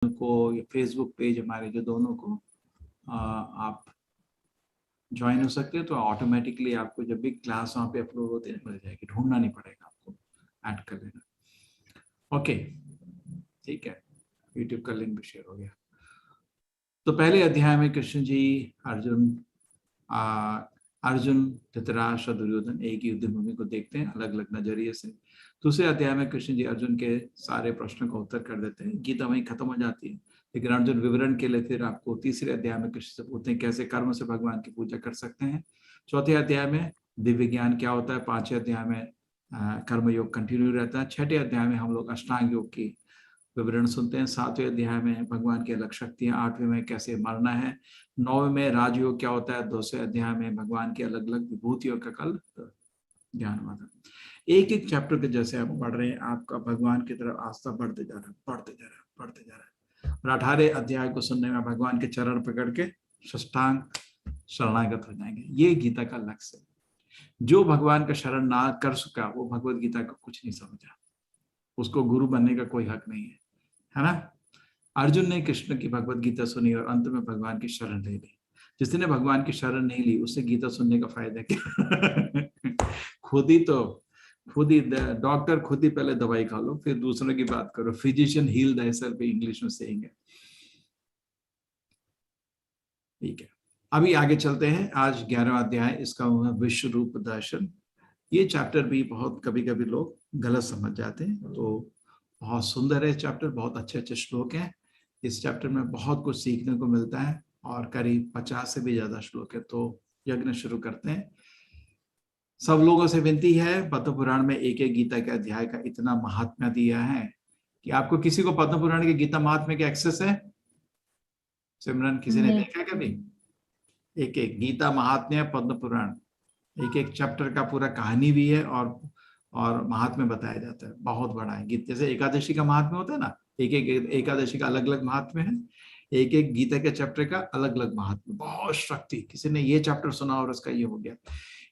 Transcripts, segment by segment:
को या Facebook page हमारे जो दोनों को आप ज्वाइन हो सकते हो, तो ऑटोमेटिकली आपको जब भी क्लास वहाँ पे अपलोड होते हैं मिल जाएगी, ढूंढना नहीं पड़ेगा, आपको ऐड कर लेना। ओके ठीक है, यूट्यूब का लिंक भी शेयर हो गया। तो पहले अध्याय में कृष्ण जी अर्जुन धृतराष्ट्र दुर्योधन एक ही युद्ध भूमि को देखते हैं अलग अलग नजरिए से। दूसरे अध्याय में कृष्ण जी अर्जुन के सारे प्रश्नों का उत्तर कर देते हैं, गीता वहीं खत्म हो जाती है। लेकिन अर्जुन विवरण के लिए फिर आपको तीसरे अध्याय में कृष्ण से पूछते हैं कैसे कर्म से भगवान की पूजा कर सकते हैं। चौथे अध्याय में दिव्य ज्ञान क्या होता है। पांचवें अध्याय में कर्म योग कंटिन्यू रहता है। छठे अध्याय में हम लोग अष्टांग योग की विवरण सुनते हैं। सातवें अध्याय में भगवान की अलग शक्तियां। आठवें में कैसे मरना है। नौवें में राजयोग क्या होता है। 10वें अध्याय में भगवान की अलग अलग विभूतियों का कल ज्ञान हुआ था। एक एक चैप्टर के जैसे आप पढ़ रहे हैं, आपका भगवान की तरफ आस्था बढ़ते जा रहा है, बढ़ते जा रहा है, बढ़ते जा रहा है। और 18 अध्याय को सुनने में भगवान के चरण पकड़ के साष्टांग शरणागत हो जाएंगे। ये गीता का लक्ष्य है। जो भगवान का शरण ना कर सका वो भगवत गीता को कुछ नहीं समझा, उसको गुरु बनने का कोई हक नहीं है ना। अर्जुन ने कृष्ण की भगवत गीता सुनी और अंत में भगवान की शरण ले ली। जिसने भगवान की शरण नहीं ली उससे गीता सुनने का फायदा क्या। खुद ही डॉक्टर खुद ही पहले दवाई खा लो फिर दूसरों की बात करो। फिजिशियन हील थायसेल्फ भी इंग्लिश में सेइंग है। ठीक है, अभी आगे चलते हैं। आज 11वां अध्याय, इसका हुआ विश्व रूप दर्शन। ये चैप्टर भी बहुत कभी कभी लोग गलत समझ जाते हैं, तो बहुत सुंदर है चैप्टर, बहुत अच्छे अच्छे श्लोक हैं इस चैप्टर में, बहुत कुछ सीखने को मिलता है और करीब 50 से भी ज्यादा श्लोक है। तो यज्ञ शुरू करते हैं। सब लोगों से विनती है, पद्म पुराण में एक एक गीता के अध्याय का इतना महात्म्य दिया है कि आपको किसी को पद्म पुराण के गीता महात्म्य के एक्सेस है। सिमरन किसी ने देखा कभी? एक एक गीता महात्म्य पद्म पुराण, एक एक चैप्टर का पूरा कहानी भी है और महात्म्य बताया जाता है, बहुत बड़ा है। गीत जैसे एकादशी का महात्म्य होता है ना, एक एक एकादशी का अलग अलग महात्म्य है, एक एक गीता के चैप्टर का अलग अलग महात्म्य, बहुत शक्ति। किसी ने ये चैप्टर सुना और उसका ये हो गया।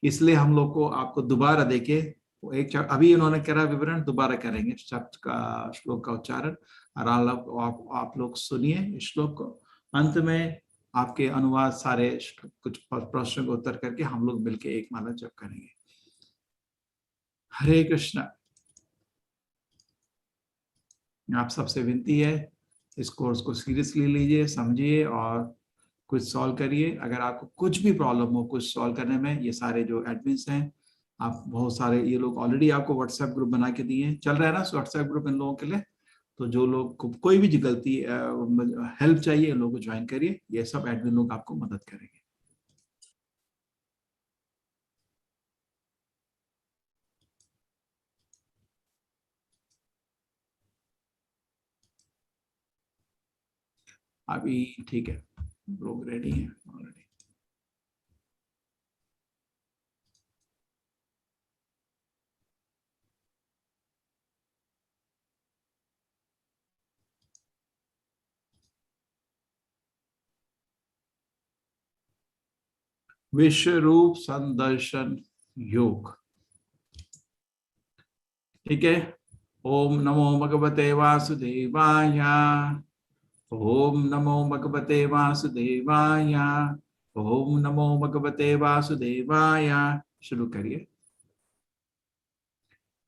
इसलिए हम लोग को आपको दोबारा देखे वो एक अभी इन्होंने करा विवरण, दोबारा करेंगे चैप्टर का श्लोक का उच्चारण और आप लोग सुनिए श्लोक को। अंत में आपके अनुवाद सारे कुछ प्रश्नों को उत्तर करके हम लोग मिलके एक माला जप करेंगे। हरे कृष्णा। आप सबसे विनती है इस कोर्स को सीरियसली लीजिए, समझिए और कुछ सॉल्व करिए। अगर आपको कुछ भी प्रॉब्लम हो कुछ सॉल्व करने में, ये सारे जो एडमिन्स हैं, आप बहुत सारे ये लोग ऑलरेडी आपको व्हाट्सएप ग्रुप बना के दिए हैं, चल रहा है ना व्हाट्सएप ग्रुप इन लोगों के लिए। तो जो लोग को कोई भी गलती हेल्प चाहिए लोगों को ज्वाइन करिए, ये सब एडमिन लोग आपको मदद करेंगे। अभी ठीक है, लोग रेडी हैं ऑलरेडी। विश्व रूप संदर्शन योग। ठीक है, ओम नमो भगवते वासुदेवाय, ओम नमो भगवते वासुदेवाय, ओम नमो भगवते वासुदेवाय। शुरू करिए।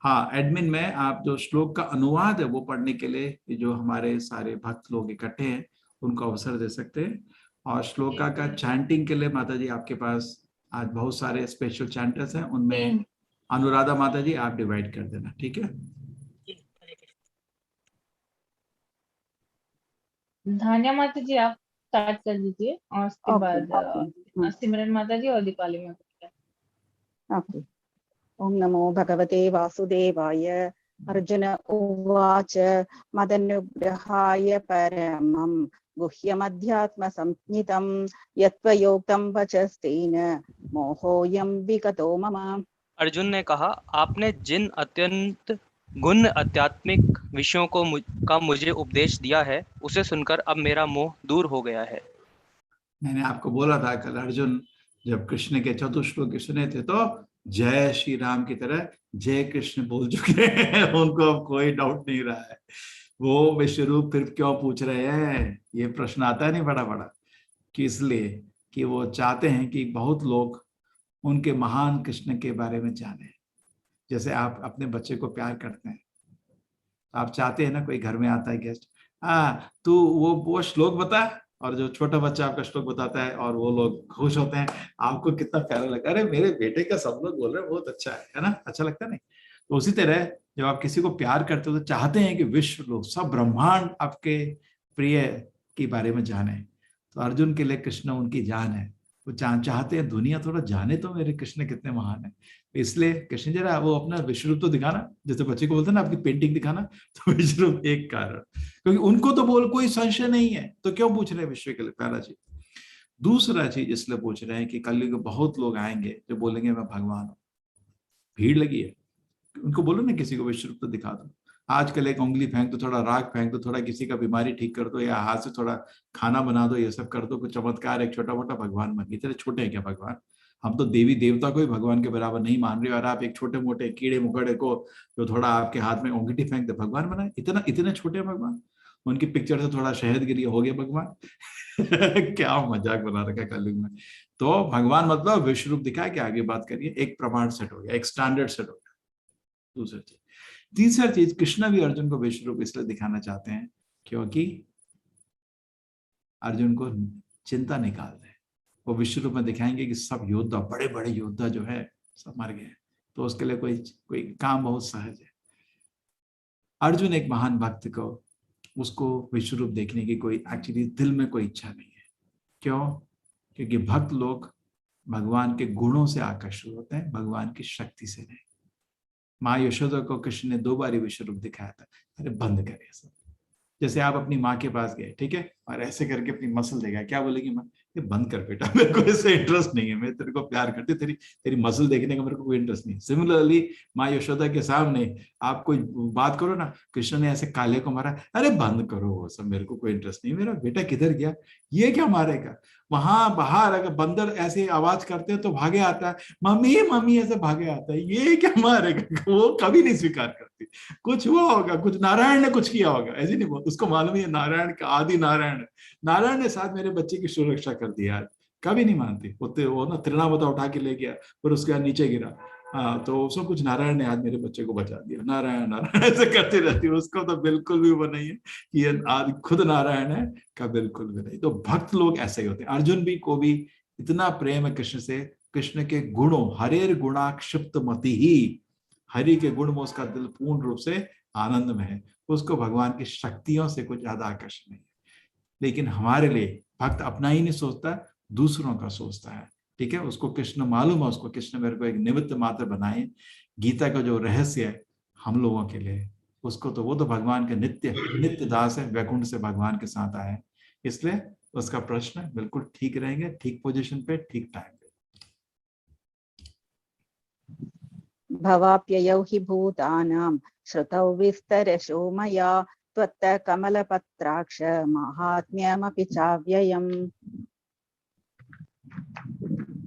हाँ, एडमिन में आप जो श्लोक का अनुवाद है वो पढ़ने के लिए जो हमारे सारे भक्त लोग इकट्ठे हैं उनको अवसर दे सकते हैं। और श्लोका का चैंटिंग के लिए माता जी आपके पास आज बहुत सारे स्पेशल चैंटर्स हैं, उनमें अनुराधा माता जी आप डिवाइड कर देना, ठीक है। धान्या माता जी आप स्टार्ट कर दीजिए और उसके बाद सिमरन माता जी और दीपाली माता जी। ओके। ओम नमो भगवते वासुदेवाय। अर्जुन उवाच मदनुग्रहाय परमं गुह्यमध्यात्म संज्ञितं यत्त्वयोक्तं वचस्तेन मोहोऽयं विगतो मम। अर्जुन ने कहा, आपने जिन अत्यंत गुण आध्यात्मिक विषयों का मुझे उपदेश दिया है उसे सुनकर अब मेरा मोह दूर हो गया है। मैंने आपको बोला था कल, अर्जुन जब कृष्ण के चतुश्लोक सुने थे तो जय श्री राम की तरह जय कृष्ण बोल चुके हैं। उनको अब कोई डाउट नहीं रहा है। वो विश्व रूप फिर क्यों पूछ रहे हैं, ये प्रश्न आता है नहीं बड़ा बड़ा, कि इसलिए कि वो चाहते हैं कि बहुत लोग उनके महान कृष्ण के बारे में जाने। जैसे आप अपने बच्चे को प्यार करते हैं, आप चाहते हैं ना, कोई घर में आता है गेस्ट, तू वो श्लोक बता, और जो छोटा बच्चा आपका श्लोक बताता है और वो लोग खुश होते हैं, आपको कितना प्यारा लगता है, अरे मेरे बेटे का सब लोग बोल रहे हैं बहुत अच्छा है ना, अच्छा लगता है नहीं। तो उसी तरह जब आप किसी को प्यार करते हो तो चाहते हैं कि विश्व लोग, सब ब्रह्मांड आपके प्रिय के बारे में जाने। तो अर्जुन के लिए कृष्ण उनकी जान है, वो चाहते हैं दुनिया थोड़ा जाने तो मेरे कृष्ण कितने महान है। इसलिए कृष्ण जरा वो अपना विश्व रूप तो दिखाना, जैसे बच्चे को बोलते हैं ना आपकी पेंटिंग दिखाना, तो विश्व रूप एक कारण, क्योंकि उनको तो बोल कोई संशय नहीं है, तो क्यों पूछ रहे हैं विश्व के लिए, पहला चीज। दूसरा चीज इसलिए पूछ रहे हैं कि कलयुग में बहुत लोग आएंगे जो बोलेंगे मैं भगवान हूं, भीड़ लगी है, उनको बोलो ना किसी को विश्व रूप तो दिखा दो। आजकल एक उंगली फेंक दो, थोड़ा राग फेंक दो, थोड़ा किसी का बीमारी ठीक कर दो, या हाथ से थोड़ा खाना बना दो, ये सब कर दो, कुछ चमत्कार, एक छोटा मोटा भगवान बन गए। इतने छोटे हैं क्या भगवान? हम तो देवी देवता को ही भगवान के बराबर नहीं मान रहे, और आप एक छोटे मोटे कीड़े मुकड़े को जो थोड़ा आपके हाथ में उंगली फेंक दे भगवान बनाए, इतना इतने छोटे भगवान, उनकी पिक्चर से थोड़ा शहद गिरी हो गया भगवान। क्या मजाक बना रखा है कलयुग में। तो भगवान मतलब विश्व रूप दिखाया कि आगे बात करिए, एक प्रमाण सेट हो गया, एक स्टैंडर्ड सेट हो गया। दूसरी चीज, तीसरा चीज, कृष्ण भी अर्जुन को विश्व रूप इसलिए दिखाना चाहते हैं क्योंकि अर्जुन को चिंता निकाल दे। वो विश्व रूप में दिखाएंगे कि सब योद्धा, बड़े बड़े योद्धा जो है सब मर गए, तो उसके लिए कोई कोई काम बहुत सहज है। अर्जुन एक महान भक्त को, उसको विश्व रूप देखने की कोई एक्चुअली दिल में कोई इच्छा नहीं है। क्यों? क्योंकि भक्त लोग भगवान के गुणों से आकर्षित होते हैं, भगवान की शक्ति से नहीं। माँ यशोदा को कृष्ण ने 2 बार विश्व रूप दिखाया था। अरे बंद करे सब। जैसे आप अपनी माँ के पास गए, ठीक है, और ऐसे करके अपनी मसल देखा, क्या बोलेगी माँ? ये बंद कर बेटा, मेरे को इससे इंटरेस्ट नहीं है, मैं तेरे को प्यार करती, तेरी तेरी मसल देखने का मेरे को कोई इंटरेस्ट नहीं। सिमिलरली माँ यशोदा के सामने आप कोई बात करो ना, कृष्ण ने ऐसे काले को मारा, अरे बंद करो वो सब, मेरे को कोई इंटरेस्ट नहीं, मेरा बेटा किधर गया, ये क्या मारेगा। वहां बाहर अगर बंदर ऐसे आवाज करते हैं तो भागे आता है, मम्मी मम्मी ऐसे भागे आता है, ये क्या मारेगा, वो कभी नहीं स्वीकार करती। कुछ हुआ होगा, कुछ नारायण ने कुछ किया होगा, ऐसे नहीं बोल, उसको मालूम है नारायण का आदि नारायण है, नारायण ने साथ मेरे बच्चे की सुरक्षा कर दी यार। कभी नहीं मानती वो ना, त्रिनावता उठा के ले गया, फिर उसके बाद नीचे गिरा, तो उसको कुछ नारायण ने आज मेरे बच्चे को बचा दिया, नारायण नारायण ऐसे करती रहती है, उसको तो बिल्कुल भी वो नहीं है कि ये आज खुद नारायण है, का बिल्कुल भी नहीं। तो भक्त लोग ऐसे ही होते हैं। अर्जुन भी को भी इतना प्रेम है कृष्ण से, कृष्ण के गुणों, हरेर गुणाक्षिप्त मति ही, हरि के गुण में उसका दिल पूर्ण रूप से आनंद में है, उसको भगवान की शक्तियों से कुछ ज्यादा आकर्षण नहीं है। लेकिन हमारे लिए भक्त अपना ही नहीं सोचता, दूसरों का सोचता है। ठीक है, उसको कृष्ण मालूम है, उसको कृष्ण मेरे को एक निमित्त मात्र बनाए, गीता का जो रहस्य है हम लोगों के लिए, उसको तो वो तो भगवान के नित्य नित्य दास है, वैकुंठ से भगवान के साथ आए, इसलिए उसका प्रश्न बिल्कुल ठीक रहेंगे, ठीक पोजीशन पे, ठीक टाइम पे। भवाप्ययौ हि भूतानां श्रुतौ विस्तरशो मया त्वत्तः कमलपत्राक्ष माहात्म्यमपि चाव्ययम्।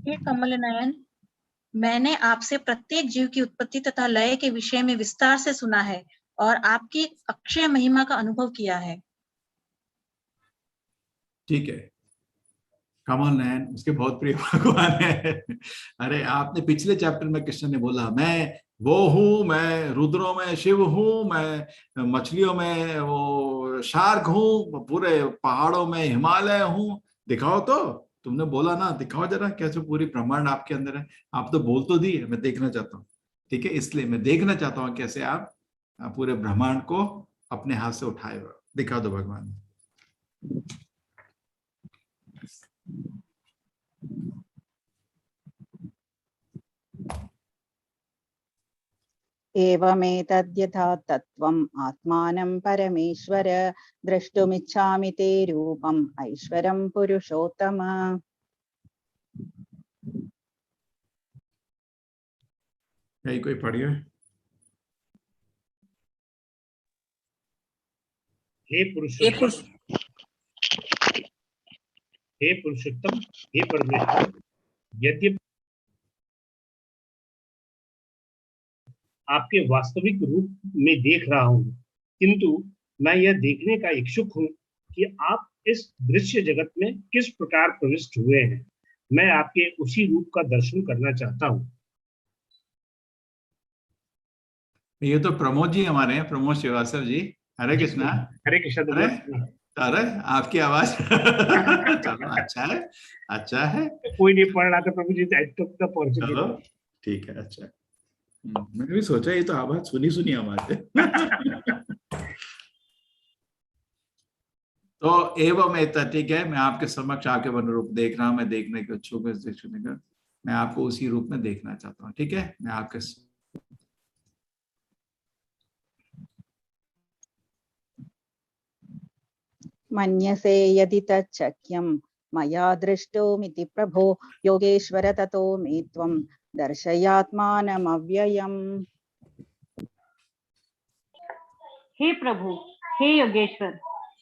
हे कमल नयन, मैंने आपसे प्रत्येक जीव की उत्पत्ति तथा लय के विषय में विस्तार से सुना है और आपकी अक्षय महिमा का अनुभव किया है। ठीक है, कमल नयन उसके बहुत प्रिय भगवान है। अरे आपने पिछले चैप्टर में कृष्ण ने बोला मैं वो हूँ, मैं रुद्रों में शिव हूँ, मैं मछलियों में वो शार्क हूँ, पूरे पहाड़ों में हिमालय हूँ, दिखाओ तो। तुमने बोला ना, दिखाओ जरा कैसे पूरी ब्रह्मांड आपके अंदर है। आप तो बोल तो दी, मैं देखना चाहता हूँ। ठीक है, इसलिए मैं देखना चाहता हूँ कैसे आप पूरे ब्रह्मांड को अपने हाथ से उठाए हुए दिखा दो भगवान। एवमेतद्यथा तत्त्वम् आत्मानं परमेश्वर द्रष्टुमिच्छामि ते रूपम् ऐश्वरं पुरुषोत्तम। यही कोई पढ़िए। हे पुरुषोत्तम, हे परमेश्वर, यद्यपि आपके वास्तविक रूप में देख रहा हूँ, किंतु मैं यह देखने का इच्छुक हूँ कि आप इस दृश्य जगत में किस प्रकार प्रविष्ट हुए हैं। मैं आपके उसी रूप का दर्शन करना चाहता हूँ। ये तो प्रमोद जी हमारे हैं, प्रमोद श्रीवास्तव जी। हरे कृष्णा। हरे कृष्ण। अरे अरे आपकी आवाज चलो अच्छा है, अच्छा है। कोई नहीं पढ़ रहा था प्रभु जी, तक पहुंच गए। चलो ठीक है, अच्छा। मैंने भी सोचा ये तो आवाज सुनी सुनी आवाज है। तो एवं एतत्, ठीक है, मैं आपके समक्ष आपके अनुरूप देख रहा हूं, मैं देखने के इच्छुक हूं, मैं आपको उसी रूप में देखना चाहता हूँ। ठीक है, मैं आपके मन्यसे यदि तच्चक्यं मया दृष्टोमिति प्रभो योगेश्वर ततो मे त्वं दर्शयात्मानमव्ययम्। हे प्रभु, हे योगेश्वर,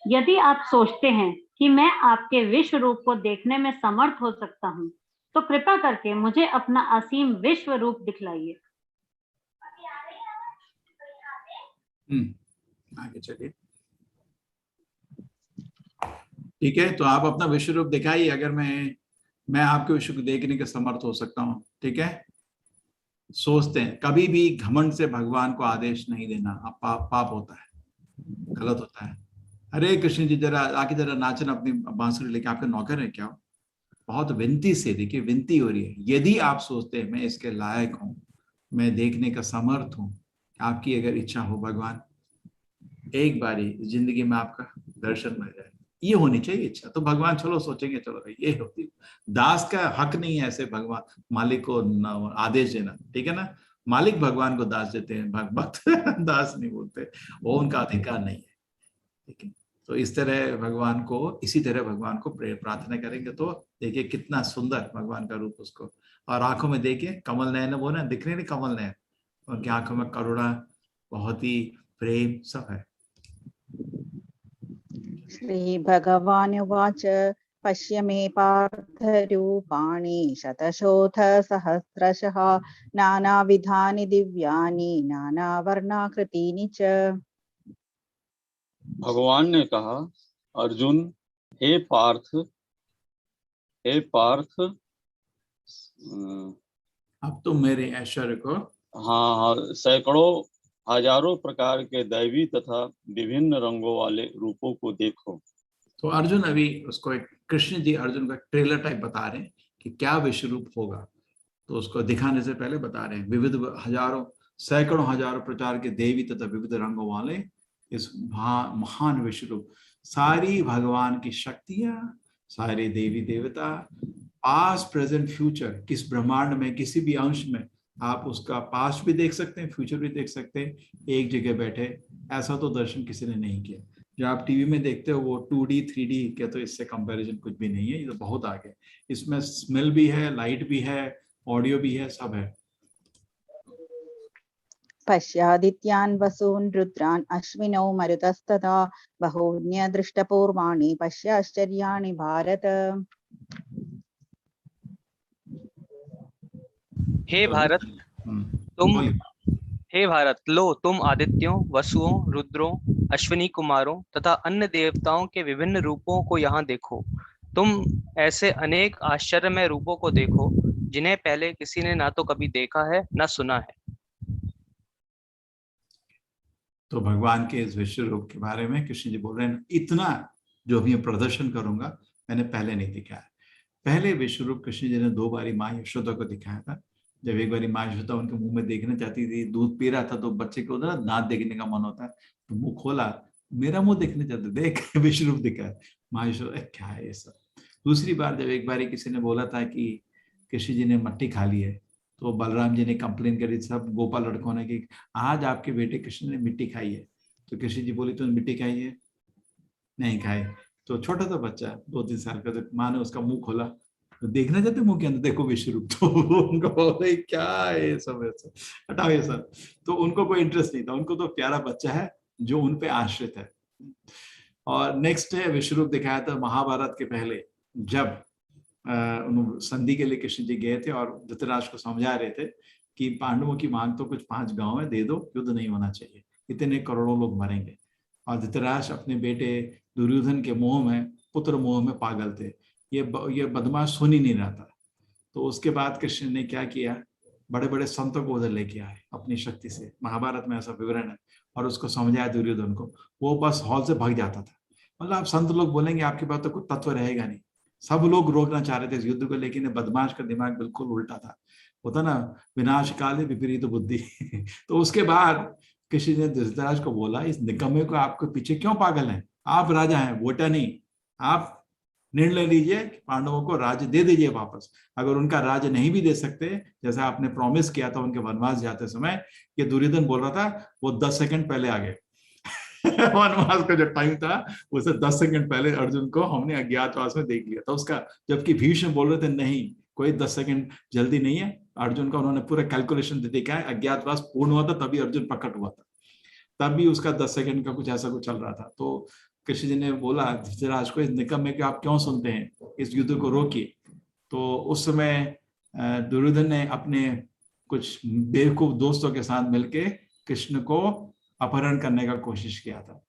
यदि आप सोचते हैं कि मैं आपके विश्व रूप को देखने में समर्थ हो सकता हूँ, तो कृपा करके मुझे अपना असीम विश्व रूप दिखलाइए। आगे चलिए। ठीक है, तो आप अपना विश्व रूप दिखाइए, अगर मैं आपके विश्व को देखने के समर्थ हो सकता हूँ। ठीक है, सोचते हैं, कभी भी घमंड से भगवान को आदेश नहीं देना, पाप होता है, गलत होता है। हरे कृष्ण जी, जरा आके जरा नाचना, अपनी बांसुरी लेके। आपके नौकर है क्या? बहुत विनती से, देखिए विनती हो रही है, यदि आप सोचते हैं मैं इसके लायक हूं, मैं देखने का समर्थ हूं, आपकी अगर इच्छा हो भगवान, एक बारी जिंदगी में आपका दर्शन मिल जाए, ये होनी चाहिए इच्छा। तो भगवान चलो सोचेंगे, चलो भाई ये होती। दास का हक नहीं है ऐसे भगवान मालिक को आदेश देना, ठीक है ना। मालिक भगवान को दास देते हैं, भक्त दास नहीं बोलते, वो उनका अधिकार नहीं है। ठीक है, तो इस तरह भगवान को, इसी तरह भगवान को प्रार्थना करेंगे तो देखिए कितना सुंदर भगवान का रूप उसको। और आंखों में देखिए कमल नयन, वो ना दिख रहे नहीं कमल नयन, उनकी आंखों में करुणा, बहुत ही प्रेम सब है। श्रीभगवानुवाच पश्य मे पार्थरूपाणि शतशोऽथ सहस्रशः नानाविधानि दिव्यानि नानावर्णाकृतीनि च। भगवान ने कहा, अर्जुन, हे पार्थ, अब तुम मेरे ऐश्वर्य को, हाँ, सैकड़ों हजारों प्रकार के दैवी तथा विभिन्न रंगों वाले रूपों को देखो। तो अर्जुन अभी उसको एक, कृष्ण जी अर्जुन का ट्रेलर टाइप बता रहे हैं कि क्या विश्व रूप होगा। तो उसको दिखाने से पहले बता रहे हैं, विविध हजारों सैकड़ों हजारों प्रकार के देवी तथा विविध रंगों वाले इस महान विश्व रूप, सारी भगवान की शक्तियां, सारे देवी देवता, पास्ट प्रेजेंट फ्यूचर, किस ब्रह्मांड में किसी भी अंश में आप उसका पास्ट भी देख सकते हैं, फ्यूचर भी देख सकते हैं एक जगह बैठे। ऐसा तो दर्शन किसी ने नहीं किया। जो आप टीवी में देखते हो वो 2D 3D के, तो इससे कंपैरिजन कुछ भी नहीं है, ये तो बहुत आगे। इसमें स्मेल भी है, लाइट भी है, ऑडियो भी है, सब है। पश्यादित्यान् वसून् रुद्रान् अश्विनौ मरुतस्तथा बहून्य दृष्टपूर्वाणि पश्याश्चर्याणि भारत। हे भारत, लो तुम आदित्यों, वसुओं, रुद्रों, अश्विनी कुमारों तथा अन्य देवताओं के विभिन्न रूपों को यहाँ देखो। तुम ऐसे अनेक आश्चर्यमय रूपों को देखो जिन्हें पहले किसी ने ना तो कभी देखा है ना सुना है। तो भगवान के इस विश्व रूप के बारे में कृष्ण जी बोल रहे हैं, इतना जो भी मैं प्रदर्शन करूंगा मैंने पहले नहीं दिखाया। पहले विश्व रूप कृष्ण जी ने 2 बारी माँ यशोदा को दिखाया था। जब एक बारी माँ यशोदा उनके मुंह में देखना चाहती थी, दूध पी रहा था, तो बच्चे को उधर दांत देखने का मन होता है, तो मुंह खोला, मेरा मुंह देखने चाहते, देख विश्व रूप दिखा। माँ यशोदा क्या है ये सब। दूसरी बार जब एक बारी किसी ने बोला था कि कृष्ण जी ने मट्टी खा ली है, तो बलराम जी ने कंप्लेन करी सब गोपाल लड़कों ने कि आज आपके बेटे कृष्ण ने मिट्टी खाई है। तो कृष्ण जी बोली तूने मिट्टी खाई है? नहीं खाई। तो छोटा सा बच्चा 2-3 साल का, तो माँ ने उसका मुंह खोला, तो देखना चाहते मुंह के अंदर, देखो विश्व रूप। तो उनको बोले क्या है ये सब, ऐसा हटाओ ये सब। तो उनको कोई इंटरेस्ट नहीं था, उनको तो प्यारा बच्चा है जो उन पे आश्रित है। और नेक्स्ट है विश्व रूप दिखाया था महाभारत के पहले, जब संधि के लिए कृष्ण जी गए थे और धृतराष्ट्र को समझा रहे थे कि पांडवों की मांग तो कुछ 5 गांव है, दे दो, युद्ध नहीं होना चाहिए, इतने करोड़ों लोग मरेंगे। और धृतराष्ट्र अपने बेटे दुर्योधन के मोह में, पुत्र मोह में पागल थे। ये बदमाश सुन ही नहीं रहा था। तो उसके बाद कृष्ण ने क्या किया, बड़े बड़े संतों को उधर लेके आए अपनी शक्ति से, महाभारत में ऐसा विवरण है, और उसको समझाया दुर्योधन को। वो बस हॉल से भाग जाता था। मतलब आप संत लोग बोलेंगे आपके पास तो कोई तत्व रहेगा नहीं। सब लोग रोकना चाह रहे थे इस युद्ध को, लेकिन बदमाश का दिमाग बिल्कुल उल्टा था। होता ना, विनाश काले विपरीत बुद्धि। तो उसके बाद किसी ने धृतराष्ट्र को बोला, इस निकम्मे को आपके पीछे क्यों पागल है, आप राजा हैं, वोटा नहीं, आप निर्णय लीजिए, पांडवों को राज्य दे दीजिए वापस। अगर उनका राज्य नहीं भी दे सकते, जैसा आपने प्रॉमिस किया था उनके वनवास जाते समय, ये दुर्योधन बोल रहा था, वो 10 सेकंड पहले आ गए। वनवास का जो टाइम था उसे 10 सेकंड पहले अर्जुन को हमने अज्ञातवास में देख लिया था उसका, जबकि भीष्म बोल रहे थे नहीं, कोई 10 सेकंड जल्दी नहीं है। अर्जुन का उन्होंने पूरा कैलकुलेशन देखा है, अज्ञातवास पूर्ण हुआ था तभी अर्जुन प्रकट हुआ था, तब भी उसका 10 सेकंड का कुछ ऐसा कुछ चल रहा था। तो कृष्ण जी ने बोला धृतराष्ट्र को, इस निकम्मे के आप क्यों सुनते हैं, इस युद्ध को रोकिए। तो उस समय दुर्योधन ने अपने कुछ बेवकूफ दोस्तों के साथ मिलके कृष्ण को अपहरण करने का कोशिश किया था।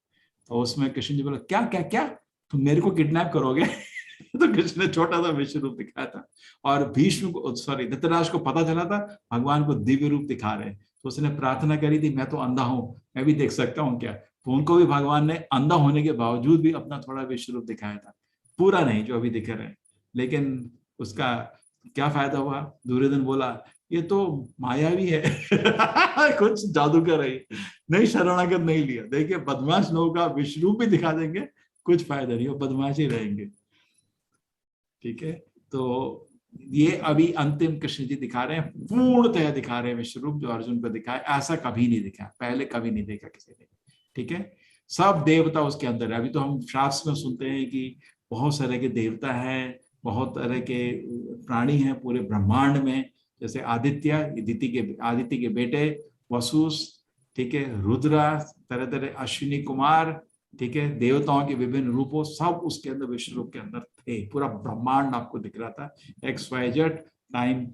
तो उसमें कृष्ण जी बोला, क्या क्या क्या तुम मेरे को किडनैप करोगे? तो कृष्ण ने छोटा सा विश्व रूप दिखाया था, और भीष्म को, सॉरी, धृतराष्ट्र को पता चला था भगवान को दिव्य रूप दिखा रहे हैं। तो उसने प्रार्थना करी थी, मैं तो अंधा हूं, मैं भी देख सकता हूँ क्या? तो उनको भी भगवान ने अंधा होने के बावजूद भी अपना थोड़ा विश्व रूप दिखाया था, पूरा नहीं जो अभी दिख रहे हैं। लेकिन उसका क्या फायदा हुआ? दुर्योधन बोला ये तो मायावी है। कुछ जादूगर है, नहीं शरणागत नहीं लिया। देखिए बदमाश लोगों का विश्व रूप भी दिखा देंगे, कुछ फायदा नहीं, वो बदमाश ही रहेंगे। ठीक है, तो ये अभी अंतिम कृष्ण जी दिखा रहे हैं, पूर्णतः दिखा रहे हैं विश्व रूप जो अर्जुन को दिखाया, ऐसा कभी नहीं दिखा, पहले कभी नहीं देखा किसी ने। ठीक है, सब देवता उसके अंदर है। अभी तो हम शास्त्र में सुनते हैं कि बहुत सारे के देवता हैं, बहुत तरह के प्राणी हैं पूरे ब्रह्मांड में, जैसे आदित्य के बेटे वसुस, ठीक है, रुद्रा, तरह तरह अश्विनी कुमार, ठीक है, देवताओं के विभिन्न रूपों, सब उसके अंदर विश्व रूप के अंदर थे। पूरा ब्रह्मांड आपको दिख रहा था, XYZ टाइम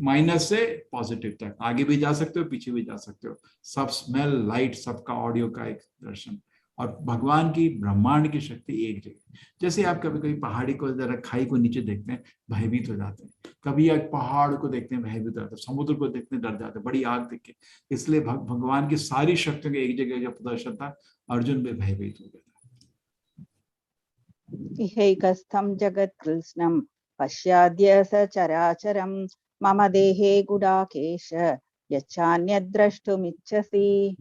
माइनस से पॉजिटिव तक, आगे भी जा सकते हो, पीछे भी जा सकते हो। सब स्मेल, लाइट, सबका ऑडियो का एक दर्शन, और भगवान की ब्रह्मांड की शक्ति एक जगह। जैसे आप कभी कभी पहाड़ी को, जरा खाई को नीचे देखते हैं, भयभीत हो जाते हैं, कभी एक पहाड़ को देखते हैं भयभीत हो जाते हैं, समुद्र को देखते हैं डर जाते हैं, बड़ी आग देख के। इसलिए भगवान की सारी शक्तियों के एक जगह जो प्रदर्शन था, अर्जुन भी भयभीत हो गया था। इहैकस्थं जगत्कृत्स्नं पश्याद्य सचराचरं मम देहे गुडाकेश यच्छान्यद्द्रष्टुमिच्छसि।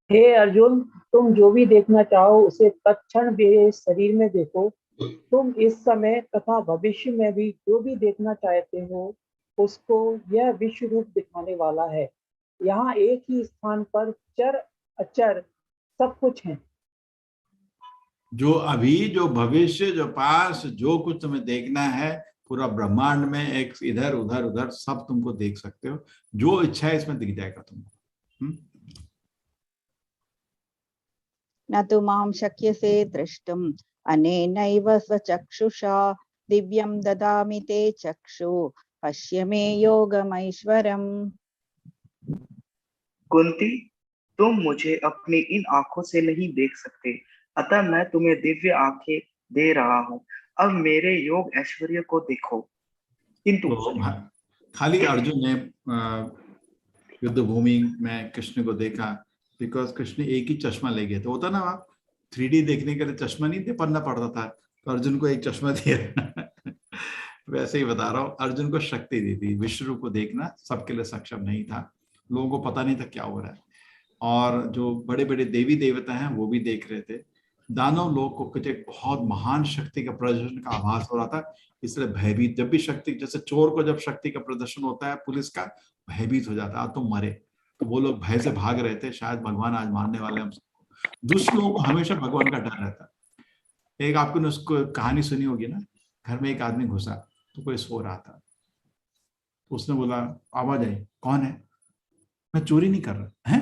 हे अर्जुन, तुम जो भी देखना चाहो उसे तत्क्षण मेरे शरीर में देखो। तुम इस समय तथा भविष्य में भी जो भी देखना चाहते हो उसको यह विश्व रूप दिखाने वाला है। यहाँ एक ही स्थान पर चर अचर सब कुछ है। जो अभी, जो भविष्य, जो पास, जो कुछ तुम्हें देखना है पूरा ब्रह्मांड में, एक इधर उधर उधर सब तुमको देख सकते हो, जो इच्छा है इसमें दिख जाएगा तुमको। न तु मां शक्यसे द्रष्टुम् अनेनैव स्वचक्षुषा दिव्यं ददामि ते चक्षु पश्य मे योगमैश्वरम्। कुंती, तुम मुझे अपनी इन आंखों से नहीं देख सकते, अतः मैं तुम्हें दिव्य आंखें दे रहा हूँ। अब मेरे योग ऐश्वर्य को देखो। किंतु तो खाली अर्जुन ने युद्ध भूमि में कृष्ण को देखा बिकॉज कृष्ण एक ही चश्मा ले गए थे। होता ना, आप 3D देखने के लिए चश्मा नहीं दे पढ़ना पड़ता था, तो अर्जुन को एक चश्मा दिया। वैसे ही बता रहा हूँ, अर्जुन को शक्ति दी थी, विश्व रूप को देखना सबके लिए सक्षम नहीं था, लोगों को पता नहीं था क्या हो रहा है। और जो बड़े बड़े देवी देवता हैं वो भी देख रहे थे। दानव लोग को कुछ एक बहुत महान शक्ति का प्रदर्शन का आभास हो रहा था, इसलिए भयभीत। जब भी शक्ति, जैसे चोर को जब शक्ति का प्रदर्शन होता है पुलिस का, भयभीत हो जाता है, तुम मरे। तो वो लोग भय से भाग रहे थे, शायद भगवान आज मारने वाले हम सबको। दुष्ट लोगों को हमेशा भगवान का डर रहता है। एक आपने उसको कहानी सुनी होगी ना, घर में एक आदमी घुसा तो कोई सो रहा था, तो उसने बोला, आवाज आई, कौन है? मैं चोरी नहीं कर रहा है।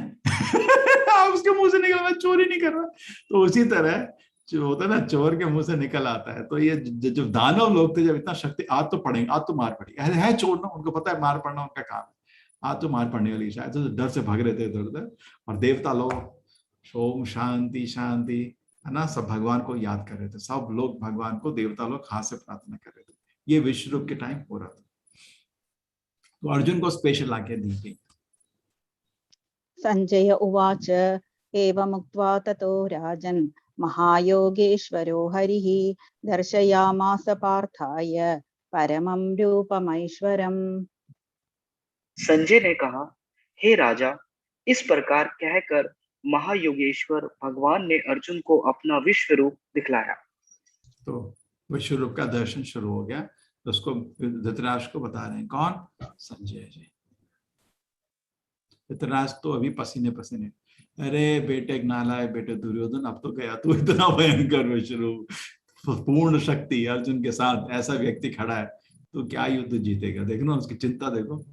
उसके मुंह से निकला, मैं चोरी नहीं कर रहा। तो उसी तरह जो होता है ना, चोर के मुंह से निकल आता है। तो ये जो दानव लोग थे, जब इतना शक्ति, आज तो पड़ेंगे, आज तो मार पड़ेगी, है चोर ना, उनको पता है मार पड़ना उनका काम है। आज तो मार पड़ने वाली शायद, तो डर से भाग रहे थे इधर उधर, और देवता लोग ओम शांति शांति, है ना, सब भगवान को याद कर रहे थे, सब लोग भगवान को, देवता लोग हाथ से प्रार्थना कर रहे थे। ये विश्व रूप के टाइम हो रहा था, तो अर्जुन को स्पेशल आज्ञा दी गई। संजय उवाच एवमुक्त्वा ततो राजन् महायोगेश्वरो हरिः दर्शयामास पार्थाय परमं रूपमैश्वरम्। संजय ने कहा, हे राजा, इस प्रकार कहकर महायोगेश्वर भगवान ने अर्जुन को अपना विश्व रूप दिखलाया। तो विश्व रूप का दर्शन शुरू हो गया, तो उसको धृतराष्ट्र को बता रहे हैं, कौन? संजय जी। धृतराष्ट्र तो अभी पसीने पसीने, अरे बेटे नालायक बेटे दुर्योधन, अब तो गया तू, इतना भयंकर विश्व रूप, पूर्ण शक्ति अर्जुन के साथ ऐसा व्यक्ति खड़ा है, तो क्या युद्ध जीतेगा? देखो उसकी चिंता देखो।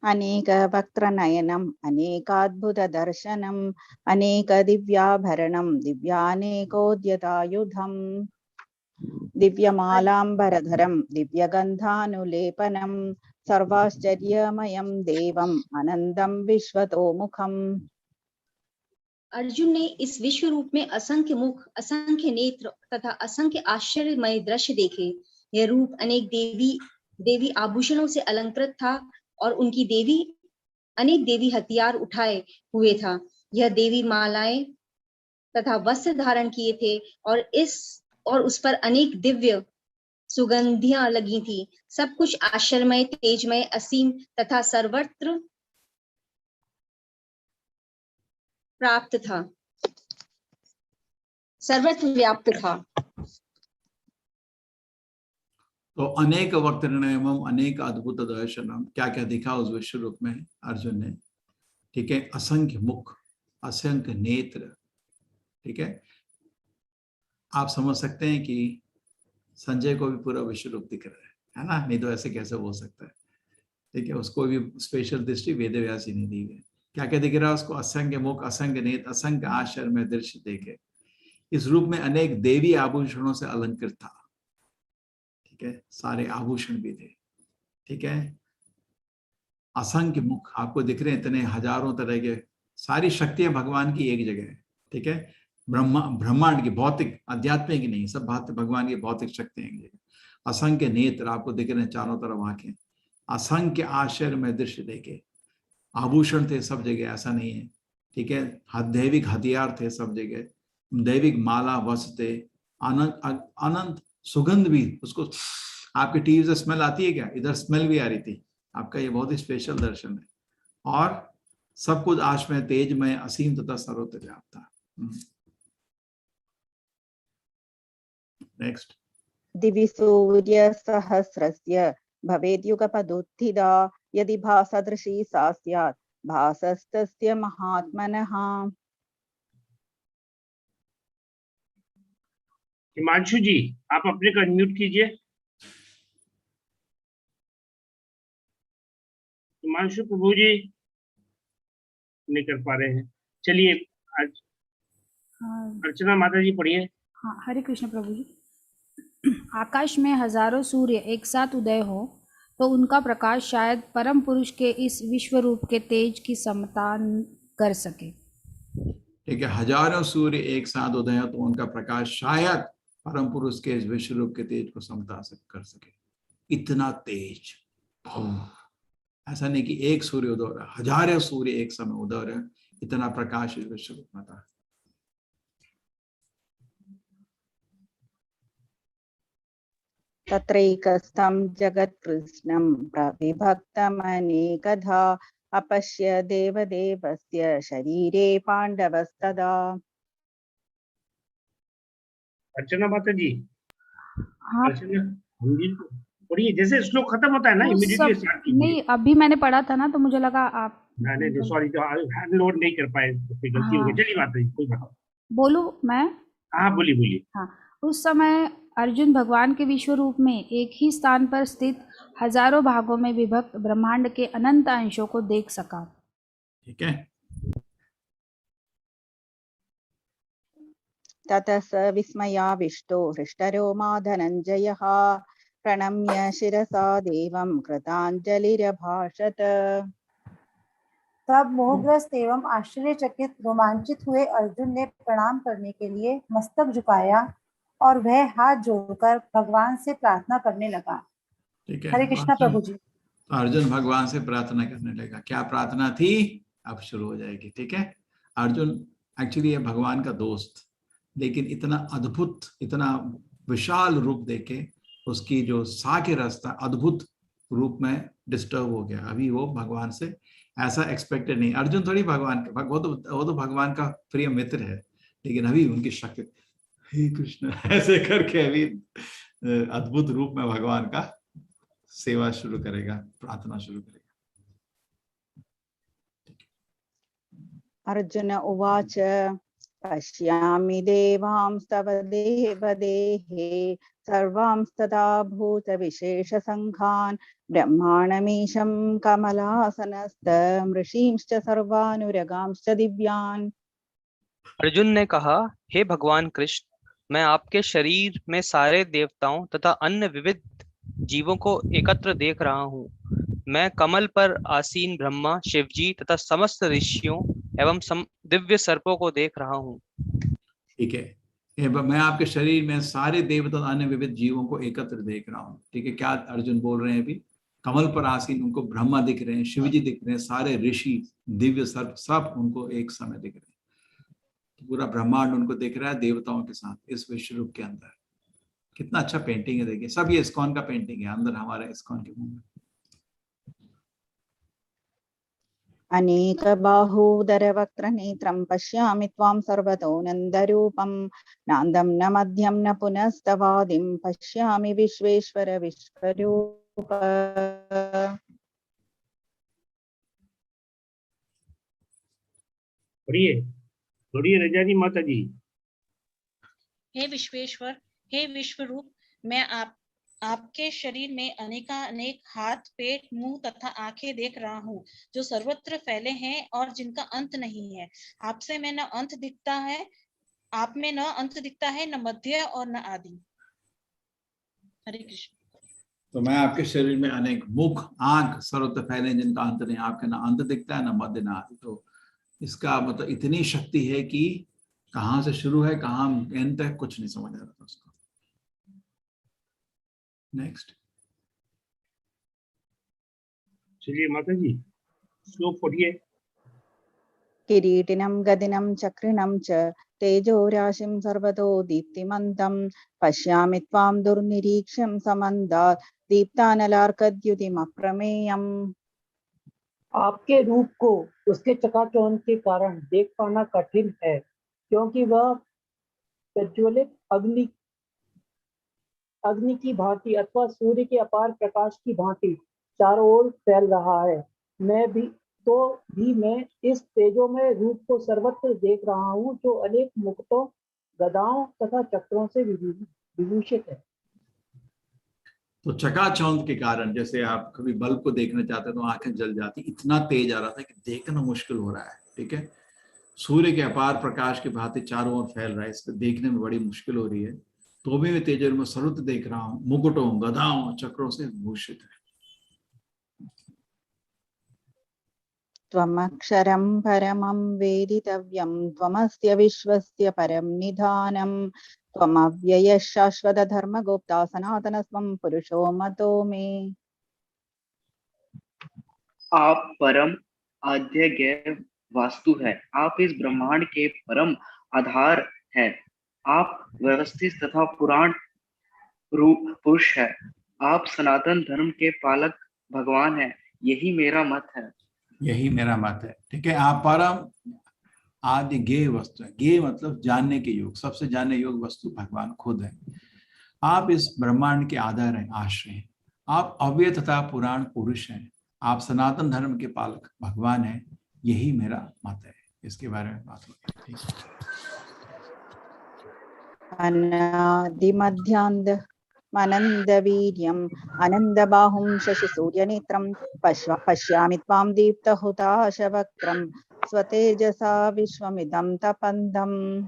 अनेक वक्त्रनयनम् अनेकाद्भुत दर्शनम् अनेक दिव्याभरणं दिव्यानेकोद्यतायुधम् दिव्यमालाम्बरधरं दिव्यगन्धानुलेपनं सर्वाश्चर्यमयं देवम् अनंतं विश्वतोमुखम्। अर्जुन ने इस विश्व रूप में असंख्य मुख, असंख्य नेत्र तथा असंख्य आश्चर्यमय दृश्य देखे। यह रूप अनेक देवी आभूषणों से अलंकृत था और उनकी अनेक देवी हथियार उठाए हुए था। यह देवी मालाएं तथा वस्त्र धारण किए थे और उस पर अनेक दिव्य सुगंधियां लगी थी। सब कुछ आश्चर्यमय, तेजमय, असीम तथा सर्वत्र प्राप्त था, सर्वत्र व्याप्त था। तो अनेक वक्त्रनयनम अनेक अद्भुत दर्शनम, क्या क्या दिखा उस विश्व रूप में अर्जुन ने? ठीक है, असंख्य मुख, असंख्य नेत्र। ठीक है, आप समझ सकते हैं कि संजय को भी पूरा विश्व रूप दिख रहा है ना, नहीं तो ऐसे कैसे हो सकता है? ठीक है, उसको भी स्पेशल दृष्टि वेदव्यास जी ने दी है। क्या क्या दिख रहा है उसको? असंख्य मुख, असंख्य नेत्र, असंख्य आश्चर्य में दृश्य देखे। इस रूप में अनेक देवी आभूषणों से अलंकृत था। ठीक है, सारे आभूषण भी थे। ठीक है, असंख्य मुख आपको दिख रहे हैं, इतने हजारों तरह के, सारी शक्तियां भगवान की एक जगह है। ठीक है, ब्रह्मांड की भौतिक, आध्यात्मिक नहीं, सब भगवान की भौतिक शक्तियां एक जगह। असंख्य नेत्र आपको दिख रहे हैं, चारों तरफ आंखें। असंख्य आश्चर्य में दृश्य देखे। आभूषण थे सब जगह, ऐसा नहीं है। ठीक है, दैविक हथियार थे सब जगह, दैविक माला वस्त्र थे, अनंत सुगंध भी। उसको आपकी टीवी से स्मेल आती है क्या? इधर स्मेल भी आ रही थी। आपका ये बहुत ही स्पेशल दर्शन है। और सब कुछ आश्मय, तेजमय, असीम तथा सर्वत्र व्याप्त था। नेक्स्ट। दिवि सूर्य सहस्रस्य भवेद्युगपदुत्थिता यदि भासदृशी सा स्यात् भासस्तस्य महात्मनः। हिमांशु जी, आप अपने को अनम्यूट कीजिए। हिमांशु प्रभु जी नहीं कर पा रहे हैं। चलिए आज अर्चना माता जी पढ़िए। हाँ, हरे कृष्ण प्रभु जी। आकाश में हजारों सूर्य एक साथ उदय हो तो उनका प्रकाश शायद परम पुरुष के इस विश्व रूप के तेज की समता कर सके। ठीक है, हजारों सूर्य एक साथ उदय हो तो उनका प्रकाश शायद परम पुरुष के इस विश्व रूप के तेज को समता कर सके। इतना तेज, ऐसा नहीं कि एक सूर्य उदय हो रहा, हजारों सूर्य एक समय उदय हो रहे, इतना प्रकाश इस विश्व रूप में था। तत्रैकस्थं जगत्कृष्णं प्रविभक्तमनेकधा अपश्य देवदेवस्य शरीरे पाण्डवस्तदा। अर्चना माता जी, हाँ, अर्चना पढ़िए। जैसे श्लोक खत्म होता है ना, इमीडिएटली स्टार्ट कीजिए। नहीं, अभी मैंने पढ़ा था ना, तो मुझे लगा आप नहीं, सॉरी, तो लोड नहीं कर पाए, कोई गलती हो गई। चलिए माता जी, कोई बात। बोलूं मैं? हाँ, बोलिए। हाँ, उस समय अर्जुन भगवान के विश्व रूप में एक ही स्थान पर स्थित हजारों भागों में विभक्त ब्रह्मांड के अनंत अंशों को देख सका। ठीक है, ततः स विस्मयाविष्टो हृष्टरोमा धनञ्जयः प्रणम्य शिरसा देवं कृतांजलिरभाषत। तब मोहग्रस्त एवं आश्चर्यचकित रोमांचित हुए अर्जुन ने प्रणाम करने के लिए मस्तक झुकाया और वह हाथ जोड़कर भगवान से प्रार्थना करने लगा। ठीक है, हरे कृष्णा प्रभु जी। तो अर्जुन भगवान से प्रार्थना करने लगा। क्या प्रार्थना थी, अब शुरू हो जाएगी। ठीक है, अर्जुन एक्चुअली है भगवान का दोस्त, लेकिन इतना अद्भुत, इतना विशाल रूप देके उसकी जो साके रास्ता अद्भुत रूप में डिस्टर्ब हो गया। अभी वो भगवान से ऐसा एक्सपेक्टेड नहीं। अर्जुन थोड़ी भगवान का, वो तो भगवान का प्रिय मित्र है, लेकिन अभी उनकी शक्ति, हे कृष्ण ऐसे करके अभी अद्भुत रूप में भगवान का सेवा शुरू करेगा, प्रार्थना शुरू करेगा। अर्जुन उवाच पश्यामि देवांस्तव देवदेहे सर्वांस्तथा भूतविशेषसङ्घान् ब्रह्माणमीशं कमलासनस्थं ऋषींश्च सर्वानुरगांश्च दिव्यान्। अर्जुन ने कहा, हे भगवान कृष्ण, मैं आपके शरीर में सारे देवताओं तथा अन्य विविध जीवों को एकत्र देख रहा हूँ। मैं कमल पर आसीन ब्रह्मा, शिवजी तथा समस्त ऋषियों एवं दिव्य सर्पों को देख रहा हूँ। ठीक है, मैं आपके शरीर में सारे देवता अन्य विविध जीवों को एकत्र देख रहा हूँ। ठीक है, क्या अर्जुन बोल रहे हैं? अभी कमल पर आसीन उनको ब्रह्मा दिख रहे हैं, शिवजी दिख रहे हैं, सारे ऋषि, दिव्य सर्प, सब उनको एक समय दिख रहे हैं। तो पूरा ब्रह्मांड उनको दिख रहा है देवताओं के साथ इस विश्व रूप के अंदर। कितना अच्छा पेंटिंग है, देखिए सब ये इस्कॉन का पेंटिंग है अंदर हमारे इस्कॉन के मुंह में। अनेक बाहूदर वक्त्र नेत्रं पश्यामि त्वां सर्वतोऽनन्दरूपं नान्दं न मध्यं न पुनस्तवादिं पश्यामि विश्वेश्वर विश्वरूप। पढ़िए रजानी माता जी। हे विश्वेश्वर, हे विश्वरूप, मैं आपके शरीर में अनेक हाथ, पेट, मुंह तथा आंखें देख रहा हूँ, जो सर्वत्र फैले हैं और जिनका अंत नहीं है। आपसे में न अंत दिखता है, आप में न अंत दिखता है, न मध्य और न आदि। हरे कृष्ण। तो मैं आपके शरीर में अनेक मुख, आंख सर्वत्र फैले जिनका अंत नहीं, आपके ना अंत दिखता है, ना मध्य, ना आदि। तो इसका मतलब इतनी शक्ति है कि कहाँ से शुरू है, कहाँ एंड है, कुछ नहीं समझ आ रहा था उसको। नेक्स्ट, चलिए माता जी श्लोक पढ़िए। किरीटिनं गदिनं चक्रिणं च तेजो राशिं सर्वतो दीप्तिमन्तं पश्यामि त्वां दुर्निरीक्ष्यं समन्दात् दीप्तानलार्कद्युतिमप्रमेयम्। आपके रूप को उसके चकाचौंध के कारण देख पाना कठिन है, क्योंकि वह प्रज्वलित अग्नि की भांति अथवा सूर्य के अपार प्रकाश की भांति चारों ओर फैल रहा है। मैं इस तेजोमय रूप को सर्वत्र देख रहा हूँ, जो अनेक मुकुटों, गदाओं तथा चक्रों से विभूषित है। तो चकाचौंध के कारण, जैसे आप कभी बल्ब को देखना चाहते तो आंखें जल जाती, इतना तेज आ रहा था कि देखना मुश्किल हो रहा है। ठीक है, सूर्य के अपार प्रकाश की भांति चारों ओर फैल रहा है, इसको देखने में बड़ी मुश्किल हो रही है, तो भी मैं तेजों में सर्वत्र देख रहा हूँ, मुकुटों, गदाओं, चक्रों से भूषित है। त्वमक्षरं परमं वेदितव्यं त्वमस्य विश्वस्य परं निधानं त्वमव्ययः शाश्वत धर्मगुप्ता सनातनस्त्वं पुरुषो मतो मे। आप परम आद्य वास्तु है, आप इस ब्रह्मांड के परम आधार है, आप व्यवस्थित तथा पुराण रूप पुरुष है, आप सनातन धर्म के पालक भगवान है। यही मेरा मत है। यही मेरा मत है। ठीक है, आप परम आदि ज्ञेय वस्तु है। ज्ञेय मतलब जानने के योग, सबसे जानने योग वस्तु भगवान खुद है। आप इस ब्रह्मांड के आधार हैं, आश्रय हैं। आप अव्यय तथा पुराण पुरुष हैं। आप सनातन धर्म के पालक भगवान हैं। यही मेरा मत है। इसके बारे में बात होगी। अनादिमध्यान्त अनन्दवीर्यम् अनन्दबाहुं शशिसूर्यनेत्रं पश्यामि त्वां दीप्तहुताशवक्त्रं स्वतेजसा विश्वमिदं तपन्तम्।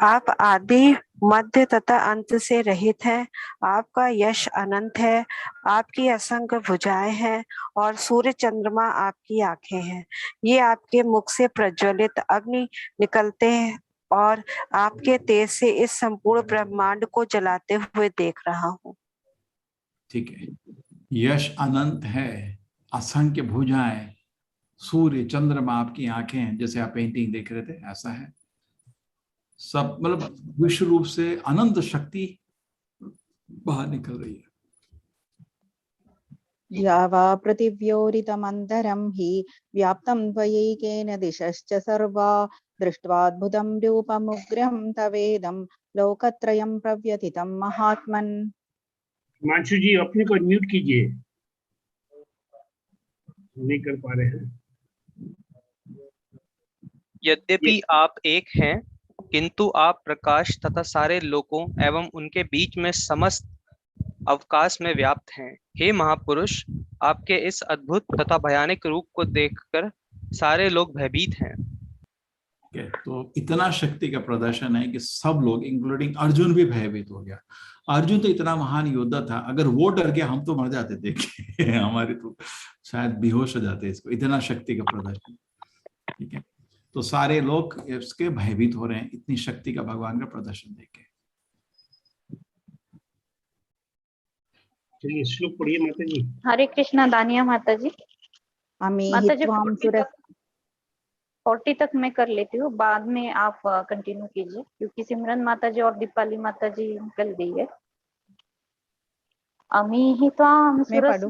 आप आदि मध्य तथा अंत से रहित हैं। आपका यश अनंत है। आपकी असंख्य भुजाएं हैं और सूर्य चंद्रमा आपकी आंखें हैं। ये आपके मुख से प्रज्वलित अग्नि निकलते हैं और आपके तेज से इस संपूर्ण ब्रह्मांड को जलाते हुए देख रहा हूँ। ठीक है, यश अनंत है, असंख्य भुजाएं, सूर्य चंद्रमा आपकी आंखें हैं, जैसे आप पेंटिंग देख रहे थे ऐसा है। सब मतलब विश्व रूप से अनंत शक्ति बाहर निकल रही है। यावा पृथिव्योरितमन्तरं हि व्याप्तं त्वयैकेन दिशश्च सर्वा दृष्ट्वाद्भुतं रूपमुग्रं तवेदं लोकत्रयं प्रव्यथितं महात्मन्। हिमांशु जी अपने को म्यूट कीजिए, नहीं कर पा रहे हैं। यद्यपि आप एक हैं, किंतु आप प्रकाश तथा सारे लोकों एवं उनके बीच में समस्त अवकाश में व्याप्त हैं। हे महापुरुष, आपके इस अद्भुत तथा भयानक रूप को देखकर सारे लोग भयभीत हैं। तो इतना शक्ति का प्रदर्शन है कि सब लोग इंक्लूडिंग अर्जुन भी भयभीत हो गया। अर्जुन तो इतना महान योद्धा था, अगर वो डर गया हम तो मर जाते देख के हमारे तो शायद बेहोश हो जाते इसको, इतना शक्ति का प्रदर्शन। ठीक है, तो सारे लोग इसके भयभीत हो रहे हैं इतनी शक्ति का भगवान का प्रदर्शन देख के। चलिए श्लोक पढ़िए माता जी। हरे कृष्णा दानिया माता जी। माता जी 40 तक मैं कर लेती हूँ, बाद में आप कंटिन्यू कीजिए क्योंकि सिमरन माता जी और दीपाली माता जी निकल गई है। अमी ही त्वाम सुरस,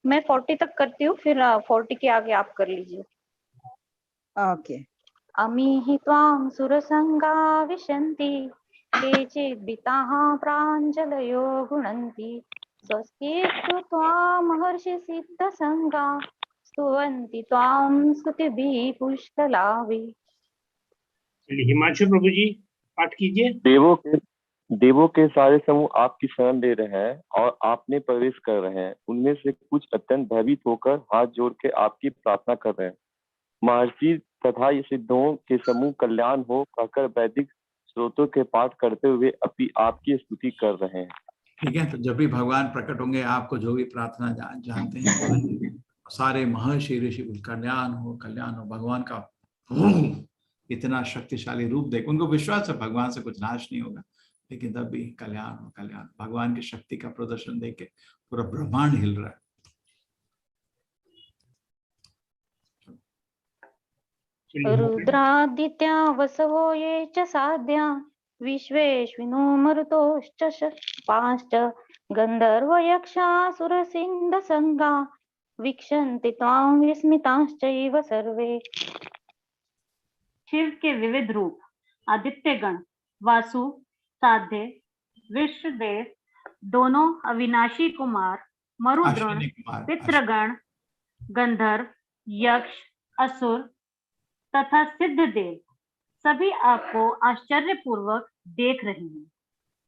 मैं 40 तक करती हूँ, फिर 40 के आगे आप कर लीजिए। ओके। अमी ही त्वाम सुरसंगा विशन्ति केचिद्विताः प्राञ्जलयो गुणन्ति स्वस्तिस्तु त्वां महर्षि सिद्धसंगा स्तुवन्ति त्वां स्तुतिभिः पुष्कलाभिः। चलिए हिमांशु प्रभु जी पाठ कीजिए। देवों के सारे समूह आपकी शरण ले रहे हैं और आपने प्रवेश कर रहे हैं। उनमें से कुछ अत्यंत भयभीत होकर हाथ जोड़ के आपकी प्रार्थना कर रहे हैं। महर्षि तथा सिद्धों के समूह कल्याण हो कहकर वैदिक स्रोतों के पाठ करते हुए अपनी आपकी स्तुति कर रहे हैं। ठीक है, तो जब भी भगवान प्रकट होंगे आपको जो भी प्रार्थना जानते हैं सारे महर्षि ऋषि कल्याण हो भगवान का इतना शक्तिशाली रूप देख, उनको विश्वास है भगवान से कुछ नाश नहीं होगा, लेकिन तब भी कल्याण भगवान की शक्ति का प्रदर्शन देख के पूरा ब्रह्मांड हिल रहा है। रुद्रादित्या वसवो ये च साध्या विश्वेश्विनो मरुतोश्च पांश्च गंधर्व यक्षासुरसिंह संगा वीक्षन्ति त्वां विस्मिताश्चैव सर्वे। शिव के विविध रूप आदित्यगण, वासु, साध्य, विश्वदेव, दोनों अविनाशी कुमार, मरुद्रोण, पितृगण, गंधर्व, यक्ष, असुर तथा सिद्ध देव सभी आपको आश्चर्यपूर्वक देख रहे हैं।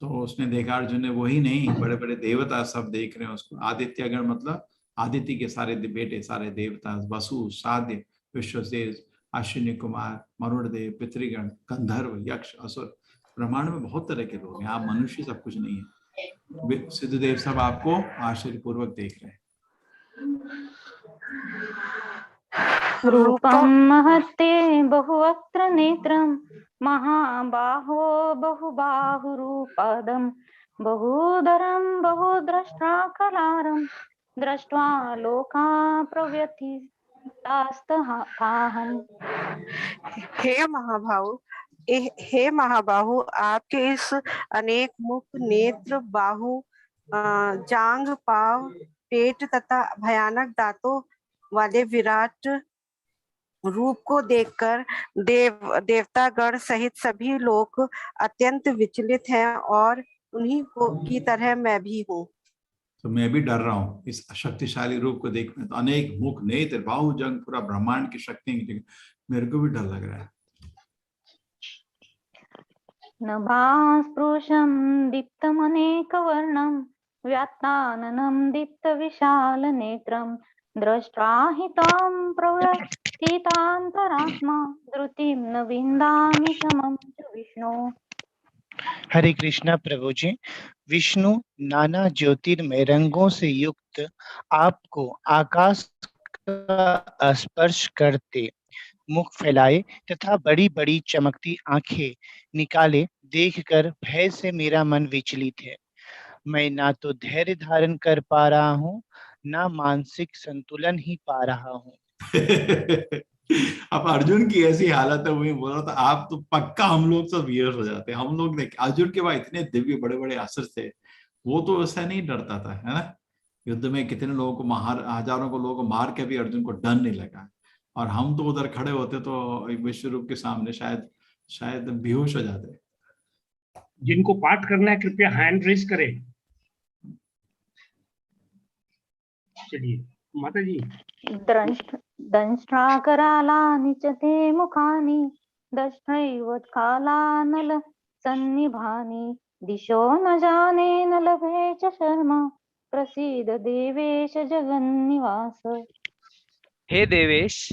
तो उसने देखा, अर्जुन ने, वही नहीं बड़े बड़े देवता सब देख रहे हैं उसको। आदित्यगण मतलब आदित्य के सारे बेटे, सारे देवता, वसु, साध्य, विश्वदेव, अश्विनी कुमार, मरुड़देव, पितृगण, गंधर्व, यक्ष, असुर, ब्रह्मांड में बहुत तरह के लोग हैं। आप मनुष्य सब कुछ नहीं है। सिद्धदेव सब आपको आश्चर्यपूर्वक देख रहे हैं। रूपं महत्ते बहुवक्त्र नेत्रं महाबाहो बहुबाहुरूपादं बहुधरं बहुद्रष्ट्राकलारं दृष्ट्वा लोका प्रव्यथितास्तहाहम्। हे महाबाहु, आपके इस अनेक मुख, नेत्र, बाहु, जांग, पाव, पेट तथा भयानक दांतों वाले विराट रूप को देखकर देवतागण सहित सभी लोग अत्यंत विचलित हैं और उन्हीं की तरह मैं भी हूँ। तो मैं भी डर रहा हूँ इस शक्तिशाली रूप को देख में। तो अनेक मुख, नेत्र, बाहु, जंग, पूरा ब्रह्मांड की शक्ति, मेरे को भी डर लग रहा है। नभास्पृशं दीप्तमनेकवर्णं व्यात्ताननं दीप्तविशालनेत्रं दृष्ट्वा हि त्वां स्थितान्तरात्मा धृतिं न विन्दामि समं च विष्णु। हरे कृष्णा प्रभु जी। विष्णु नाना ज्योतिर्मय रंगों से युक्त आपको आकाश का स्पर्श करते मुख फैलाए तथा बड़ी बड़ी चमकती आंखें निकाले देखकर भय से मेरा मन विचलित है। मैं ना तो धैर्य धारण कर पा रहा हूँ, ना मानसिक संतुलन ही पा रहा हूँ। अब अर्जुन की ऐसी हालत है, वही बोल रहा था, आप तो पक्का हम लोग सब वीर हो जाते। हम लोग देख, अर्जुन के पास इतने दिव्य बड़े बड़े अस्त्र थे, वो तो वैसा नहीं डरता था, है ना। युद्ध में कितने लोगों को हजारों को लोगों को मार के भी अर्जुन को डर नहीं लगा। और हम तो उधर खड़े होते तो विश्व रूप के सामने शायद बेहोश हो जाते। जिनको पाठ करना है कृपया हैंड रेज करें। चलिए माता जी। दंष्ट्राकरालानि च ते मुखानि दष्ट्रैवोत्कालानल सन्निभानि दिशो न जाने न लभे च शर्मा प्रसीद देवेश जगन्निवास। हे देवेश,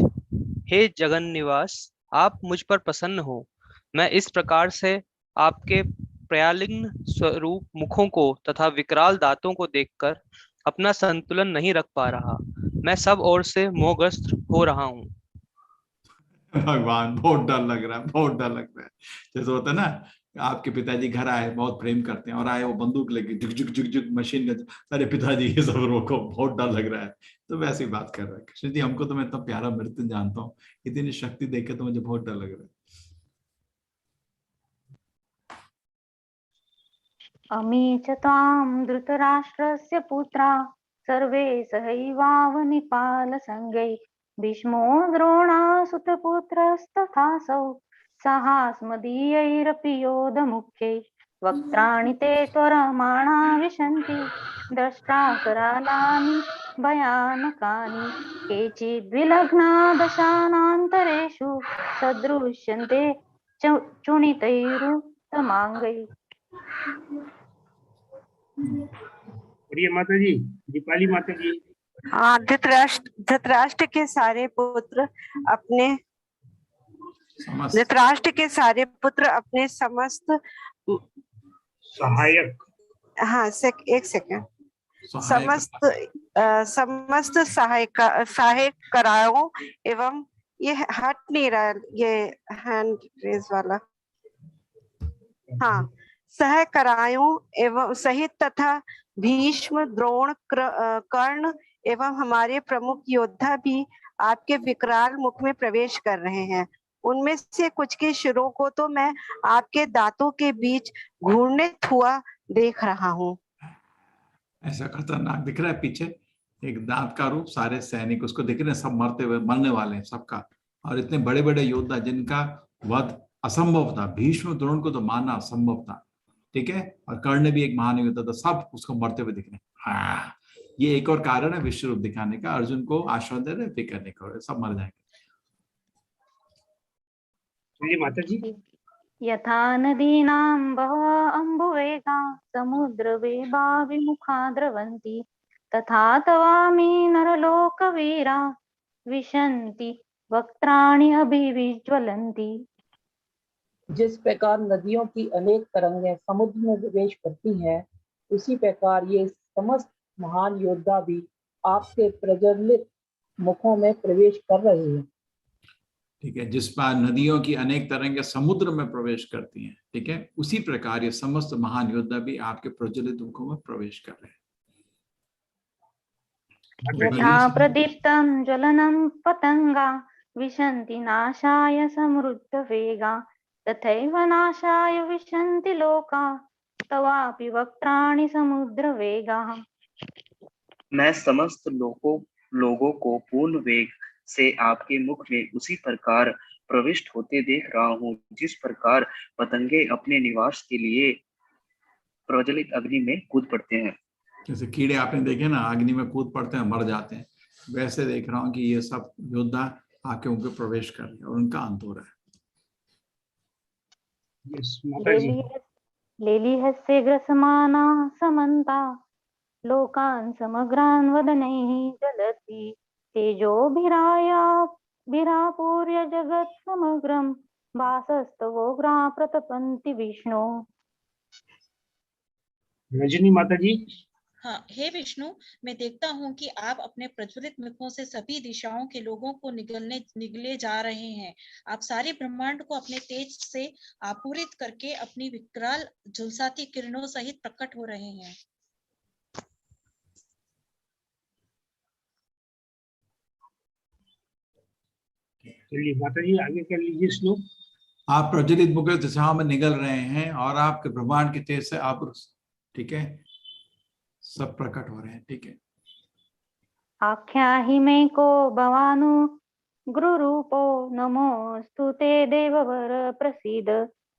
हे जगन्निवास, आप मुझ पर प्रसन्न हो। मैं इस प्रकार से आपके प्रयालिंग स्वरूप मुखों को तथा विकराल दांतों को देखकर अपना संतुलन नहीं रख पा रहा। मैं सब ओर से मोहग्रस्त हो रहा हूँ। भगवान, बहुत डर लग रहा है, बहुत डर लग रहा है। जैसे होता है ना, आपके पिताजी घर आए, बहुत प्रेम करते हैं, और आए वो बंदूक लेके झुक झुक झुक झुक मशीन गन, अरे पिताजी ये सब रोको, बहुत डर लग रहा है। तो वैसे ही बात कर रहा है कृष्ण जी, हमको तो मैं इतना प्यारा मृत्यु जानता हूँ, इतनी शक्ति देख के तो मुझे बहुत डर लग रहा है। अमी च त्वां धृतराष्ट्रस्य पुत्रा सर्वे सहैवावनिपाल संगै भीष्मो द्रोणासुतपुत्रस्तथासौ सहास्मदीयैरपि योधमुख्यै वक्त्राणि ते त्वरमाणा विशन्ति दंष्ट्राकरालानि भयानकानि केचिद्विलग्ना दशानान्तरेषु सदृश्यन्ते चूणितैरुत्तमाङ्गैः। प्रिय माता जी, दीपाली माता जी। हाँ, धृतराष्ट्र के सारे पुत्र अपने समस्त सहायक, हाँ एक सेकंड, समस्त सहायकराओं एवं ये हट नहीं रहा, ये हैंड रेज वाला, हाँ, सहकरायों एवं सहित तथा भीष्म, द्रोण, कर्ण एवं हमारे प्रमुख योद्धा भी आपके विकराल मुख में प्रवेश कर रहे हैं। उनमें से कुछ के शिरों को तो मैं आपके दांतों के बीच घूर्णित हुआ देख रहा हूँ। ऐसा खतरनाक दिख रहा है पीछे, एक दांत का रूप, सारे सैनिक उसको दिख रहे हैं, सब मरते हुए, मरने वाले हैं सबका। और इतने बड़े बड़े योद्धा जिनका वध असंभव था, भीष्म द्रोण को तो मारना असंभव था, ठीक है, और कर्ण भी एक महान योद्धा था, सब उसको मरते हुए दिख रहे हैं। हाँ, ये एक और कारण है विश्व रूप दिखाने का, अर्जुन को आश्वासन दे रहे, फिक्र नहीं करो, सब मर जाएंगे। माता जी। यथा नदीनां बहवः अम्बुवेगा समुद्रवेगा विमुखा द्रवन्ति तथा तवामि नरलोकवीरा विशन्ति वक्त्राणि अभिविज्वलन्ति। जिस प्रकार नदियों की अनेक तरंगें समुद्र में प्रवेश करती हैं, उसी प्रकार ये समस्त महान योद्धा भी आपके प्रज्वलित मुखों में प्रवेश कर रहे हैं। ठीक है, जिस पर नदियों की अनेक तरंगें समुद्र में प्रवेश करती हैं, ठीक है, उसी प्रकार ये समस्त महान योद्धा भी आपके प्रज्वलित मुखों में प्रवेश कर रहे हैं। यथा प्रदीप्तं ज्वलनं पतंगा विशन्ति नाशाय समृद्ध वेगा तथैव नाशाय विशन्ति लोका तवापि वक्त्राणि समुद्र वेगाः। मैं समस्त लोगों को पूर्ण वेग से आपके मुख में उसी प्रकार प्रविष्ट होते देख रहा हूँ, जिस प्रकार पतंगे अपने निवास के लिए प्रज्वलित अग्नि में कूद पड़ते हैं। जैसे कीड़े आपने देखे ना, अग्नि में कूद पड़ते हैं, मर जाते हैं, वैसे देख रहा हूँ कि ये सब योद्धा आके उनके प्रवेश कर रहे हैं और उनका अंत हो रहा है। लेलिहस्ये ग्रसमाना समन्ता लोकान् समग्रान् वदनैः जलति तेजोभिराया विरापूर्य जगत् समग्रं वासस्तवोग्रा प्रतपन्ति विष्णु। रजनी माता जी। हाँ, हे विष्णु, मैं देखता हूँ कि आप अपने प्रज्वलित मुखों से सभी दिशाओं के लोगों को निगले जा रहे हैं। आप सारे ब्रह्मांड को अपने तेज से आपूरित करके अपनी विकराल झुलसाती किरणों सहित प्रकट हो रहे हैं। चलिए माता जी आगे कर लीजिए श्लोक। आप प्रज्वलित मुख दिशाओं में निगल रहे हैं और आपके ब्रह्मांड के तेज से आप, ठीक है, सब प्रकट हो रहे हैं। ठीक है। आख्याहि मे को भवानु गुरुरूपो नमोऽस्तु ते देववर प्रसीद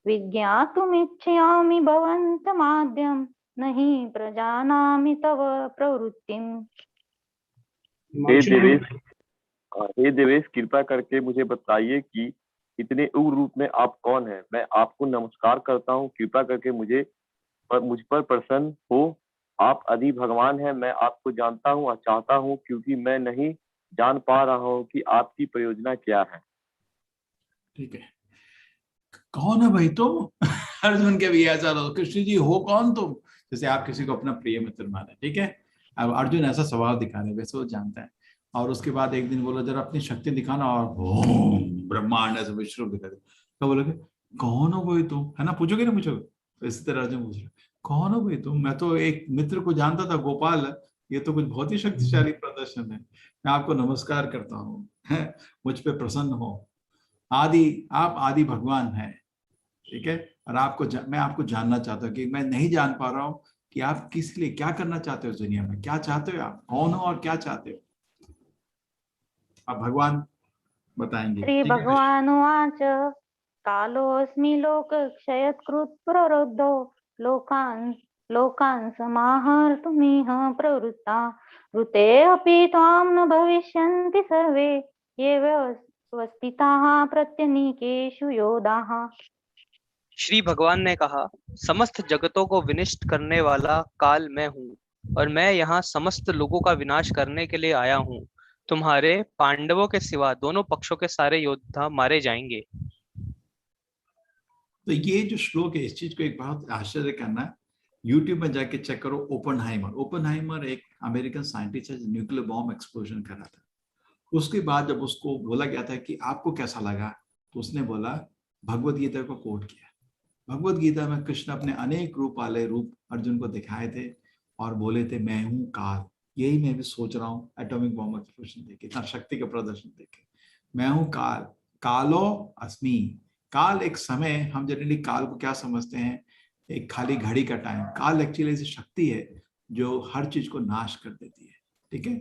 विज्ञातुमिच्छामि भवन्तमाद्यं नहि प्रजानामि तव प्रवृत्तिम्। हे देवेश, कृपा करके मुझे बताइए कि इतने उग्र रूप में आप कौन हैं। मैं आपको नमस्कार करता हूँ, कृपा करके मुझ पर प्रसन्न हो। आप आदि भगवान हैं, मैं आपको जानता हूँ और चाहता हूँ, क्योंकि मैं नहीं जान पा रहा हूँ कि आपकी प्रयोजना क्या है। ठीक है, कौन है भाई तुम? अर्जुन के भी ऐसा लो, कृष्ण जी हो कौन तुम, जैसे आप किसी को अपना प्रिय मित्र माने। ठीक है, अब अर्जुन ऐसा स्वभाव दिखा रहे, वैसे वो जानता है। और उसके बाद एक दिन बोला जरा अपनी शक्ति दिखाना, और ब्रह्मांड ऐसे विश्व दिखा दे। तो बोलोगे कौन हो भाई तुम, है ना, पूछोगे ना पूछोगे। तो इसी तरह अर्जुन पूछ रहे कौन हो भाई तुम, मैं तो एक मित्र को जानता था गोपाल, ये तो कुछ बहुत ही शक्तिशाली प्रदर्शन है। मैं आपको नमस्कार करता हूँ, मुझ पे प्रसन्न हो। आप आदि भगवान हैं। ठीक है, और मैं आपको जानना चाहता हूँ कि मैं नहीं जान पा रहा हूँ कि आप किस लिए, क्या करना चाहते हो दुनिया में, क्या चाहते हो, आप कौन हो और क्या चाहते हो। अब भगवान बताएंगे। श्री भगवानुवाच कालोऽस्मि लोकक्षयत्कृत् प्रवृद्धो लोकान् समाहर्तुमिह प्रवृत्ता ऋते अपि त्वां न भविष्यन्ति सर्वे ये व्यवस्थिताः प्रत्यनीकेषु योधाः। श्री भगवान ने कहा, समस्त जगतों को विनष्ट करने वाला काल मैं हूँ और मैं यहाँ समस्त लोगों का विनाश करने के लिए आया हूँ। तुम्हारे पांडवों के सिवा दोनों पक्षों के सारे योद्धा मारे जाएंगे। तो ये जो श्लोक है, इस चीज को एक बहुत आश्चर्य करना, यूट्यूब में जाके चेक करो। ओपनहाइमर एक अमेरिकन साइंटिस्ट है जो न्यूक्लियर बॉम्ब एक्सप्लोजन कर रहा था। उसके बाद जब उसको बोला गया था कि आपको कैसा लगा, तो उसने बोला, भगवद गीता को कोट किया। भगवद गीता में कृष्ण अपने अनेक रूप वाले रूप अर्जुन को दिखाए थे और बोले थे मैं हूं काल। यही मैं भी सोच रहा हूँ एटॉमिक बॉम्ब एक्सप्लोजन देखे, इतना शक्ति का प्रदर्शन देखे। मैं हूं काल, कालो अस्मि। काल एक समय, हम जनरली काल को क्या समझते हैं, एक खाली घड़ी का टाइम। काल एक्चुअली ऐसी शक्ति है जो हर चीज को नाश कर देती है। ठीक है,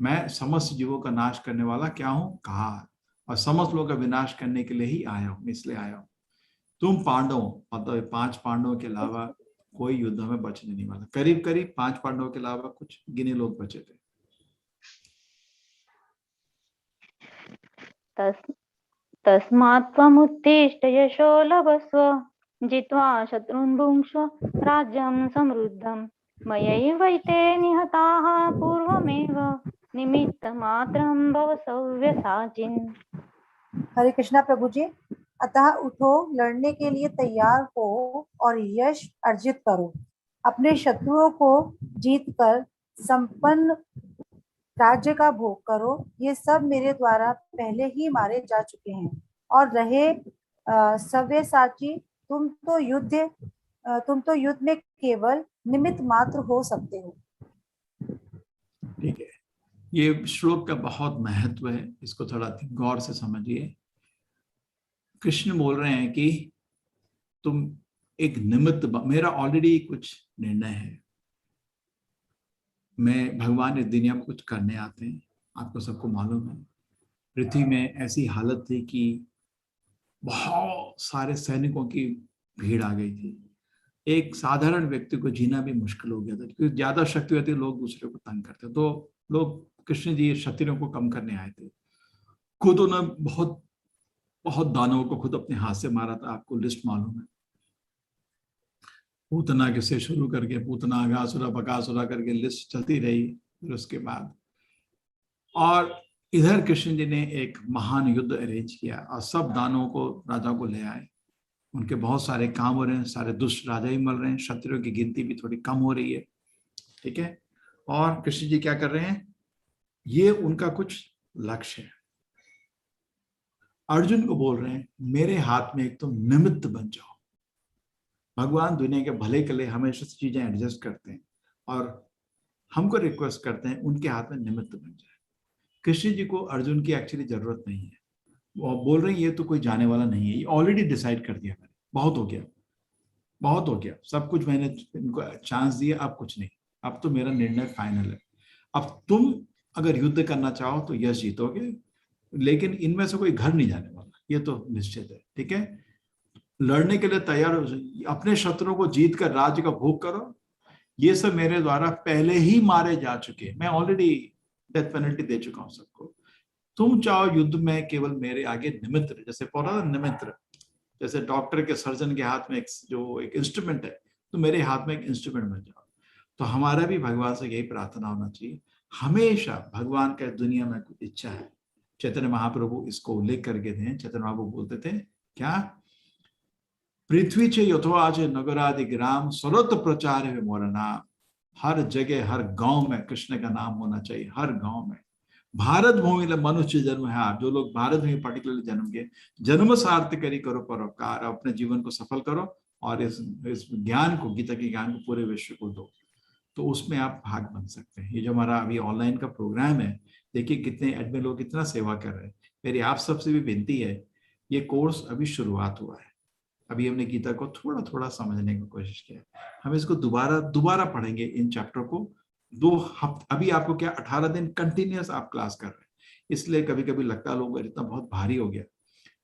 मैं समस्त जीवों का नाश करने वाला क्या हूँ, काल, और समस्त लोगों का विनाश करने के लिए ही आया हूँ, इसलिए आया हूँ। तुम पांडवों, मतलब 5 पांडवों के अलावा कोई युद्ध में बचने नहीं वाला। करीब करीब 5 पांडवों के अलावा कुछ गिने लोग बचे थे। तस्मात् त्वमुत्तिष्ठ यशो लभस्व जित्वा शत्रून् भुङ्क्ष्व राज्यं समृद्धम् मयैवैते निहताः पूर्वमेव निमित्तमात्रं भव सव्यसाचिन्। हरे कृष्णा प्रभु जी। अतः उठो, लड़ने के लिए तैयार हो और यश अर्जित करो। अपने शत्रुओं को जीतकर संपन्न राज्य का भोग करो। ये सब मेरे द्वारा पहले ही मारे जा चुके हैं। और रहे सव्यसाची, तुम तो युद्ध में केवल निमित्त मात्र हो सकते हो। ठीक है, ये श्लोक का बहुत महत्व है, इसको थोड़ा गौर से समझिए। कृष्ण बोल रहे हैं कि तुम एक निमित्त, मेरा ऑलरेडी कुछ निर्णय है। मैं भगवान इस दुनिया में कुछ करने आते हैं, आपको सबको मालूम है। पृथ्वी में ऐसी हालत थी कि बहुत सारे सैनिकों की भीड़ आ गई थी। एक साधारण व्यक्ति को जीना भी मुश्किल हो गया था, क्योंकि ज्यादा शक्ति होती, लोग दूसरे को तंग करते। तो लोग कृष्ण जी क्षत्रियों को कम करने आए थे। खुद उन्होंने बहुत बहुत दानवों को खुद अपने हाथ से मारा था, आपको लिस्ट मालूम है। पूतना के से शुरू करके पूतना, अगासुरा, बकासुरा करके लिस्ट चलती रही। फिर उसके बाद, और इधर कृष्ण जी ने एक महान युद्ध अरेंज किया और सब दानवों को, राजाओं को ले आए। उनके बहुत सारे काम हो रहे हैं, सारे दुष्ट राजा ही मर रहे हैं, क्षत्रियों की गिनती भी थोड़ी कम हो रही है, ठीक है। और कृष्ण जी क्या कर रहे हैं, ये उनका कुछ लक्ष्य है। अर्जुन को बोल रहे हैं मेरे हाथ में एक तुम निमित्त बन जाओ। भगवान दुनिया के भले के लिए हमेशा से चीजें एडजस्ट करते हैं और हमको रिक्वेस्ट करते हैं उनके हाथ में निमित्त बन जाए। कृष्ण जी को अर्जुन की एक्चुअली जरूरत नहीं है। वो बोल रहे हैं ये तो कोई जाने वाला नहीं है, ये ऑलरेडी डिसाइड कर दिया मैंने, बहुत हो गया, बहुत हो गया, सब कुछ मैंने इनको चांस दिया, अब कुछ नहीं, अब तो मेरा निर्णय फाइनल है। अब तुम अगर युद्ध करना चाहो तो यश जीतोगे, लेकिन इनमें से कोई घर नहीं जाने वाला, ये तो निश्चित है, ठीक है। लड़ने के लिए तैयार हो, अपने शत्रुओं को जीत कर राज्य का भोग करो। ये सब मेरे द्वारा पहले ही मारे जा चुके, मैं ऑलरेडी डेथ पेनल्टी दे चुका हूं सबको। तुम चाहो युद्ध में केवल मेरे आगे निमित्त, जैसे पौधा निमित्त, जैसे डॉक्टर के सर्जन के हाथ में एक इंस्ट्रूमेंट है, तो मेरे हाथ में एक इंस्ट्रूमेंट बन जाओ। तो हमारा भी भगवान से यही प्रार्थना होना चाहिए, हमेशा भगवान का दुनिया में कुछ इच्छा है। चैतन्य महाप्रभु इसको उल्लेख करके थे। चैतन्य महाप्रभु बोलते थे क्या, पृथ्वी चे यथोआज नगरादि ग्राम सर्वत्र प्रचार है मोरा नाम। हर जगह हर गांव में कृष्ण का नाम होना चाहिए, हर गांव में। भारत भूमि मनुष्य जन्म है आप, जो लोग भारत में पर्टिकुलरली जन्म के, जन्म सार्थ करी करो परोपकार, अपने जीवन को सफल करो और इस ज्ञान को, गीता के ज्ञान को पूरे विश्व को दो, तो उसमें आप भाग बन सकते हैं। ये जो हमारा अभी ऑनलाइन का प्रोग्राम है, देखिए कितने एडमिन लोग कितना सेवा कर रहे हैं। मेरी आप सबसे भी विनती है, ये कोर्स अभी शुरुआत हुआ है, अभी हमने गीता को थोड़ा थोड़ा समझने की कोशिश किया, हम इसको दोबारा पढ़ेंगे इन चैप्टर को 2 हफ्ते। अभी आपको क्या 18 दिन कंटिन्यूस आप क्लास कर रहे हैं, इसलिए कभी कभी लगता है लोगों को इतना बहुत भारी हो गया।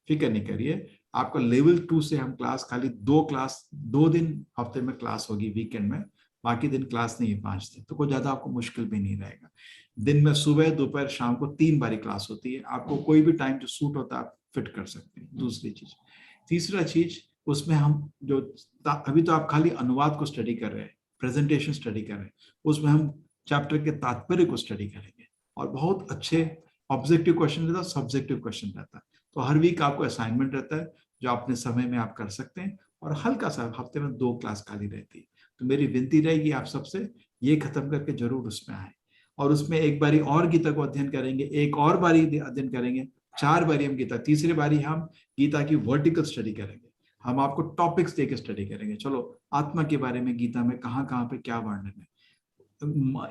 फिक्र नहीं करिए, आपका लेवल 2 से हम क्लास खाली 2 दिन हफ्ते में क्लास होगी वीकेंड में, बाकी दिन क्लास नहीं है 5 दिन, तो कोई ज्यादा आपको मुश्किल भी नहीं रहेगा। दिन में सुबह दोपहर शाम को 3 बारी क्लास होती है, आपको कोई भी टाइम जो सूट होता है आप फिट कर सकते हैं। दूसरी चीज, तीसरा चीज, उसमें हम जो अभी तो आप खाली अनुवाद को स्टडी कर रहे हैं, प्रेजेंटेशन स्टडी कर रहे हैं, उसमें हम चैप्टर के तात्पर्य को स्टडी करेंगे और बहुत अच्छे ऑब्जेक्टिव क्वेश्चन रहता है, सब्जेक्टिव क्वेश्चन रहता है। तो हर वीक आपको असाइनमेंट रहता है जो अपने समय में आप कर सकते हैं, और हल्का सा हफ्ते में 2 क्लास खाली रहती है। तो मेरी विनती रहेगी आप सबसे, ये खत्म करके जरूर उसमें आए, और उसमें एक बारी और गीता को अध्ययन करेंगे, एक और बारी अध्ययन करेंगे, 4 बारी हम गीता, तीसरी बारी हम गीता की वर्टिकल स्टडी करेंगे। हम आपको टॉपिक्स देके स्टडी करेंगे, चलो आत्मा के बारे में गीता में कहाँ कहाँ पे क्या वर्णन है,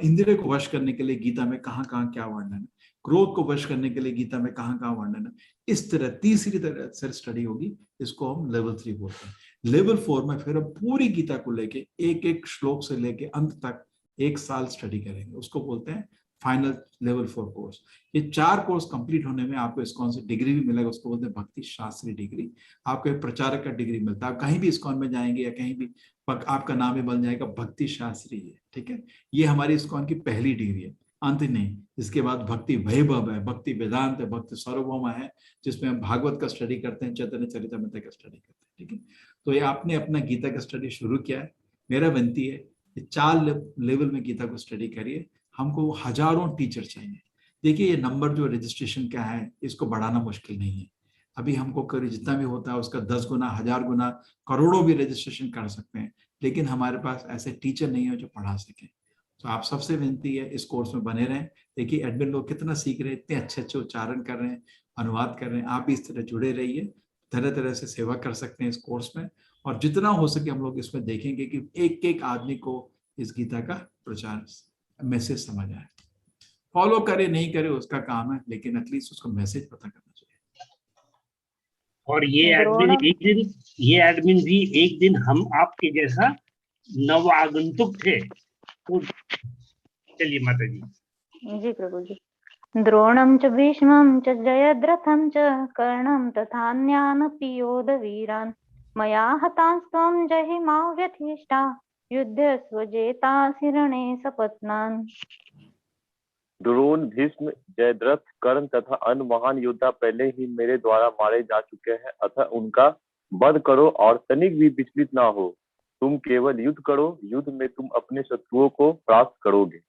इंद्रिय को वश करने के लिए गीता में कहाँ कहाँ क्या वर्णन है, क्रोध को वश करने के लिए गीता में कहाँ कहाँ वर्णन है। इस तरह तीसरी तरह से स्टडी होगी, इसको हम लेवल 3 बोलते हैं। लेवल 4 में फिर हम पूरी गीता को लेके एक एक श्लोक से लेके अंत तक 1 साल स्टडी करेंगे, उसको बोलते हैं फाइनल लेवल 4 कोर्स। ये 4 कोर्स कंप्लीट होने में आपको इस्कॉन से डिग्री भी मिलेगा, उसको बोलते हैं भक्ति शास्त्री डिग्री। आपको एक प्रचारक का डिग्री मिलता है, आप कहीं भी इस्कॉन में जाएंगे या कहीं भी आपका नाम ही बन जाएगा भक्ति शास्त्री है, ठीक है। ये हमारी इस्कॉन की पहली डिग्री है, अंत नहीं। इसके बाद भक्ति वैभव है, भक्ति वेदांत है, भक्ति सार्वभौम है, जिसमें हम भागवत का स्टडी करते हैं, चैतन्य चरितामृत का स्टडी करते हैं, ठीक है। तो ये आपने अपना गीता का स्टडी शुरू किया है, मेरा विनती है 4 लेवल में गीता को स्टडी करिए। हमको हजारों टीचर चाहिए। देखिए ये नंबर जो रजिस्ट्रेशन का है, इसको बढ़ाना मुश्किल नहीं है। अभी हमको करीब जितना भी होता है उसका 10 गुना, 1000 गुना, करोड़ों भी रजिस्ट्रेशन कर सकते हैं, लेकिन हमारे पास ऐसे टीचर नहीं है जो पढ़ा सके। तो आप सबसे विनती है इस कोर्स में बने रहें। देखिए एडमिन लोग कितना सीख रहे हैं, इतने अच्छे अच्छे उच्चारण कर रहे हैं, अनुवाद कर रहे हैं। आप भी इस तरह जुड़े रहिए, तरह तरह से सेवा कर सकते हैं इस कोर्स में, और जितना हो सके हम लोग इसमें देखेंगे कि एक एक आदमी को इस गीता का प्रचार मैसेज समझ आए। फॉलो करे नहीं करे उसका काम है, लेकिन एटलीस्ट उसको मैसेज पता करना चाहिए। और ये एडमिन भी एक दिन हम आपके जैसा नवागंतुक थे। तो चलिए माता जी। जी प्रभु जी। द्रोणं च भीष्मं च जयद्रथं च कर्णं तथान्यानपि योधवीरान् मया हतांस्त्वं जहिमा व्यथिष्टा युद्ध स्वजेतासि रणे सपत्नान्। द्रोण, भीष्म, जयद्रथ, कर्ण तथा अन्य महान योद्धा पहले ही मेरे द्वारा मारे जा चुके हैं, अतः उनका वध करो और तनिक भी विचलित ना हो। तुम केवल युद्ध करो, युद्ध में तुम अपने शत्रुओं को परास्त करोगे।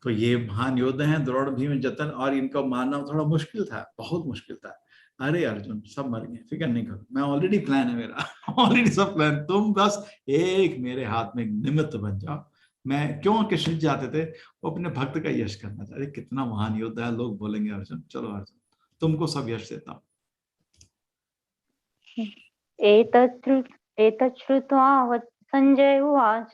तो ये महान योद्धा हैं द्रोण, भीम, जतन, और इनको मारना थोड़ा मुश्किल था, बहुत मुश्किल था। अरे अर्जुन सब मर गए, फिक्र नहीं करो, मैं ऑलरेडी प्लान है मेरा ऑलरेडी सब प्लान, तुम बस एक मेरे हाथ में निमित्त बन जाओ। मैं क्यों कृष्ण जाते थे, वो अपने भक्त का यश करना था। अरे कितना महान योद्धा है, लोग बोलेंगे अर्जुन, चलो अर्जुन तुमको सब यश देता हूँ। एतत् श्रुत्वा संजय उवाच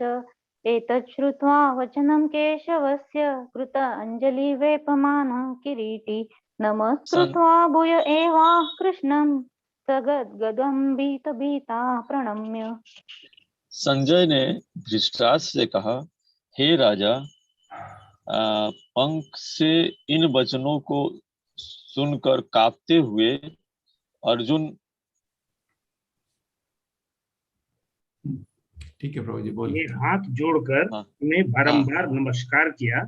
एतत् श्रुत्वा वचनं केशवस्य कृत अंजलि वेपमानः किरीटी नमस्कृत्वा भूय एवाह कृष्णं सगद्गदम्बितभीता प्रणम्य। संजय ने धृतराष्ट्र से कहा, हे राजा, पंख से इन वचनों को सुनकर कांपते हुए अर्जुन। ठीक है प्रभु जी बोलिए। हाथ जोड़कर उन्हें बारंबार नमस्कार किया,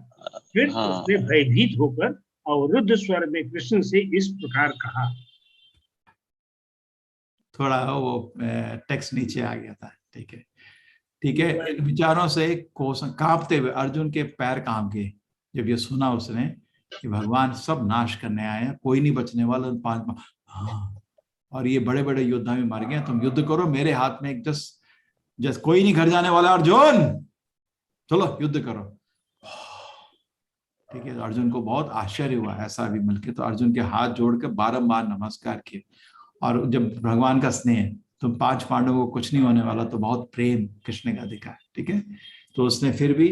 फिर उसने भयभीत होकर अवरुद्ध स्वर में कृष्ण से इस प्रकार कहा। थोड़ा वो टेक्स्ट नीचे आ गया था। ठीक है, ठीक है। इन विचारों से कांपते हुए अर्जुन के पैर कांप गए जब ये सुना उसने कि भगवान सब नाश करने आए हैं, कोई नहीं बचने वाला। हाँ, और ये बड़े बड़े योद्धा भी मर गए, तुम युद्ध करो मेरे हाथ में, एक जस कोई नहीं घर जाने वाला, अर्जुन चलो युद्ध करो। ठीक है, तो अर्जुन को बहुत आश्चर्य हुआ ऐसा भी मिलके, तो अर्जुन के हाथ जोड़कर बारंबार नमस्कार किए। और जब भगवान का स्नेह, तुम 5 पांडवों को कुछ नहीं होने वाला, तो बहुत प्रेम कृष्ण का दिखा। ठीक है, तो उसने फिर भी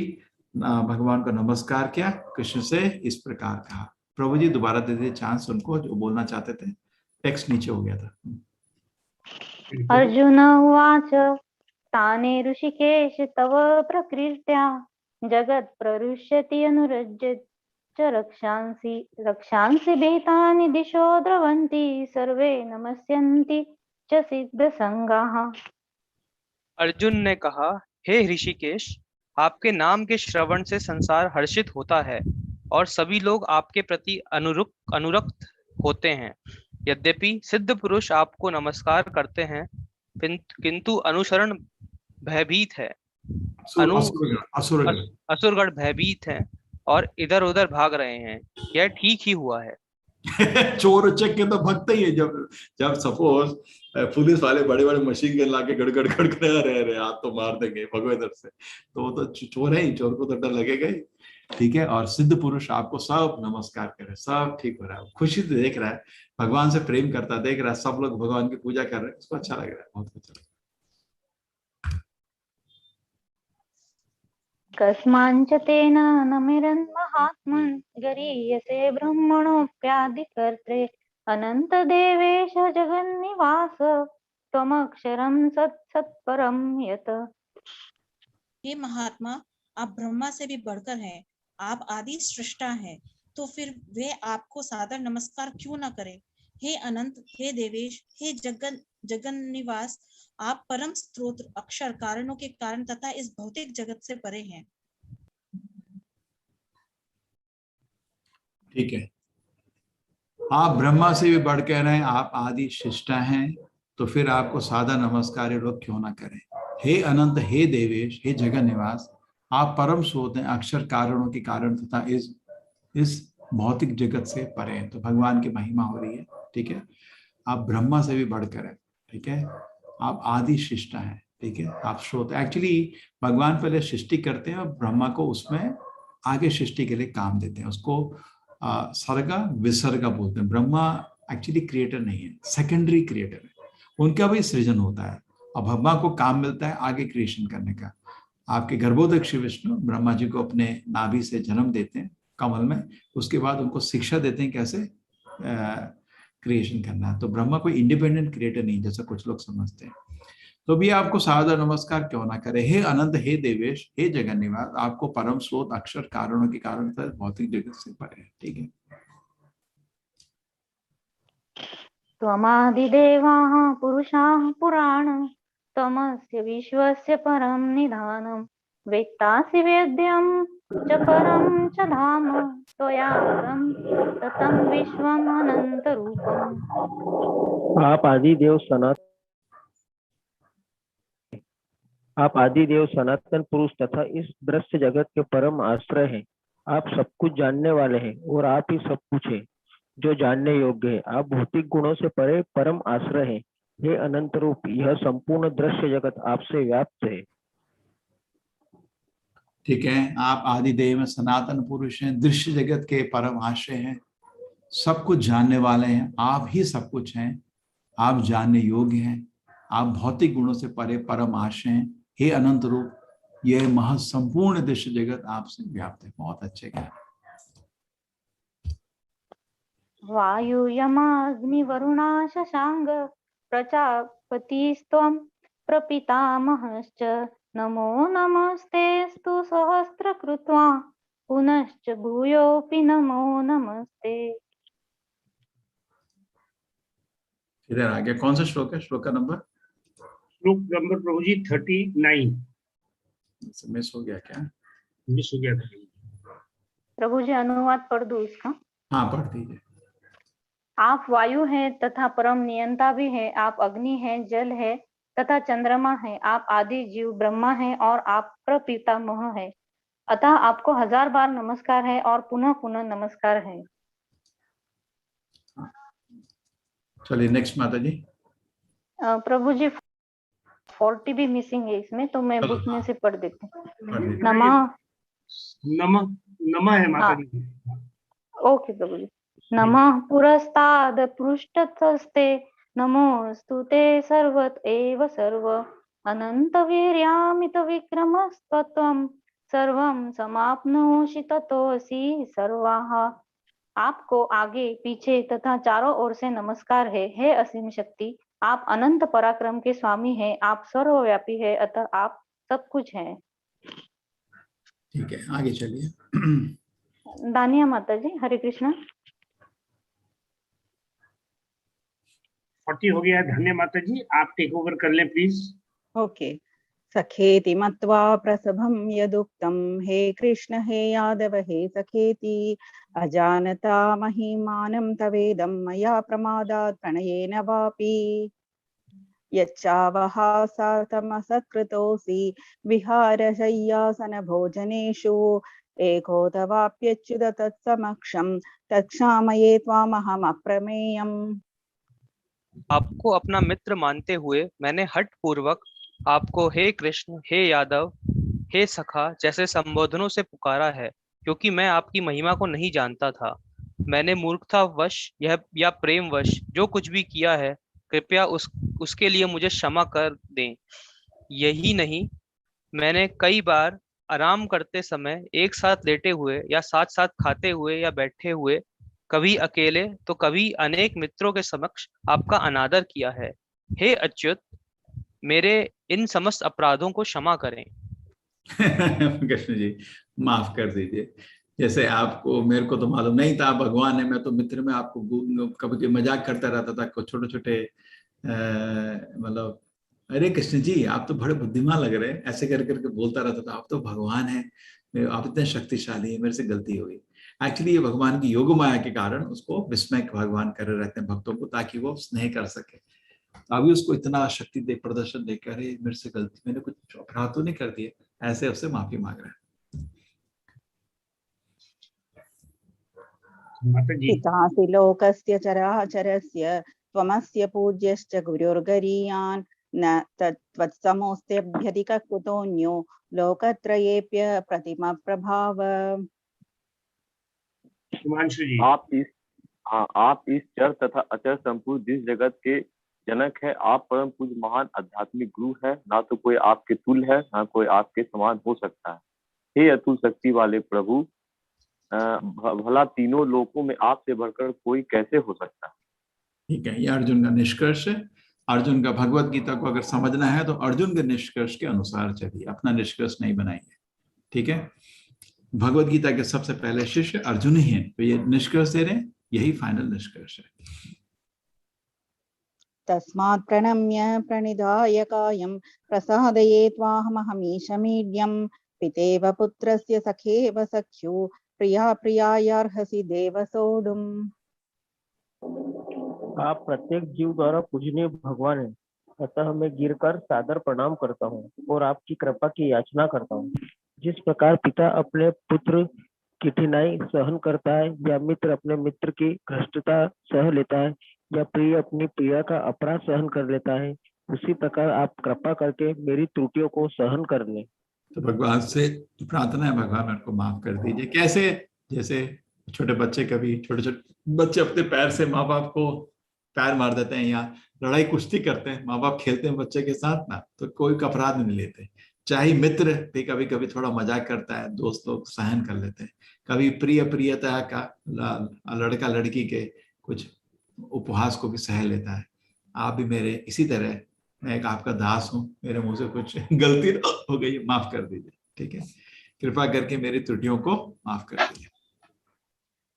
भगवान को नमस्कार किया, कृष्ण से इस प्रकार कहा। प्रभु जी दोबारा दे दीजिए चांस उनको जो बोलना चाहते थे, टेक्स्ट नीचे हो गया था। अर्जुन उवाच ताने ऋषिकेश तव प्रकृत्या जगत् प्ररुष्यति अनुरज्य च रक्षांसि भीतानि दिशो द्रवन्ति सर्वे नमस्यन्ति च सिद्ध संगाः। अर्जुन ने कहा, हे ऋषिकेश, आपके नाम के श्रवण से संसार हर्षित होता है और सभी लोग आपके प्रति अनुरक्त होते हैं। यद्यपि सिद्ध पुरुष आपको नमस्कार करते हैं, किंतु अनुसरण भयभीत है, असुरगण भयभीत हैं और इधर उधर भाग रहे हैं। यह ठीक ही हुआ है। चोर उचक के तो भगते ही है। जब सपोज पुलिस वाले बड़े बड़े मशीन गन लाके गड़गड़ रहे हाथ तो मार देंगे भगवे इधर से, तो वो तो चोर है ही, चोर को तो डर लगेगा ही। ठीक है, और सिद्ध पुरुष आपको सब नमस्कार करे, सब ठीक हो रहा है, खुशी से देख रहा है, भगवान से प्रेम करता देख रहा है, सब लोग भगवान की पूजा कर रहे हैं, उसको अच्छा लग रहा है, बहुत अच्छा लग रहा है। कस्मांच तेन नमिरन् महात्मन् गरीयसे ब्रह्मणोऽप्यादिकर्त्रे अनंत देवेश जगन्निवास त्वमक्षरं सत्परं यत्। हे महात्मा, आप ब्रह्मा से भी बढ़कर हैं, आप आदि सृष्टा हैं, तो फिर वे आपको सादर नमस्कार क्यों न करें। हे अनंत, हे देवेश, हे जगन निवास, आप परम स्रोत अक्षर कारणों के कारण तथा इस भौतिक जगत से परे हैं। ठीक है, आप ब्रह्मा से भी बढ़ कह रहे हैं, आप आदि शिष्टा हैं, तो फिर आपको सादा नमस्कार ये लोग क्यों ना करें। हे अनंत, हे देवेश, हे जगन निवास, आप परम स्रोत हैं, अक्षर कारणों के कारण तथा इस भौतिक जगत से परे हैं। तो भगवान की महिमा हो रही है। ठीक है, आप ब्रह्मा से भी बढ़कर हैं। ठीक है, आप आदि शिष्टा हैं। ठीक है, आप स्रोत। एक्चुअली भगवान पहले सृष्टि करते हैं और ब्रह्मा को उसमें आगे सृष्टि के लिए काम देते हैं। उसको सर्गा विसर्गा बोलते हैं। ब्रह्मा एक्चुअली क्रिएटर नहीं है, सेकेंडरी क्रिएटर है, उनका भी सृजन होता है और ब्रह्मा को काम मिलता है आगे क्रिएशन करने का। आपके गर्भोदक श्री विष्णु ब्रह्मा जी को अपने नाभि से जन्म देते हैं कमल में, उसके बाद उनको शिक्षा देते हैं कैसे क्रिएशन करना है। तो ब्रह्मा कोई इंडिपेंडेंट क्रिएटर नहीं जैसा कुछ लोग समझते हैं। तो भी आपको सादर नमस्कार क्यों ना करे। हे अनंत, हे देवेश, हे जगन निवास, आपको परम स्रोत अक्षर कारणों के कारण भौतिक जगत से परे है। ठीक है, त्वमादिदेवाः पुरुषाः पुराण त्वमस्य विश्वस्य परं निधानं वेत्तासि वेद्यं च परं च धाम त्वया ततं विश्वम् अनन्तरूपम्। आप आदि देव सनातन पुरुष तथा इस दृश्य जगत के परम आश्रय हैं। आप सब कुछ जानने वाले हैं और आप ही सब कुछ हैं जो जानने योग्य है। आप भौतिक गुणों से परे परम आश्रय हैं। हे अनंत रूप, यह संपूर्ण दृश्य जगत आपसे व्याप्त है। ठीक है, आप आदिदेव में सनातन पुरुष हैं, दृश्य जगत के परम आश्रय हैं, सब कुछ जानने वाले हैं, आप ही सब कुछ हैं, आप जानने योग्य हैं, आप भौतिक गुणों से परे परम आश्रय हैं। हे अनंत रूप, यह महा संपूर्ण दृश्य जगत आपसे व्याप्त है। बहुत अच्छे ज्ञान। वायु यमाग्नि वरुणा शशांग प्रजापतिस्त्वं प्रपितामहश्च नमो नमस्तेस्तु सहस्रकृत्वा पुनश्च भूयोऽपि नमो नमस्ते। इधर आ गया, कौन सा श्लोक है? श्लोक नंबर प्रभु जी 39। मिस हो गया क्या? मिस हो गया था प्रभु जी, अनुवाद पढ़ दूं इसका? हाँ, पढ़ दीजिए। आप वायु हैं तथा परम नियंता भी हैं, आप अग्नि हैं, जल है तथा चंद्रमा है, आप आदि जीव ब्रह्मा हैं और आप प्रपितामह है। अतः आपको 1000 बार नमस्कार है और पुनः पुनः नमस्कार है। चलिए नेक्स्ट माता जी। प्रभु जी 40 भी मिसिंग है इसमें, तो मैं बुक में से पढ़ देती हूँ। नमः नमः है माता जी। ओके प्रभु जी। नमः पुरस्ताद पृष्ठतस्ते नमोस्तुते सर्वत एव सर्व अनंत वीर्यामित विक्रमस्तत्वं सर्वं समाप्नोषि ततोऽसि सर्वाः। आपको आगे पीछे तथा चारों ओर से नमस्कार है। हे असीम शक्ति, आप अनंत पराक्रम के स्वामी हैं, आप सर्वव्यापी है, अतः आप सब कुछ हैं। ठीक है, आगे चलिए। दानिया माता जी, हरे कृष्णा। 40 हो गया है। धन्य माता जी, आप टेक ओवर कर लें प्लीज। ओके। सखेति मत्वा प्रसभं यदुक्तं, हे कृष्ण हे यादव हे सखेति, अजानता महिमानं तवेदं मया प्रमादात् प्रणयेन वापि। यच्चावहासातमसत्कृतोऽसि विहारशय्यासन भोजनेषु, एको तवाप्यच्युत तत्समक्षं तत्क्षामये त्वामहम् अप्रमेयम्। आपको अपना मित्र मानते हुए मैंने हठ पूर्वक आपको हे कृष्ण, हे यादव, हे सखा जैसे संबोधनों से पुकारा है, क्योंकि मैं आपकी महिमा को नहीं जानता था। मैंने मूर्खतावश या प्रेमवश जो कुछ भी किया है, कृपया उसके लिए मुझे क्षमा कर दें। यही नहीं, मैंने कई बार आराम करते समय एक साथ लेटे हुए या साथ साथ खाते हुए या बैठे हुए, कभी अकेले तो कभी अनेक मित्रों के समक्ष आपका अनादर किया है। हे अच्युत, मेरे इन समस्त अपराधों को क्षमा करें। कृष्ण जी माफ कर दीजिए। जैसे आपको, मेरे को तो मालूम नहीं था भगवान है, मैं तो मित्र में आपको कभी कभी मजाक करता रहता था, छोटे छोटे मतलब अरे कृष्ण जी आप तो बड़े बुद्धिमान लग रहे हैं, ऐसे कर करके बोलता रहता था। आप तो भगवान है, आप इतने शक्तिशाली है, मेरे से गलती हो गई। एक्चुअली ये भगवान की योग माया के कारण उसको विस्मय भगवान कर रहते हैं भक्तों को, ताकि वो स्नेह कर सके। अभी उसको इतना शक्ति दे प्रदर्शन देकर, अरे मेरे से गलती, मैंने कुछ अपराध तो नहीं कर दिए, ऐसे उससे माफी मांग रहा है। पितासि लोकस्य चराचरस्य त्वमस्य पूज्यश्च गुरुर्गरीयान्, न तत्त्वत्समोऽस्त्यभ्यधिकः कुतोऽन्यो लोकत्रयेऽप्य प्रतिमा प्रभाव। आप इस चर तथा अचर संपूर्ण जिस जगत के जनक है, आप परम पूज्य महान आध्यात्मिक गुरु है। ना तो कोई आपके तुल्य है, ना कोई आपके समान हो सकता है। हे अतुल शक्ति वाले प्रभु, भला तीनों लोकों में आपसे बढ़कर कोई कैसे हो सकता है। ठीक है, ये अर्जुन का निष्कर्ष है। अर्जुन का भगवत गीता को अगर समझना है तो अर्जुन के निष्कर्ष के अनुसार चलिए, अपना निष्कर्ष नहीं बनाइए। ठीक है, भगवत गीता के सबसे पहले शिष्य अर्जुन ही हैं, तो ये निष्कर्ष दे रहे हैं, यही फाइनल निष्कर्ष है। तस्मात् प्रणम्य प्रणिधाय कायं प्रसादये त्वाहमहमीशमीड्यं, पितेव पुत्रस्य सखेव सख्यो प्रिया प्रियायार्हसि देव सोढुम्। आप प्रत्येक जीव द्वारा पूजनीय भगवान हैं, अतः मैं गिरकर सादर प्रणाम करता हूँ और आपकी कृपा की याचना करता हूँ। जिस प्रकार पिता अपने पुत्र कठिनाई सहन करता है, या मित्र अपने मित्र की भ्रष्टता सह लेता है, या प्रिय अपनी प्रिया का अपराध सहन कर लेता है, उसी प्रकार आप कृपा करके मेरी त्रुटियों को सहन कर लें। तो भगवान से प्रार्थना है, भगवान मेरे को माफ कर दीजिए। कैसे? जैसे छोटे बच्चे बच्चे अपने पैर से माँ बाप को पैर मार देते हैं, या लड़ाई कुश्ती करते हैं, माँ बाप खेलते हैं बच्चे के साथ ना, तो कोई अपराध नहीं लेते। चाहे मित्र भी कभी कभी थोड़ा मजाक करता है, दोस्त लोग सहन कर लेते हैं। कभी प्रियता का लड़का लड़की के कुछ उपहास को भी सह लेता है। आप भी मेरे इसी तरह, मैं एक आपका दास हूँ, मेरे मुंह से कुछ गलती हो गई, माफ कर दीजिए। ठीक है, कृपा करके मेरी त्रुटियों को माफ कर दीजिए।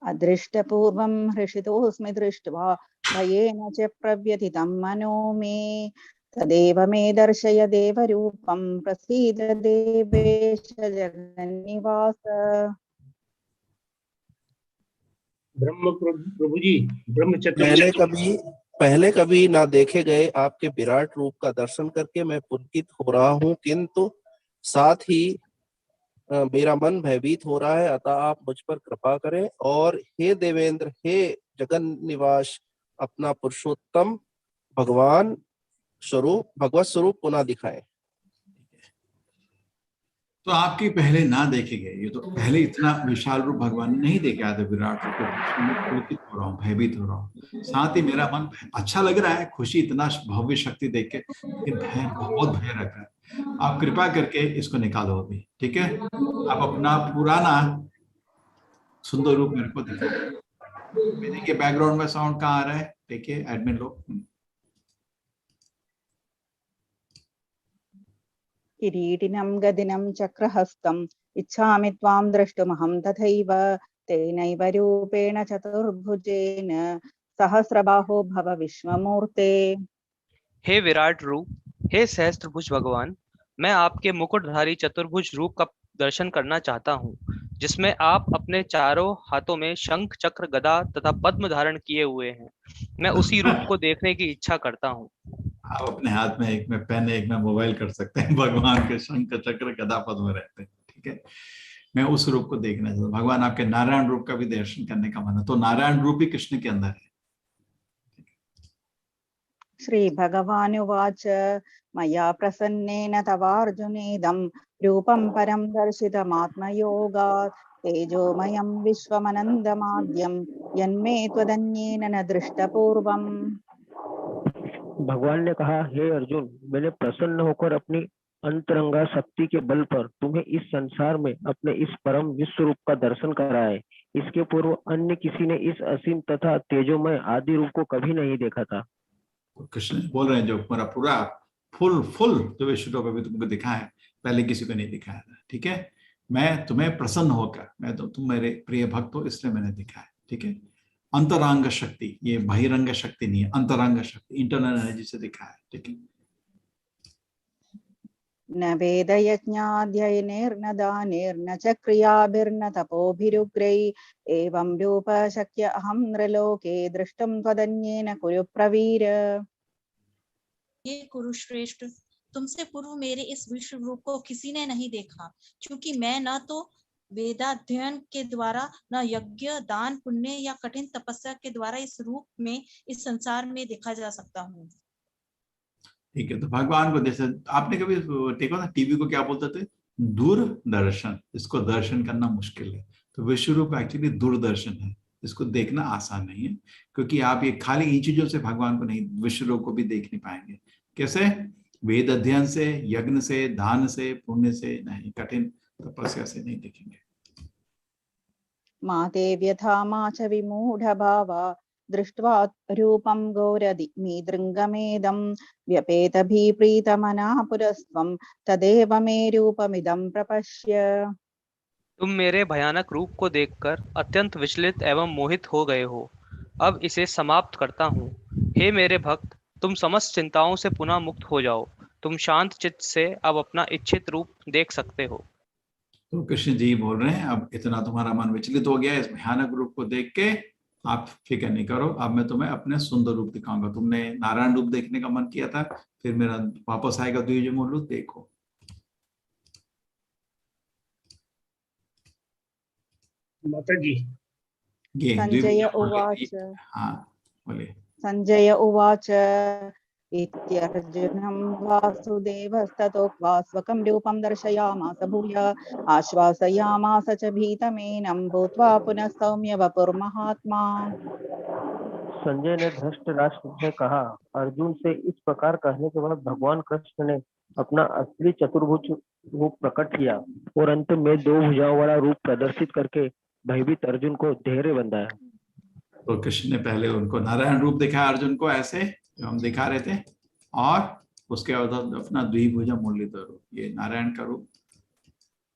अदृष्टपूर्वं हृषितोऽस्मि दृष्ट्वा भयेन च प्रव्यथितं मनो मे तदेव मे दर्शय देवरूपं प्रसीद देवेश जगन्निवास। ब्रह्म प्रभु जी, ब्रह्मचर्य पहले कभी ना देखे गए आपके विराट रूप का दर्शन करके मैं पुलकित हो रहा हूँ, किंतु साथ ही मेरा मन भयभीत हो रहा है। अतः आप मुझ पर कृपा करें और हे देवेंद्र, हे जगन निवास, अपना पुरुषोत्तम भगवत स्वरूप पुनः दिखाएं। तो आपकी पहले ना देखे गए, ये तो पहले इतना विशाल रूप भगवान ने नहीं देखा था। विराट रूप पुलकित हो रहा हूँ, भयभीत हो रहा हूँ। साथ ही मेरा मन अच्छा लग रहा है, खुशी, इतना भव्य शक्ति देख के, लेकिन भय, बहुत भय रख रहा है। आप कृपा करके इसको निकालो अभी। ठीक है, आप अपना पुराना सुंदर रूप मेरे को दिखाओ। देखिए बैकग्राउंड में साउंड कहाँ आ रहा है, देखिए एडमिन लोग। किरीटिनं गदिनं चक्रहस्तम् इच्छामि त्वां द्रष्टुमहं तथैव तेनैव रूपेण चतुर्भुजेन सहस्रबाहो भव विश्वमूर्ते। हे विराट रूप, हे सहस्त्रभुज भगवान, मैं आपके मुकुटधारी चतुर्भुज रूप का दर्शन करना चाहता हूँ, जिसमें आप अपने चारों हाथों में शंख, चक्र, गदा तथा पद्म धारण किए हुए हैं। मैं उसी रूप को देखने की इच्छा करता हूँ। आप अपने हाथ में एक में पेन, एक में मोबाइल कर सकते हैं। भगवान के शंख, चक्र, गदा, पद्म रहते हैं। ठीक है, मैं उस रूप को देखना चाहता हूँ। भगवान आपके नारायण रूप का भी दर्शन करने का मन है, तो नारायण रूप ही कृष्ण के अंदर है। श्री भगवानुवाच मया प्रसन्नेन तवार्जुनेदं रूपं परं दर्शितमात्मयोगात् तेजोमयं विश्वमनन्दमाद्यं यन्मे त्वदन्येन न दृष्टपूर्वम्। भगवान ने कहा, हे अर्जुन, मैंने प्रसन्न होकर अपनी अंतरंगा शक्ति के बल पर तुम्हें इस संसार में अपने इस परम विश्व रूप का दर्शन करा है। इसके पूर्व अन्य किसी ने इस असीम तथा तेजोमय आदि रूप को कभी नहीं देखा था। कृष्ण बोल रहे हैं, जो मेरा पूरा फुल जो विश्व रूप अभी तुमको दिखा है, पहले किसी को नहीं दिखाया था। ठीक है, मैं तुम्हें प्रसन्न होकर, मैं तो तुम मेरे प्रिय भक्त हो, इसलिए मैंने दिखा है। ठीक है, अंतरंग शक्ति, ये बहिरंग शक्ति नहीं है, अंतरंग शक्ति, इंटरनल एनर्जी से दिखा है। ठीक है, न वेदयज्ञाध्ययनैर्न दानैर्न च क्रियाभिर्न तपोभिरुग्रैः एवं रूप शक्य अहं नृलोके द्रष्टुं त्वदन्येन कुरु प्रवीर। ये कुरुश्रेष्ठ, तुमसे पूर्व मेरे इस विश्व रूप को किसी ने नहीं देखा, क्योंकि मैं न तो वेदाध्ययन के द्वारा, न यज्ञ, दान, पुण्य या कठिन तपस्या के द्वारा इस रूप में इस संसार में देखा जा सकता हूँ। ठीक है, तो भगवान को जैसे आपने कभी देखा ना, टीवी को क्या बोलते थे, दूरदर्शन। इसको दर्शन करना मुश्किल है, तो विश्व रूप एक्चुअली दूरदर्शन है, इसको देखना आसान नहीं है, क्योंकि आप ये खाली इन चीजों से भगवान को नहीं, विश्व रूप को भी देख नहीं पाएंगे। कैसे? वेद अध्ययन से, यज्ञ से, दान से, पुण्य से नहीं, कठिन तपस्या से नहीं देखेंगे। माते व्यथा मा च विमूढ़ भावा दृष्ट्वा रूपं घोरमीदृङ्गमेदं व्यपेतभिप्रीतमनः पुरस्त्वं तदेव मे रूपमिदं प्रपश्य। तुम मेरे भयानक रूप को देखकर अत्यंत विचलित एवं मोहित हो गए हो। अब इसे समाप्त करता हूँ। हे मेरे भक्त, तुम समस्त चिंताओं से पुनः मुक्त हो जाओ। तुम शांत चित्त से अब अपना इच्छित रूप देख सकते हो। तो कृष्ण जी बोल रहे हैं, अब इतना तुम्हारा मन विचलित हो गया, इस भयानक रूप को देख के आप फिक्र नहीं करो, अब मैं तुम्हें अपने सुंदर रूप दिखाऊंगा। तुमने नारायण रूप देखने का मन किया था, फिर मेरा वापस आएगा द्विजमूल रूप, देखो। माता जी। ये संजय द्विभुज उवाच हाँ बोले। संजय उवाच इत्यर्जुनं वासुदेवस्ततोक्त्वा स्वकं रूपं दर्शयामास भूय आश्वासयामास च भीतमेनं भूत्वा पुनः सौम्य वपुर्महात्मा। संजय ने धृतराष्ट्र से कहा, अर्जुन से इस प्रकार कहने के बाद भगवान कृष्ण ने अपना असली चतुर्भुज रूप प्रकट किया और अंत में 2 भुजाओं वाला रूप प्रदर्शित करके भयभीत अर्जुन को धैर्य बंधाया। तो कृष्ण ने पहले उनको नारायण रूप दिखाया अर्जुन को, ऐसे जो हम दिखा रहे थे, और उसके बाद अपना द्विभुजा मुरलीधर रूप, ये नारायण का रूप,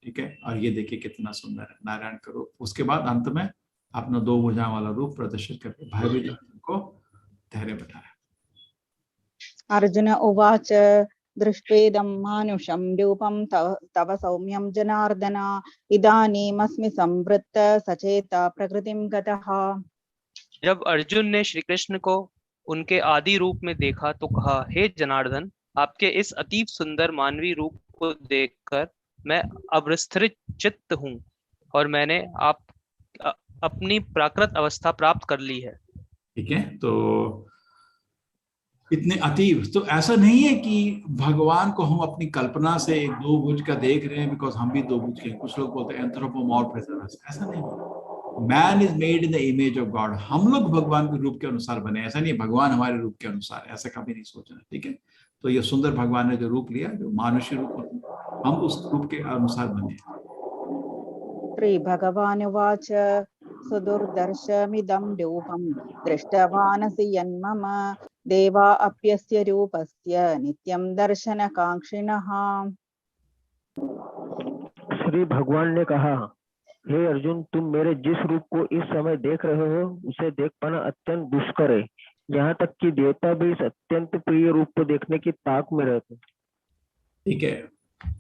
ठीक है। और ये देखिए कितना सुंदर है नारायण का रूप। उसके बाद अंत में अपना 2 भुजा वाला रूप प्रदर्शित करके भयभीत अर्जुन को धैर्य बताया। अर्जुन उवाच दृष्ट्वेदं मानुषं रूपं तव सौम्यं जनार्दन इदानीमस्मि संवृत्त सचेता प्रकृतिं गतः। जब अर्जुन ने श्री कृष्ण को उनके आदि रूप में देखा तो कहा, हे जनार्दन, आपके इस अतीब सुंदर मानवीय रूप को देखकर मैं अविस्मृत चित्त हूँ और मैंने अपनी प्राकृत अवस्था प्राप्त कर ली है। ठीक है, तो इतने अतीब, तो ऐसा नहीं है कि भगवान को हम अपनी कल्पना से एक 2 भुज का देख रहे हैं बिकॉज हम भी 2 भुज के हैं। कुछ लोग बोलते हैं एंथ्रोपोमॉर्फिज्म, ऐसा नहीं। Man is made in the image of God. हम लोग भगवान के रूप के अनुसार बने, ऐसा नहीं भगवान हमारे रूप के अनुसार, ऐसा कभी नहीं सोचना, ठीक है। तो ये सुंदर भगवान ने जो रूप लिया, जो मानुष्य रूप, हम उस रूप के अनुसार बने। श्री भगवानुवाच सुदुर्दर्शमिदं रूपं दृष्टवानसि यन्मम देवा अप्यस्य रूपस्य नित्यं दर्शनकांक्षिणः। श्री भगवान ने कहा, हे अर्जुन, तुम मेरे जिस रूप को इस समय देख रहे हो उसे देख पाना अत्यंत दुष्कर है। यहाँ तक कि देवता भी इस अत्यंत प्रिय रूप को देखने की ताक में रहते। ठीक है,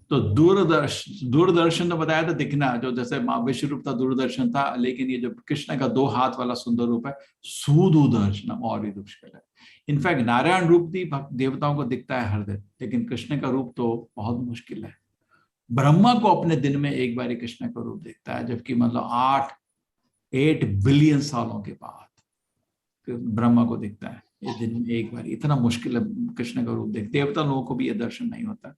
तो दूरदर्शन तो बताया था दिखना, जो जैसे विश्व रूप था दूरदर्शन था, लेकिन ये जो कृष्ण का 2 हाथ वाला सुंदर रूप है सुदूरदर्शनम, और भी दुष्कर है। इनफैक्ट नारायण रूप भी देवताओं को दिखता है हर दिन, लेकिन कृष्ण का रूप तो बहुत मुश्किल है। ब्रह्मा को अपने दिन में एक बार कृष्ण का रूप देखता है, जबकि मतलब 8 बिलियन सालों के बाद ब्रह्मा को दिखता है ये दिन में एक बार। इतना मुश्किल है कृष्ण का रूप देख, देवता लोगों को भी ये दर्शन नहीं होता,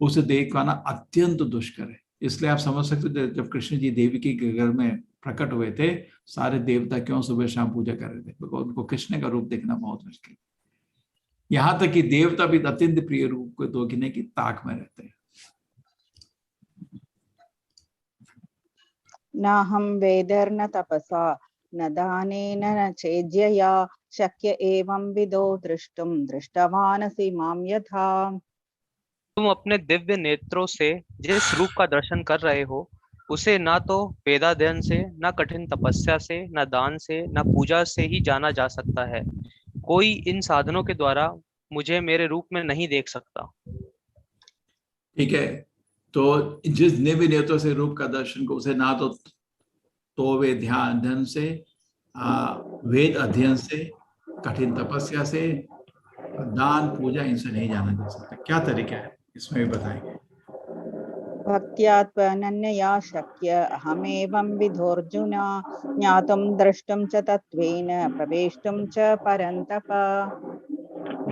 उसे देख पाना अत्यंत दुष्कर है। इसलिए आप समझ सकते हो जब कृष्ण जी देवकी के घर में प्रकट हुए थे, सारे देवता क्यों सुबह शाम पूजा कर रहे थे, बिकॉज उनको कृष्ण का रूप देखना बहुत मुश्किल। यहाँ तक कि देवता भी अत्यंत प्रिय रूप को देखने की ताक में रहते हैं। न हम वेदर्न तपसा न दानेन न चेज्यया शक्य एवं विदो द्रष्टुम दृष्टवानसि माम यथा। तुम अपने दिव्य नेत्रों से जिस रूप का दर्शन कर रहे हो उसे ना तो वेदाध्ययन से, ना कठिन तपस्या से, ना दान से, ना पूजा से ही जाना जा सकता है। कोई इन साधनों के द्वारा मुझे मेरे रूप में नहीं देख सकता। ठीक है, तो जिस निव्य नेत्रों से रूप का दर्शन को, उसे ना तो वे ध्यान अध्ययन से, वेद अध्ययन से, कठिन तपस्या से, दान पूजा, इनसे नहीं जाना जा सकता। क्या तरीका है इसमें भी बताएंगे। भक्त्यात्मनन्यया शक्य अहमेवं विधोर्जुन ज्ञातुं द्रष्टुं च तत्त्वेन प्रवेष्टुं च परन्तप।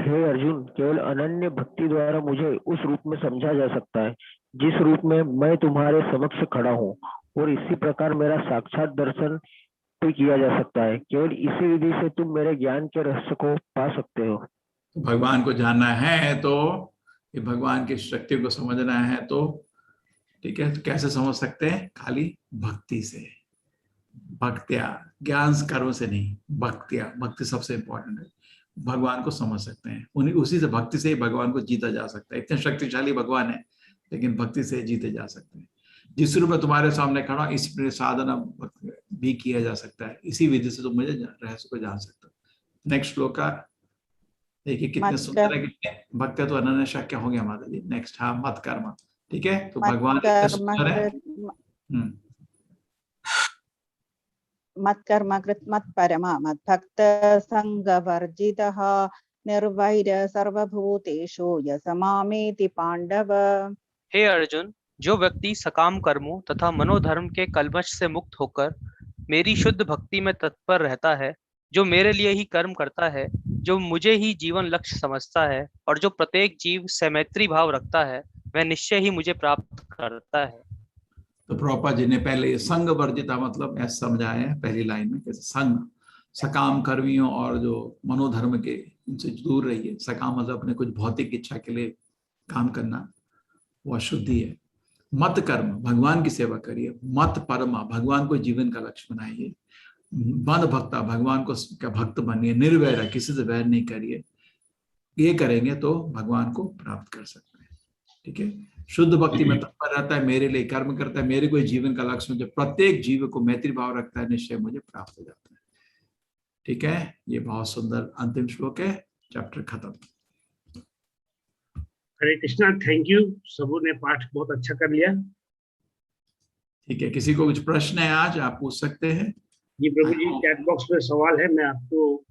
हे अर्जुन, केवल अनन्य भक्ति द्वारा मुझे उस रूप में समझा जा सकता है जिस रूप में मैं तुम्हारे समक्ष खड़ा हूँ, और इसी प्रकार मेरा साक्षात दर्शन भी किया जा सकता है। केवल इसी विधि से तुम मेरे ज्ञान के रहस्य को पा सकते हो। भगवान को जानना है तो, ये भगवान की शक्ति को समझना है तो, ठीक है, तो कैसे समझ सकते हैं? खाली भक्ति से, भक्तिया, ज्ञान कर्म से नहीं, भक्तिया, भक्ति सबसे इंपॉर्टेंट है। भगवान को समझ सकते हैं, उन्हीं उसी से, भक्ति से ही भगवान को जीता जा सकता है। इतने शक्तिशाली भगवान है, लेकिन भक्ति से जीते जा सकते हैं। जिस रूप में तुम्हारे सामने खड़ा, इस साधना भी किया जा सकता है। इसी विधि से तुम मुझे रहस्य को जान सकते हो। नेक्स्ट श्लोक का देखिए कितने सुंदर है, कितने भक्त तो अनन्य शक्य हो गया माता जी। नेक्स्ट, हाँ, मत कर्म, ठीक है, तो भगवान इतने सुंदर है। मत्कर्म कृत मत्परमा मद्भक्त संगवर्जितः निर्वैर सर्वभूतेषु यस मामेति पांडव। हे अर्जुन, जो व्यक्ति सकाम कर्मों तथा मनोधर्म के कलमश से मुक्त होकर मेरी शुद्ध भक्ति में तत्पर रहता है, जो मेरे लिए ही कर्म करता है, जो मुझे ही जीवन लक्ष्य समझता है और जो प्रत्येक जीव से मैत्री भाव रखता है, वह निश्चय ही मुझे प्राप्त करता है। तो प्रभुपाद जी ने पहले संग वर्जिता मतलब ऐसा समझाया है पहली लाइन में, कैसे संग सकाम कर्मियों और जो मनोधर्म के इनसे दूर रहिए। सकाम मतलब अपने कुछ भौतिक इच्छा के लिए काम करना, वो अशुद्धि है। मत कर्म भगवान की सेवा करिए। मत परमा भगवान को जीवन का लक्ष्य बनाइए। मन भक्ता भगवान को का भक्त बनिए। निर्वैर किसी से वैर नहीं करिए। ये करेंगे तो भगवान को प्राप्त कर सकते हैं। ठीक है, शुद्ध भक्ति में तत्पर रहता है, मेरे लिए कर्म करता है, मेरे कोई जीवन का लक्ष्य, जो प्रत्येक जीव को मैत्री भाव रखता है, निश्चय मुझे प्राप्त हो जाता है। ठीक है, ये बहुत सुंदर अंतिम श्लोक है, चैप्टर खत्म। हरे कृष्णा, थैंक यू। सबों ने पाठ बहुत अच्छा कर लिया। ठीक है, किसी को कुछ प्रश्न है आज आप पूछ सकते हैं। जी प्रभु जी, चैट बॉक्स में सवाल है, मैं आपको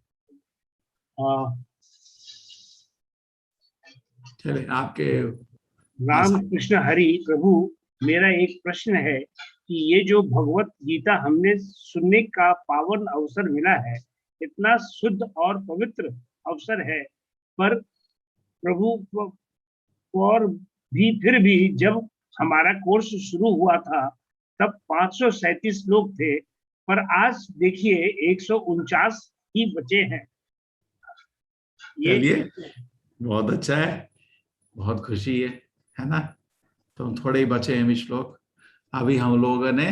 चले आपके राम कृष्ण हरि प्रभु, मेरा एक प्रश्न है कि ये जो भगवत गीता हमने सुनने का पावन अवसर मिला है, इतना शुद्ध और पवित्र अवसर है, पर प्रभु और भी फिर भी जब हमारा कोर्स शुरू हुआ था तब 537 लोग थे, पर आज देखिए 149 ही बचे हैं। ये बहुत अच्छा है, बहुत खुशी है ना। तो थोड़े ही बचे हैं श्लोक। अभी हम लोगों ने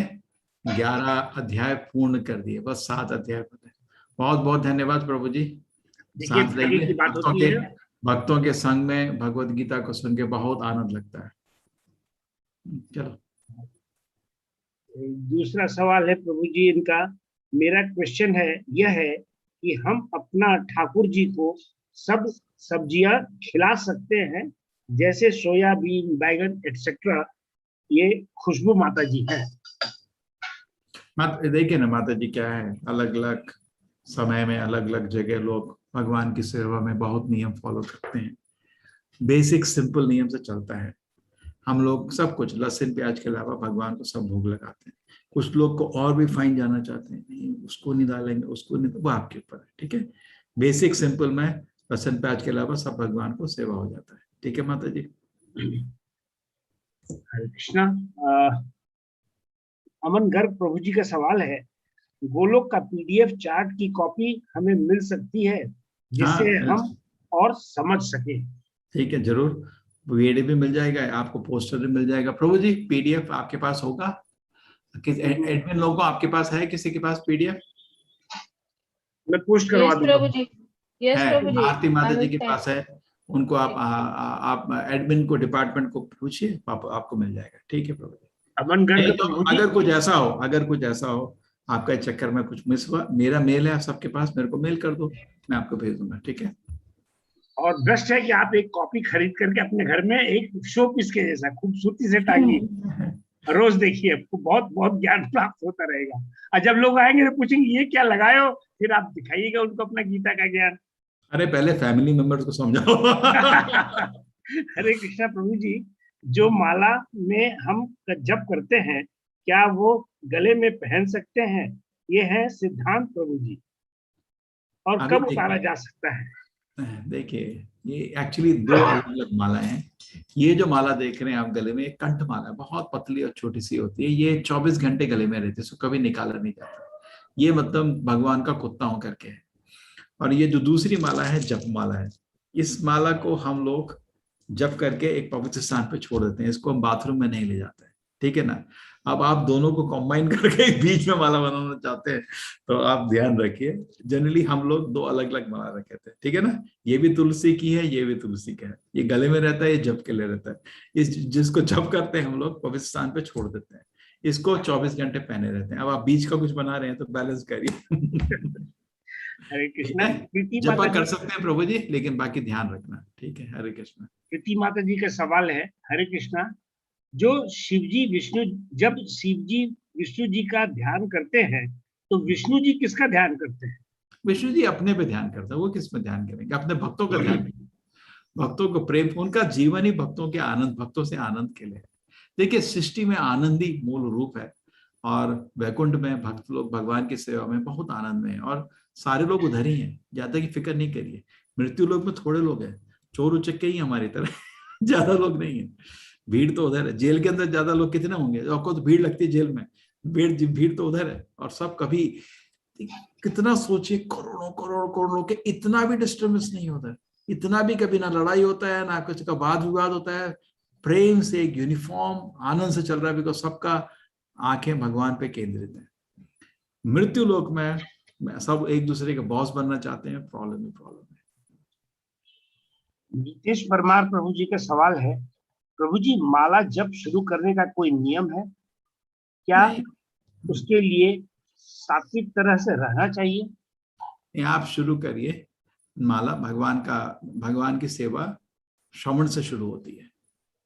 11 अध्याय पूर्ण कर दिए, बस 7 अध्याय बचे। बहुत बहुत धन्यवाद प्रभु जी। साथ रहिए। भक्तों के संग में भगवत गीता को सुन के बहुत आनंद लगता है। चलो दूसरा सवाल है प्रभु जी इनका। मेरा क्वेश्चन है यह है कि हम अपना ठाकुर जी को सब सब्जियां खिला सकते हैं, जैसे सोयाबीन, बैगन एक्सेट्रा। ये खुशबू माता जी है। देखिए ना माता जी क्या है, अलग अलग समय में अलग अलग जगह लोग भगवान की सेवा में बहुत नियम फॉलो करते हैं। बेसिक सिंपल नियम से चलता है। हम लोग सब कुछ लहसुन प्याज के अलावा भगवान को सब भोग लगाते हैं। कुछ लोग को और भी फाइन जाना चाहते हैं, नहीं उसको नहीं डालेंगे, उसको नहीं, वो आपके ऊपर है। ठीक है, बेसिक सिंपल में लहसुन प्याज के अलावा सब भगवान को सेवा हो जाता है। ठीक है माता जी। हरे कृष्णा। अमन गर्ग प्रभु जी का सवाल है, गोलोक का पीडीएफ चार्ट की कॉपी हमें मिल सकती है जिससे हम और समझ सके? ठीक है, जरूर। वीडियो भी मिल जाएगा आपको, पोस्टर भी मिल जाएगा। प्रभु जी पीडीएफ आपके पास होगा? एडमिन लोगों को आपके पास है, किसी के पास पीडीएफ? मैं पोस्ट करवा दूंगा प्रभु जी। यस प्रभु जी, आरती माता जी के पास है। उनको आप एडमिन को, डिपार्टमेंट को पूछिए, आपको मिल जाएगा। ठीक है प्रभु जी। अमन गर्ग तो अगर कुछ ऐसा हो आपका चक्कर में कुछ मिस हुआ, मेरा मेल है आप सबके पास, मेरे को मेल कर दो, मैं आपको भेज दूंगा। ठीक है। और बेस्ट है कि आप एक कॉपी खरीद करके अपने घर में एक शो पीस के जैसा खूबसूरती से टांगिए, रोज देखिए, आपको बहुत बहुत ज्ञान प्राप्त होता रहेगा। और जब लोग आएंगे तो पूछेंगे ये क्या लगाए हो, फिर आप दिखाइएगा उनको अपना गीता का ज्ञान। अरे पहले फैमिली मेंबर्स को समझाओ। हरे कृष्णा प्रभु जी, जो माला में हम जप करते हैं क्या वो गले में पहन सकते हैं? ये है सिद्धांत प्रभु जी, और कब उतारा जा सकता है? देखिए ये एक्चुअली 2 अलग अलग माला हैं। ये जो माला देख रहे हैं आप गले में, एक कंठ माला है, बहुत पतली और छोटी सी होती है। ये 24 घंटे गले में रहती है, इसको कभी निकाला नहीं जाता। ये मतलब भगवान का कुत्ता हो करके है। और ये जो दूसरी माला है जप माला है। इस माला को हम लोग जप करके एक पवित्र स्थान पे छोड़ देते हैं, इसको हम बाथरूम में नहीं ले जाते हैं। ठीक है ना। अब आप दोनों को कंबाइन करके बीच में माला बनाना चाहते हैं तो आप ध्यान रखिए, जनरली हम लोग 2 अलग अलग माला रखे थे। ठीक है ना। ये भी तुलसी की है, ये भी तुलसी का है। ये गले में रहता है, ये जप के लिए रहता है। इस जिसको जप करते हैं हम लोग पवित्र स्थान पे छोड़ देते हैं, इसको 24 घंटे पहने रहते हैं। अब आप बीच का कुछ बना रहे हैं तो बैलेंस करिए। हरे कृष्णा। जपा कर सकते हैं प्रभु जी, लेकिन बाकी ध्यान रखना। ठीक है। हरे कृष्णा। प्रीति माता जी का सवाल है, हरे कृष्णा, जो शिवजी विष्णु, जब शिवजी विष्णु जी का ध्यान करते हैं तो विष्णु जी किसका ध्यान करते हैं? विष्णु जी अपने पे ध्यान करते हैं, वो किस पे ध्यान करेंगे? अपने भक्तों का ध्यान करेंगे। भक्तों को प्रेम, उनका जीवन ही भक्तों के आनंद, भक्तों से आनंद के लिए। देखिए सृष्टि में आनंद ही मूल रूप है, और वैकुंठ में भक्त लोग भगवान की सेवा में बहुत आनंद में है, और सारे लोग उधर ही हैं, ज्यादा की फिक्र नहीं करिए। मृत्यु लोक में थोड़े लोग हैं, चोर उचक्के ही हमारी तरह ज्यादा लोग नहीं है। भीड़ तो उधर है, जेल के अंदर ज्यादा लोग कितने होंगे, आपको तो भीड़ लगती है जेल में, भीड़ तो उधर है। और सब कभी कितना सोचिए, करोड़ों करोड़ करोड़ लोग के, इतना भी डिस्टर्बेंस नहीं होता है, इतना भी कभी ना लड़ाई होता है ना कुछ का वाद विवाद होता है, प्रेम से एक यूनिफॉर्म आनंद से चल रहा है, बिकॉज सबका आंखें भगवान पे केंद्रित है। मृत्यु लोक में सब एक दूसरे के बॉस बनना चाहते हैं, प्रॉब्लम है। नीतीश परमार प्रभु जी का सवाल है, प्रभु जी माला जप शुरू करने का कोई नियम है क्या? उसके लिए सात्विक तरह से रहना चाहिए? आप शुरू करिए माला, भगवान की सेवा श्रवण से शुरू होती है।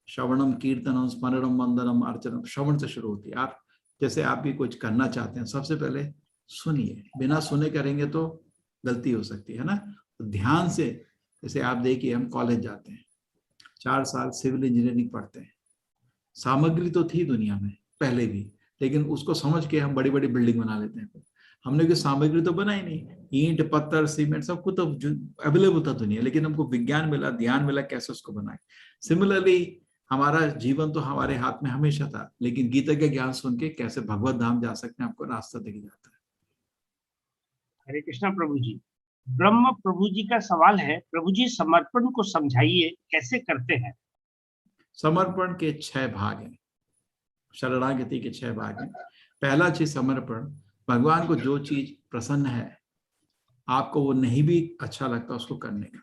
श्रवणम कीर्तनम स्मरणम वंदनम अर्चनम, श्रवण से शुरू होती है। आप जैसे आप भी कुछ करना चाहते हैं, सबसे पहले सुनिए, बिना सुने करेंगे तो गलती हो सकती है ना। तो ध्यान से, जैसे आप देखिए हम कॉलेज जाते हैं, 4 साल सिविल इंजीनियरिंग पढ़ते हैं, सामग्री तो थी दुनिया में पहले भी, लेकिन उसको समझ के हम बड़ी बड़ी बिल्डिंग बना लेते हैं। हमने कोई सामग्री तो बनाई नहीं, ईंट पत्थर सीमेंट सब कुछ तो अवेलेबल था दुनिया, लेकिन हमको विज्ञान मिला, ध्यान मिला कैसे उसको बनाए। सिमिलरली हमारा जीवन तो हमारे हाथ में हमेशा था, लेकिन गीता के ज्ञान सुन के कैसे भगवत धाम जा सकते हैं, आपको रास्ता दिख जाता है। हरे कृष्णा प्रभु जी। ब्रह्म प्रभु जी का सवाल है, प्रभु जी समर्पण को समझाइए, कैसे करते हैं? समर्पण के 6 भाग हैं, शरणागति के 6 भाग हैं। पहला चीज समर्पण, भगवान को जो चीज प्रसन्न है, आपको वो नहीं भी अच्छा लगता उसको करने का।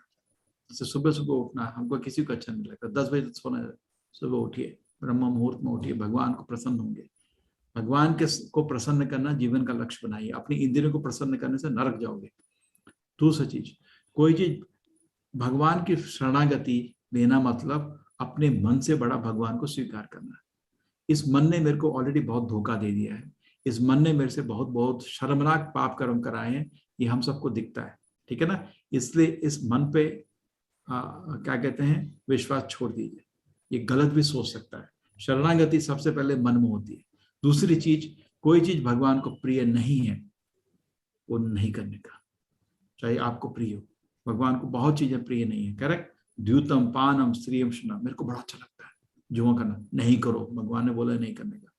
जैसे सुबह सुबह उठना हमको किसी को अच्छा नहीं लगता, 10 बजे सोना, सुबह उठिए, ब्रह्म मुहूर्त में उठिए, भगवान को प्रसन्न होंगे। भगवान को प्रसन्न करना जीवन का लक्ष्य बनाइए, अपनी इंद्रियों को प्रसन्न करने से नरक जाओगे। दूसरी चीज, कोई चीज भगवान की शरणागति लेना मतलब अपने मन से बड़ा भगवान को स्वीकार करना। इस मन ने मेरे को ऑलरेडी बहुत धोखा दे दिया है, इस मन ने मेरे से बहुत बहुत शर्मनाक पाप कर्म कराए हैं, ये हम सबको दिखता है, ठीक है ना। इसलिए इस मन पे क्या कहते हैं, विश्वास छोड़ दीजिए, ये गलत भी सोच सकता है। शरणागति सबसे पहले मन में होती है। दूसरी चीज, कोई चीज भगवान को प्रिय नहीं है वो नहीं करने का, चाहे आपको प्रिय हो। भगवान को बहुत चीजें प्रिय नहीं है, करेक्ट। द्यूतम पानम स्त्रियम शुना, मेरे को बड़ा अच्छा लगता है जुआ करना, नहीं करो, भगवान ने बोला नहीं करने का।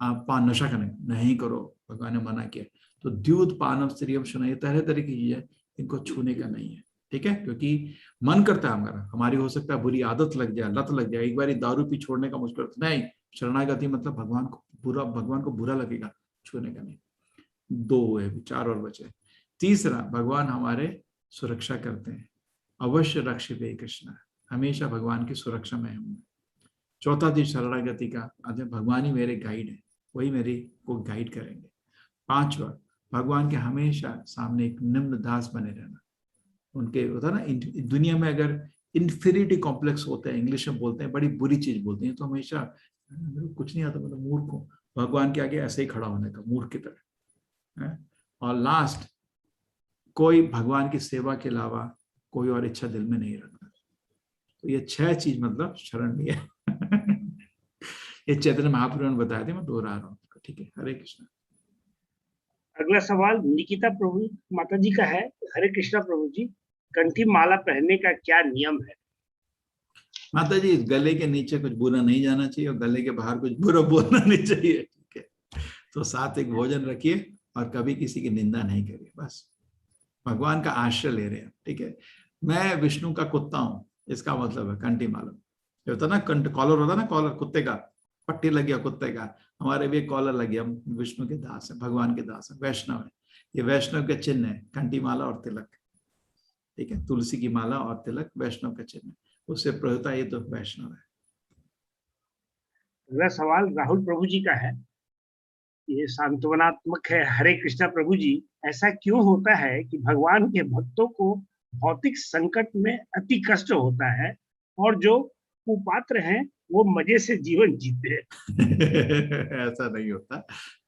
आप पान नशा करने नहीं करो, भगवान ने मना किया। तो द्यूत पानम स्त्रियम शुना, ये तरह तरह की चीजें, इनको छूने का नहीं है, ठीक है। क्योंकि मन करता है हमारी हो सकता है बुरी आदत लग जाए, लत लग जाए, एक बार दारू पी छोड़ने का मुश्किल नहीं। शरणागति मतलब भगवान को बुरा लगेगा, छूने का नहीं। 2 हुए, 4 और बचे। तीसरा, भगवान हमारे सुरक्षा करते हैं, अवश्य रक्षिते कृष्ण, हमेशा भगवान की सुरक्षा में हम। चौथा चीज शरणागति का, भगवान ही मेरे गाइड है, वही मेरी को गाइड करेंगे। 5वां, भगवान के हमेशा सामने एक निम्न दास बने रहना। उनके होता ना, दुनिया में अगर इंफीरियरिटी कॉम्प्लेक्स होता है, इंग्लिश में बोलते हैं, बड़ी बुरी चीज बोलते हैं, तो हमेशा कुछ नहीं आता, मतलब मूर्ख हो, भगवान के आगे ऐसे ही खड़ा होने का, मूर्ख की तरह है। और लास्ट, कोई भगवान की सेवा के अलावा कोई और इच्छा दिल में नहीं रखना। तो ये 6 चीज मतलब शरण लिया ये चैतन्य महाप्रभु ने बताया थे, मैं दोहरा रहा हूँ, ठीक है। हरे कृष्ण। अगला सवाल निकिता प्रभु माता जी का है। हरे कृष्णा प्रभु जी, कंठी माला पहनने का क्या नियम है? माता जी, गले के नीचे कुछ बुरा नहीं जाना चाहिए और गले के बाहर कुछ बुरा बोलना नहीं चाहिए, ठीक है। तो सात्विक भोजन रखिए और कभी किसी की निंदा नहीं करिए, बस भगवान का आश्रय ले रहे हैं, ठीक है। मैं विष्णु का कुत्ता हूँ, इसका मतलब है कंठी माला। जो होता ना कॉलर होता ना, कॉलर कुत्ते का, पट्टी लग गया कुत्ते का, हमारे भी कॉलर लग गया, हम विष्णु के दास है, भगवान के दास है, वैष्णव है। ये वैष्णव के चिन्ह है, कंठी माला और तिलक, ठीक है। तुलसी की माला और तिलक वैष्णव का चिन्ह है, उससे प्रभुता, ये तो वैष्णव है। अगला सवाल राहुल प्रभु जी का है, ये सांत्वनात्मक है। हरे कृष्णा प्रभु जी, ऐसा क्यों होता है कि भगवान के भक्तों को भौतिक संकट में अति कष्ट होता है और जो कुपात्र हैं वो मजे से जीवन जीते हैं? ऐसा नहीं होता,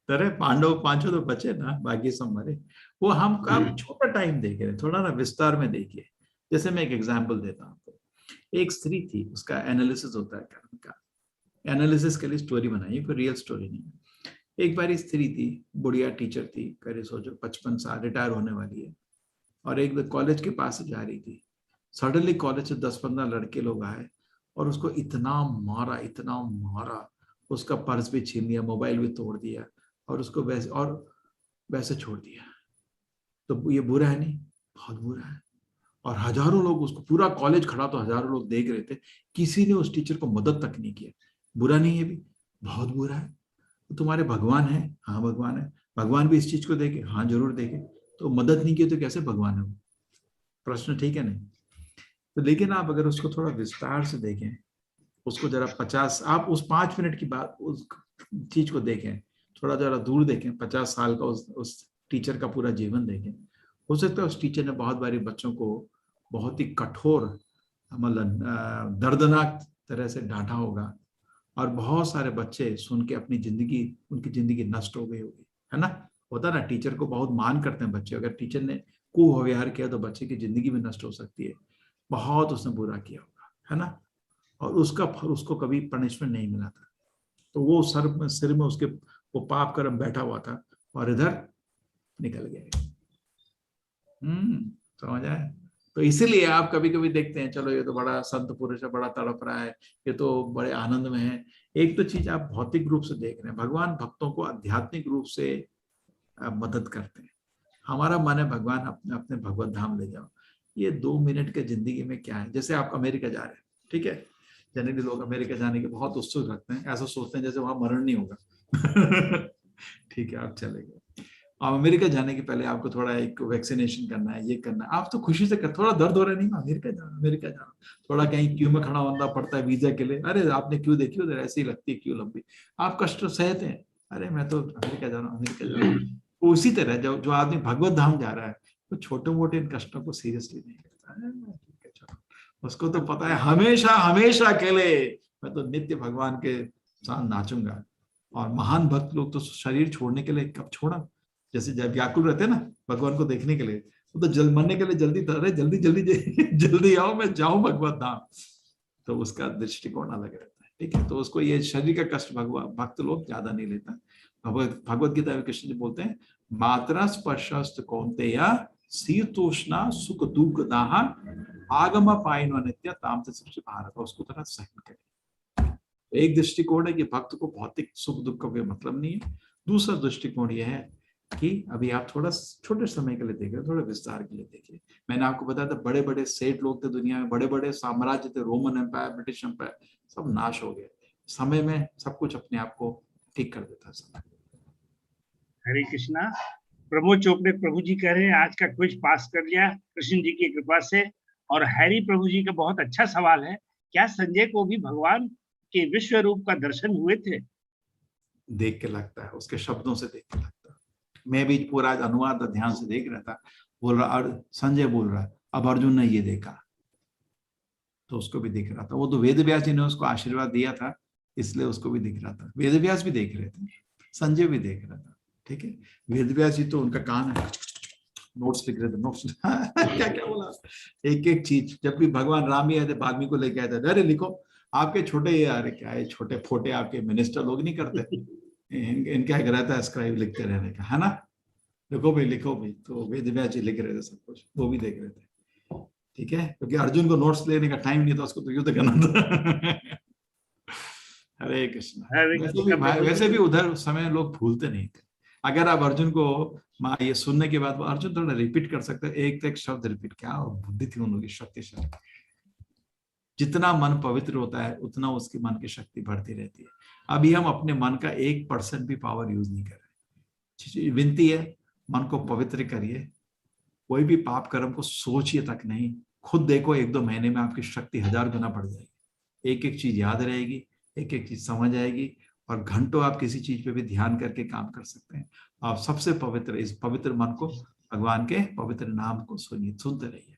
तरह पांडव 5 तो बचे ना, बाकी सब मरे। वो हम काम छोटा टाइम देख रहे, थोड़ा ना विस्तार में देखिए। जैसे मैं एक एग्जांपल देता हूँ आपको। एक स्त्री थी, उसका एनालिसिस होता है कर्म का, एनालिसिस के लिए स्टोरी बनाई, कोई रियल स्टोरी नहीं है। एक बार स्त्री थी, बुढ़िया टीचर थी, करीब सोचो 55 साल, रिटायर होने वाली है, और एक कॉलेज के पास से जा रही थी। सडनली कॉलेज से 10-15 लड़के लोग आए और उसको इतना मारा, उसका पर्स भी छीन लिया, मोबाइल भी तोड़ दिया, और उसको वैसे छोड़ दिया। तो ये बुरा है नहीं? बहुत बुरा है। और हजारों लोग, उसको पूरा कॉलेज खड़ा, तो हजारों लोग देख रहे थे, किसी ने उस टीचर को मदद तक नहीं किया। बुरा नहीं है भी? बहुत बुरा है। तो तुम्हारे भगवान है? हाँ भगवान है। भगवान भी इस चीज को देखे? हाँ जरूर देखे। तो मदद नहीं की तो कैसे भगवान है? प्रश्न ठीक है नहीं? तो लेकिन आप अगर उसको थोड़ा विस्तार से देखें, उसको जरा 50, आप उस 5 मिनट की बात, उस चीज को देखें, थोड़ा जरा दूर देखें, 50 साल का उस टीचर का पूरा जीवन देखें। हो सकता है उस टीचर ने बहुत बारी बच्चों को बहुत ही कठोर, मतलब दर्दनाक तरह से डांटा होगा, और बहुत सारे बच्चे सुन के उनकी जिंदगी नष्ट हो गई होगी, है ना? होता ना, टीचर को बहुत मान करते हैं बच्चे, अगर टीचर ने कुव्यवहार किया तो बच्चे की जिंदगी भी नष्ट हो सकती है। बहुत उसने बुरा किया होगा, है ना? और उसको कभी पनिशमेंट नहीं मिला था, तो वो सिर में उसके वो पाप कर्म बैठा हुआ था, और इधर निकल गया। समझ आए? तो इसीलिए आप कभी कभी देखते हैं, चलो ये तो बड़ा संत पुरुष है, बड़ा तड़प रहा है, ये तो बड़े आनंद में है। एक तो चीज आप भौतिक रूप से देख रहे हैं, भगवान भक्तों को आध्यात्मिक रूप से मदद करते हैं। हमारा मन है भगवान अपने भगवत धाम ले जाओ। ये 2 मिनट के जिंदगी में क्या है? जैसे आप अमेरिका जा रहे हैं, ठीक है, जनरली लोग अमेरिका जाने के बहुत उत्सुक रखते हैं, ऐसा सोचते हैं जैसे वहां मरण नहीं होगा। ठीक है, आप चले गए, अब अमेरिका जाने के पहले आपको थोड़ा एक वैक्सीनेशन करना है, ये करना है, आप तो खुशी से कर, थोड़ा दर्द हो रहा है, नहीं अमेरिका जाना, थोड़ा कहीं क्यू में खड़ा होना पड़ता है वीजा के लिए, अरे आपने क्यू देखी उधर ऐसी ही लगती है क्यू लंबी, आप कष्ट सहते हैं, अरे मैं तो अमेरिका जा रहा हूँ। उसी तरह जो आदमी भगवत धाम जा रहा है, तो छोटे मोटे इन कष्टों को सीरियसली नहीं लेता है। उसको तो पता है हमेशा अकेले मैं तो नित्य भगवान के साथ नाचूंगा। और महान भक्त लोग तो शरीर छोड़ने के लिए कब छोड़ा, जैसे जब व्याकुल रहते हैं ना भगवान को देखने के लिए, वो तो मरने के लिए जल्दी आओ, मैं जाऊं भगवत धाम। तो उसका दृष्टिकोण अलग रहता है, ठीक है। तो उसको ये शरीर का कष्ट भक्त लोग ज्यादा नहीं लेता। भगवत गीता में कृष्ण जी बोलते हैं, मात्रा स्पर्शस्त कौन्तेय शीतोष्णा सुख दुख दाह आगम पायनो नित्य ताम सबसे भारत, उसको तरह सहन करें। एक दृष्टिकोण है कि भक्त को भौतिक सुख दुख का कोई मतलब नहीं है। दूसरा दृष्टिकोण यह है कि अभी आप थोड़ा छोटे समय के लिए देख रहे हैं, थोड़ा विस्तार के लिए देखिए। मैंने आपको बताया था बड़े बड़े सेठ लोग थे दुनिया में, बड़े बड़े साम्राज्य थे, रोमन एम्पायर, ब्रिटिश एम्पायर, सब नाश हो गए। समय में सब कुछ अपने आप को ठीक कर देता है समय। हरे कृष्णा। प्रमोद चोपड़े प्रभु जी कह रहे हैं आज का क्विज पास कर लिया कृष्ण जी की कृपा से। और हैरी प्रभु जी का बहुत अच्छा सवाल है, क्या संजय को भी भगवान के विश्व रूप का दर्शन हुए थे? देख के लगता है, उसके शब्दों से देख के लगता है। मैं भी पूरा अनुवाद ध्यान से देख रहा था, बोल रहा, और संजय बोल रहा है अब अर्जुन ने ये देखा, तो उसको भी दिख रहा था। वो तो वेद व्यास जी ने उसको आशीर्वाद दिया था, इसलिए उसको भी दिख रहा था। वेद व्यास भी देख रहे थे, संजय भी देख रहा था, ठीक है। वेद व्यास जी तो उनका कान है, नोट्स लिख रहे थे, नोट्स क्या क्या बोला, एक एक चीज। जब भी भगवान राम ही आए थे, वाल्मीकि को लेके आए थे, अरे लिखो आपके छोटे, ये अरे क्या है छोटे फोटे आपके मिनिस्टर लोग नहीं करते, इनका एक रहता है स्क्राइब लिखते रहने का, है ना, लिखो भाई। तो वेद व्यास जी लिख रहे थे सब कुछ, वो भी देख रहे थे, ठीक है, क्योंकि अर्जुन को नोट्स लेने का टाइम नहीं था, उसको तो युद्ध करना था। हरे कृष्ण। वैसे भी उधर उस समय लोग भूलते नहीं थे। अगर आप अर्जुन को ये सुनने के बाद अर्जुन थोड़ा रिपीट कर सकते हैं, एक शब्द रिपीट, क्या बुद्धि थी उन लोगों की, शक्तिशाली। जितना मन पवित्र होता है उतना उसकी मन की शक्ति बढ़ती रहती है। अभी हम अपने मन का 1% भी पावर यूज नहीं कर रहे। विनती है, मन को पवित्र करिए, कोई भी पाप कर्म को सोचिए तक नहीं। खुद देखो 1-2 महीने में आपकी शक्ति 1000 गुना बढ़ जाएगी। एक एक चीज याद रहेगी, एक एक चीज समझ आएगी, और घंटों आप किसी चीज पे भी ध्यान करके काम कर सकते हैं। आप सबसे पवित्र, इस पवित्र मन को, भगवान के पवित्र नाम को सुनते रहिए।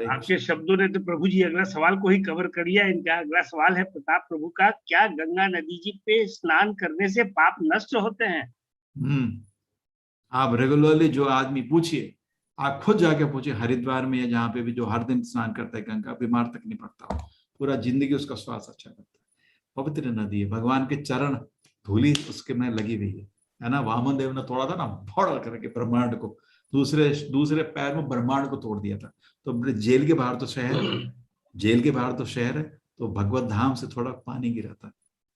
आपके शब्दों ने तो प्रभु जी अगला सवाल को ही कवर कर लिया। इनका अगला सवाल है प्रताप प्रभु का, क्या गंगा नदी जी पे स्नान करने से पाप नष्ट होते हैं? आप रेगुलरली जो आदमी पूछिए, आप खुद जाके पूछिए, हरिद्वार में या जहाँ पे भी जो हर दिन स्नान करता है गंगा, बीमार तक नहीं पड़ता हो, पूरा जिंदगी उसका स्वास्थ्य अच्छा करता है। पवित्र नदी है, भगवान के चरण धूली उसके में लगी हुई है ना। वामन देव ने तोड़ा था ना फोड़ करके ब्रह्मांड को, दूसरे पैर में ब्रह्मांड को तोड़ दिया था। तो जेल के बाहर तो शहर है, जेल के बाहर तो शहर है, तो भगवत धाम से थोड़ा पानी गिरा था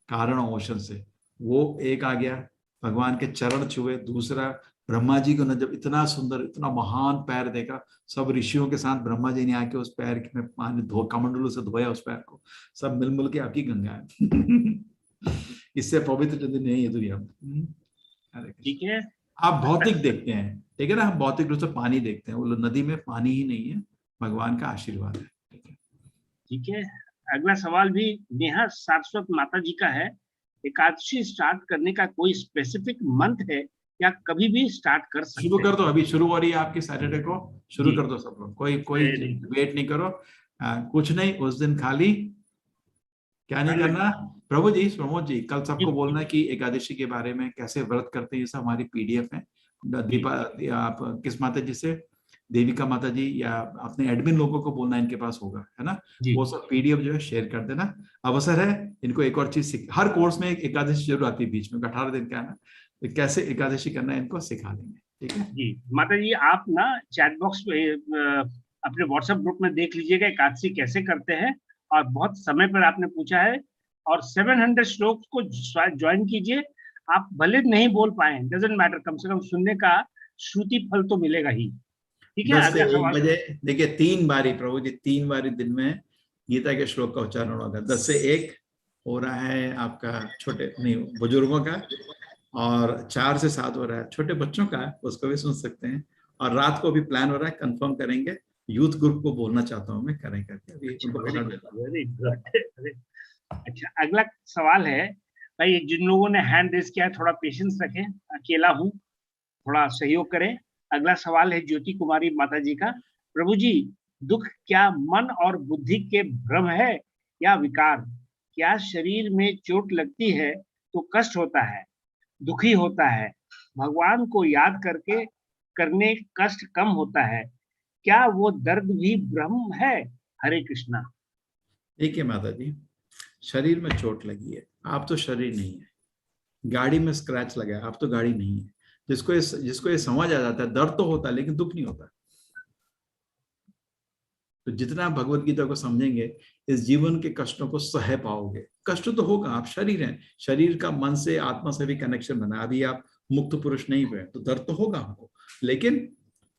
कारण ओशन से, वो एक आ गया, भगवान के चरण छुए। दूसरा ब्रह्मा जी को न जब इतना सुंदर इतना महान पैर देखा, सब ऋषियों के साथ ब्रह्मा जी ने आके उस पैर में पानी कमंडलों से धोया उस पैर को, सब मिलमिल के आपकी गंगा है। इससे पवित्र नदी नहीं है दुनिया में। ठीक है, आप भौतिक देखते हैं, ठीक है ना, हम भौतिक रूप से पानी देखते हैं, वो नदी में पानी ही नहीं है, भगवान का आशीर्वाद है। ठीक है, अगला सवाल भी नेहा सारस्वत माता जी का है। एकादशी स्टार्ट करने का कोई स्पेसिफिक मंथ है या कभी भी स्टार्ट कर सकते हैं? शुरू कर दो, अभी शुरू हो रही है आपकी सैटरडे को, शुरू कर दो सब लोग, कोई वेट नहीं करो। कुछ नहीं, उस दिन खाली क्या नहीं करना, प्रभु जी प्रमोद जी कल सबको बोलना है कि एकादशी के बारे में कैसे व्रत करते हैं, ये सब हमारी पीडीएफ है। दीपा आप किस माता जी से, देविका माता जी या अपने एडमिन लोगों को बोलना, इनके पास होगा, है ना, वो सब पीडीएफ जो है शेयर कर देना। अवसर है इनको एक और चीज हर कोर्स में एक एकादशी जरूर आती है बीच में, 18 दिन का है ना, तो कैसे एकादशी करना है इनको सिखा देंगे। ठीक है जी माता जी, आप ना चैट बॉक्स पे अपने व्हाट्सएप ग्रुप में देख लीजिएगा एकादशी कैसे करते हैं, और बहुत समय पर आपने पूछा है, और 700 श्लोक को ज्वाइन कीजिए। आप भले नहीं बोल पाए, डजेंट मैटर, कम से कम सुनने का श्रुति फल तो मिलेगा ही। ठीक है, 10 से 1 बजे देखिए 3 बारी प्रभु जी 3 बारी दिन में गीता के श्लोक का उच्चारण होगा। 10 से 1 हो रहा है आपका छोटे नहीं बुजुर्गों का, और 4 से 7 हो रहा है छोटे बच्चों का, उसको भी सुन सकते हैं। और रात को भी प्लान हो रहा है, कंफर्म करेंगे, यूथ ग्रुप को बोलना चाहता हूँ मैं, करें करके अभी उनको पकड़ लेता हूँ। Very good. अच्छा, अगला सवाल है भाई, जिन लोगों ने हैंड रेज किया है थोड़ा पेशेंस रखें, अकेला हूँ, थोड़ा सहयोग करें। अगला सवाल है ज्योति कुमारी माता जी का। प्रभु जी, दुख क्या मन और बुद्धि के भ्रम है या विकार? क्या शरीर में चोट लगती है तो कष्ट होता है, दुखी होता है, भगवान को याद करने कष्ट कम होता है, क्या वो दर्द भी भ्रम है? हरे कृष्णा। देखिए माता जी, शरीर में चोट लगी है, आप तो शरीर नहीं है। गाड़ी में स्क्रैच लगा है, आप तो गाड़ी नहीं है। जिसको ये समझ आ जाता है, दर्द तो होता है लेकिन दुख नहीं होता। तो जितना आप भगवत गीता को समझेंगे, इस जीवन के कष्टों को सह पाओगे। कष्ट तो होगा, आप शरीर हैं, शरीर का मन से आत्मा से भी कनेक्शन बना, अभी आप मुक्त पुरुष नहीं हुए, तो दर्द तो होगा हमको, लेकिन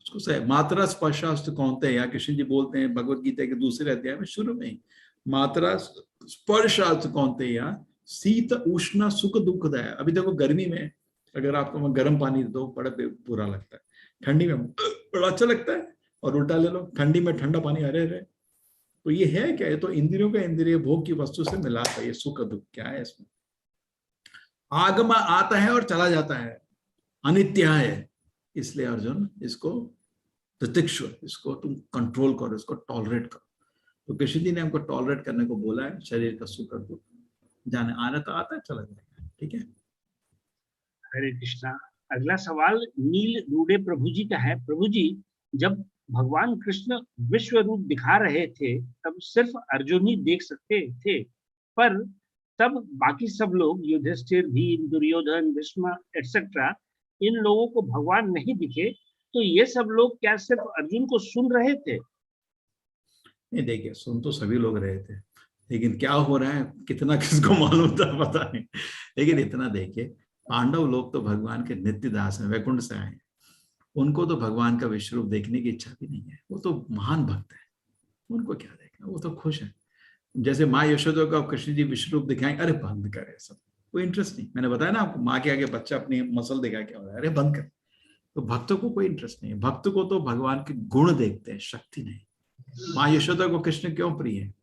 उसको सह। मात्रा स्पर्शास्त्र कौनते, या कृष्ण जी बोलते हैं भगवत गीता के दूसरे अध्याय में शुरू में ही, मात्रा स्पर्शास्त्र कौनते, या शीत उष्ण सुख दुखदाय। अभी देखो गर्मी में अगर आपको मैं गर्म पानी दो बड़ा बुरा लगता है, ठंडी में बड़ा अच्छा लगता है, और उल्टा ले लो ठंडी में ठंडा पानी, अरे अरे। तो ये है क्या? ये तो इंद्रियों का इंद्रिय भोग की वस्तु से मिला था, ये सुख दुख क्या है इसमें? आगम आता है और चला जाता है, अनित्य है। इसलिए अर्जुन इसको तितिक्षु, इसको तुम कंट्रोल करो, इसको टॉलरेट करो। तो कृष्ण जी ने हमको टॉलरेट करने को बोला है, शरीर का सुख दुख जाने आना तो आता है, चला जाएगा। ठीक है, हरे कृष्णा। अगला सवाल नील रूडे प्रभु जी का है। प्रभु जी, जब भगवान कृष्ण विश्व रूप दिखा रहे थे तब सिर्फ अर्जुन ही देख सकते थे, पर तब बाकी सब लोग युधिष्ठिर, भीम, दुर्योधन, भीष्म एक्सेट्रा, इन लोगों को भगवान नहीं दिखे, तो ये सब लोग क्या सिर्फ अर्जुन को सुन रहे थे? नहीं, देखिए सुन तो सभी लोग रहे थे, लेकिन क्या हो रहा है कितना किसको मालूम था पता नहीं। लेकिन इतना देखिए, पांडव लोग तो भगवान के नित्य दास हैं, वैकुंठ से आए, उनको तो भगवान का विश्व रूप देखने की इच्छा भी नहीं है। वो तो महान भक्त है, उनको क्या देखना, वो तो खुश है। जैसे माँ यशोदा का कृष्ण जी विश्व रूप दिखाएंगे, अरे बंद करे सब, कोई इंटरेस्ट नहीं। मैंने बताया ना आपको, माँ के आगे बच्चा अपनी मसल दिखा के, अरे बंद कर। तो भक्तों को कोई इंटरेस्ट नहीं है, भक्त को तो भगवान के गुण देखते हैं, शक्ति नहीं। माँ यशोदा को कृष्ण क्यों प्रिय है?